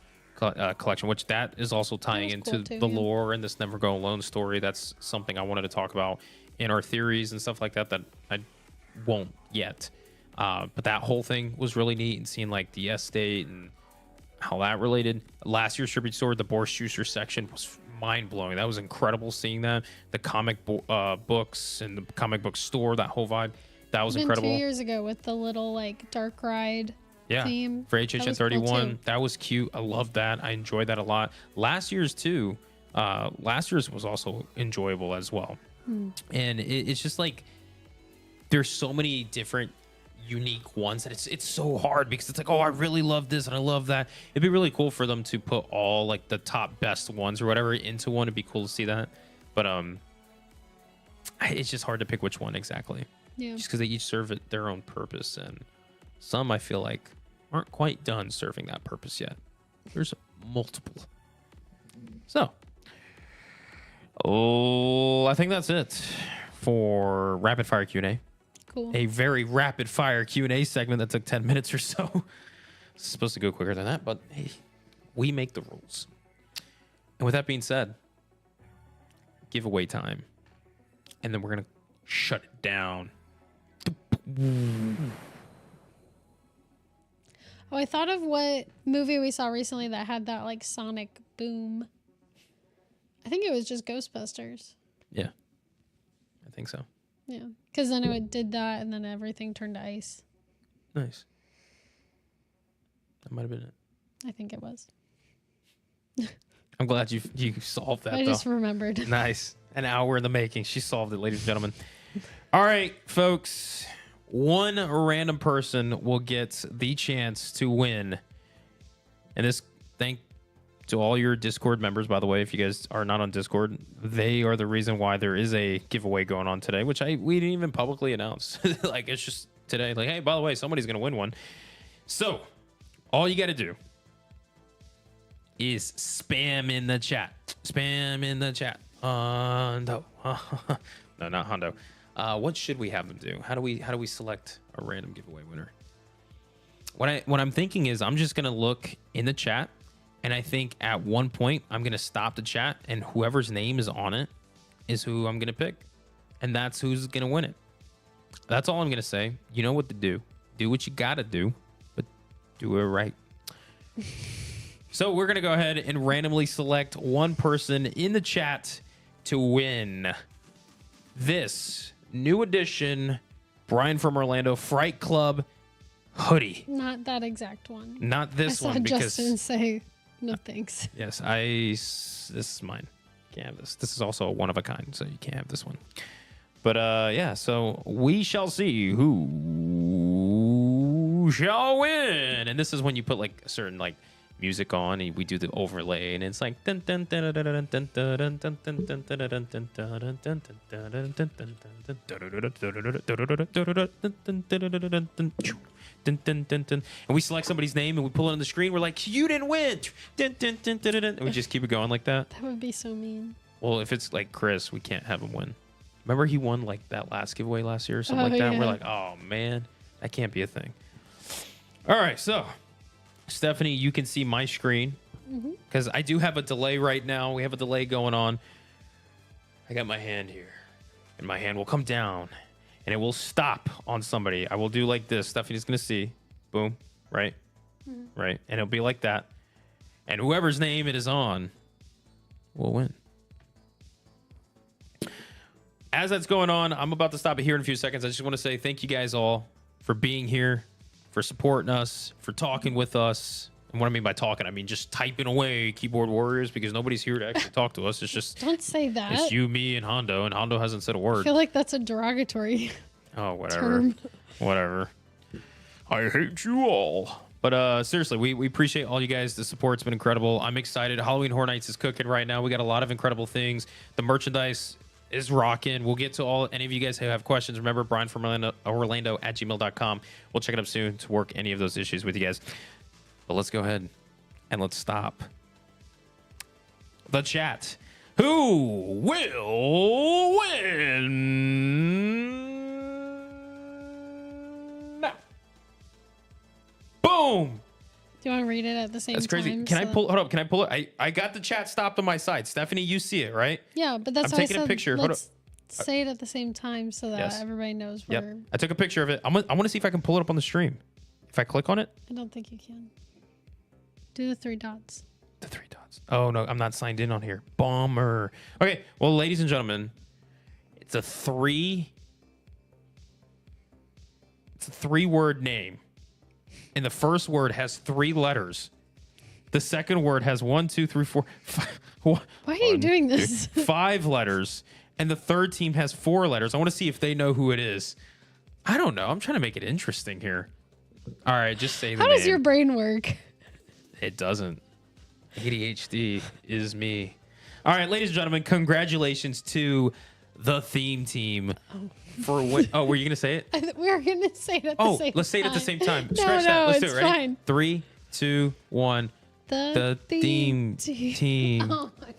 collection, which that is also tying into cool too, the lore and this Never Go Alone story. That's something I wanted to talk about in our theories and stuff like that I won't yet. But that whole thing was really neat, and seeing like the estate and how that related. Last year's tribute store, the Boris Schuster section, was mind-blowing. That was incredible seeing that. The comic books and the comic book store, that whole vibe, that was incredible. 2 years ago with the little like dark ride theme. For HHN 31, cool, that was cute. I love that. I enjoyed that a lot. Last year's too. Last year's was also enjoyable as well. And it's just like there's so many different unique ones that it's so hard because it's like, oh, I really love this and I love that. It'd be really cool for them to put all like the top best ones or whatever into one. It'd be cool to see that, but it's just hard to pick which one exactly. Just because they each serve their own purpose, and some I feel like aren't quite done serving that purpose yet. There's multiple. So I think that's it for rapid fire Q&A. Cool. A very rapid fire Q&A segment that took 10 minutes or so. It's supposed to go quicker than that, but hey, we make the rules. And with that being said, giveaway time. And then we're going to shut it down. Oh, I thought of what movie we saw recently that had that like sonic boom. I think it was just Ghostbusters. Yeah, I think so. Yeah, because then it did that, and then everything turned to ice. Nice. That might have been it. I think it was. I'm glad you solved that. I just remembered. Nice. An hour in the making. She solved it, ladies and gentlemen. All right, folks. One random person will get the chance to win. And this, thank to all your Discord members, by the way. If you guys are not on Discord, they are the reason why there is a giveaway going on today, which we didn't even publicly announce. Like, it's just today. Like, hey, by the way, somebody's going to win one. So all you got to do is spam in the chat. Spam in the chat. Hondo. No, not Hondo. What should we have them do? How do we select a random giveaway winner? What I'm thinking is I'm just gonna look in the chat, and I think at one point I'm gonna stop the chat, and whoever's name is on it is who I'm gonna pick, and that's who's gonna win it. That's all I'm gonna say. You know what to do. Do what you gotta do, but do it right. So we're going to go ahead and randomly select one person in the chat to win this new edition Brian from Orlando Fright Club hoodie. Not that exact one. Not this I saw one because Justin say no thanks. yes, this is mine. Can't have this. This is also a one of a kind, so you can't have this one. But yeah, so we shall see who shall win. And this is when you put like a certain like music on and we do the overlay and it's like and we select somebody's name and we pull it on the screen. We're like, you didn't win. And we just keep it going like that. That would be so mean. Well, if it's like Chris, we can't have him win. Remember he won like that last giveaway last year or something like that? Yeah. We're like, oh man, that can't be a thing. All right, so Stephanie, you can see my screen because I do have a delay right now. We have a delay going on. I got my hand here and my hand will come down and it will stop on somebody. I will do like this. Stephanie's going to see. Boom. Right. Right. And it'll be like that. And whoever's name it is on will win. As that's going on, I'm about to stop it here in a few seconds. I just want to say thank you guys all for being here, for supporting us, for talking with us. And what I mean by talking, I mean just typing away, keyboard warriors, because nobody's here to actually talk to us. It's just Don't say that. it's you, me, and Hondo hasn't said a I word. feel like that's a derogatory Oh, whatever. term. Whatever. I hate you all. But seriously, we appreciate all you guys. The support's been incredible. I'm excited. Halloween Horror Nights is cooking right now. We got a lot of incredible things. The merchandise is rocking. We'll get to all any of you guys who have questions. Remember, Brian from Orlando at gmail.com. We'll check it up soon to work any of those issues with you guys. But let's go ahead and let's stop the chat. Who will win? Now. Boom. Do you want to read it at the same time? That's crazy. Can I pull? Hold up. Can I pull it? I got the chat stopped on my side. Stephanie, you see it, right? Yeah, but that's I'm why taking I said a picture. Hold let's say it at the same time so that Yes. everybody knows Yep. where. I took a picture of it. I want to see if I can pull it up on the stream. If I click on it, I don't think you can. Do the 3 dots. the 3 dots. Oh no, I'm not signed in on here. Bummer. Okay, well, ladies and gentlemen, it's a 3-word name, and the first word has 3 letters. The second word has 1, 2, 3, 4, 5. Why are you doing this? 5 letters, and the third team has 4 letters. I want to see if they know who it is. I don't know. I'm trying to make it interesting here. All right, just say the How name. does your brain work? It doesn't. ADHD is me. All right, ladies and gentlemen, congratulations to the theme team for what? Oh, were you gonna say it? We were going to say it at the same time. Let's say it at the same time. No, Scratch that. Let's do it's it. Ready? fine. 3, 2, 1. The theme team. Oh my God.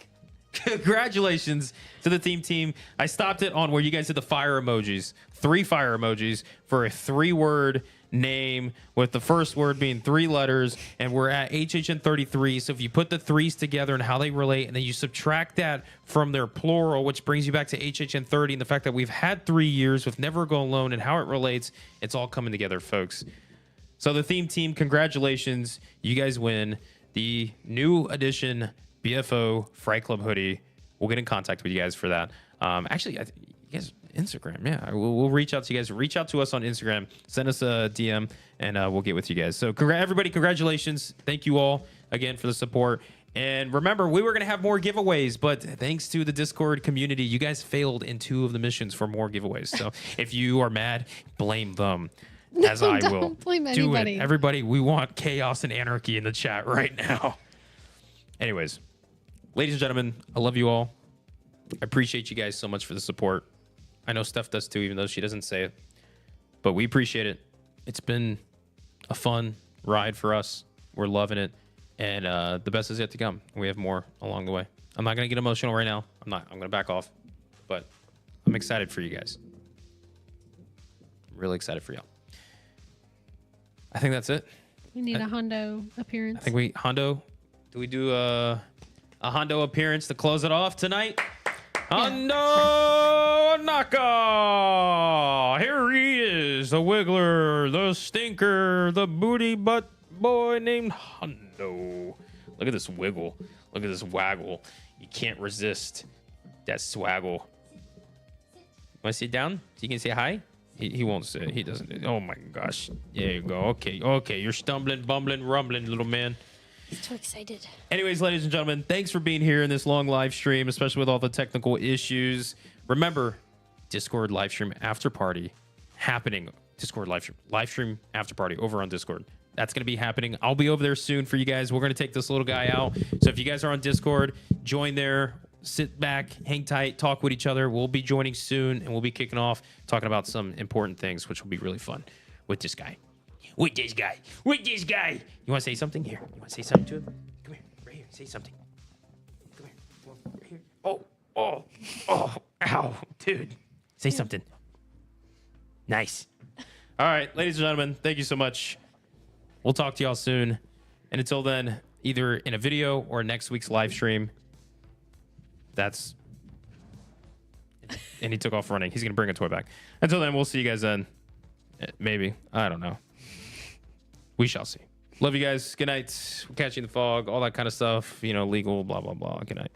Congratulations to the theme team. I stopped it on where you guys did the fire emojis. 3 fire emojis for a 3-word name with the first word being 3 letters, and we're at HHN 33. So if you put the 3s together and how they relate, and then you subtract that from their plural, which brings you back to HHN 30, and the fact that we've had 3 years with Never Go Alone and how it relates, it's all coming together, folks. So the theme team, congratulations. You guys win the new edition BFO Fright Club hoodie. We'll get in contact with you guys for that. Actually, you guys, Instagram, yeah. We'll reach out to you guys. Reach out to us on Instagram. Send us a DM, and we'll get with you guys. So everybody, congratulations. Thank you all again for the support. And remember, we were going to have more giveaways, but thanks to the Discord community, you guys failed in 2 of the missions for more giveaways. So if you are mad, blame them. As I will. Don't blame Do anybody. it. Everybody, we want chaos and anarchy in the chat right now. Anyways, ladies and gentlemen, I love you all. I appreciate you guys so much for the support. I know Steph does too, even though she doesn't say it. But we appreciate it. It's been a fun ride for us. We're loving it. And the best is yet to come. We have more along the way. I'm not going to get emotional right now. I'm going to back off. But I'm excited for you guys. I'm really excited for y'all. I think that's it. We need a Hondo appearance. I think Hondo, do we do a Hondo appearance to close it off tonight? Hondo Naka! Here he is, the wiggler, the stinker, the booty butt boy named Hondo. Look at this wiggle. Look at this waggle. You can't resist that swaggle. Want to sit down so you can say hi? He won't sit. He doesn't. Oh my gosh. There you go. Okay. Okay. You're stumbling, bumbling, rumbling, little man. Too excited. Anyways, ladies and gentlemen, thanks for being here in this long live stream, especially with all the technical issues. Remember, Discord live stream after party happening. Discord live stream after party over on Discord. That's going to be happening. I'll be over there soon for you guys. We're going to take this little guy out. So if you guys are on Discord, join there. Sit back, hang tight, talk with each other. We'll be joining soon, and we'll be kicking off talking about some important things, which will be really fun with this guy. With this guy. With this guy. You want to say something? Here. You want to say something to him? Come here. Right here. Say something. Come here. Come on. Right here. Oh. Ow. Dude. Say something. Nice. All right, ladies and gentlemen, thank you so much. We'll talk to y'all soon. And until then, either in a video or next week's live stream, and he took off running. He's going to bring a toy back. Until then, we'll see you guys then. Maybe. I don't know. We shall see. Love you guys. Good night. We'll catch you in the fog. All that kind of stuff. You know, legal, blah, blah, blah. Good night.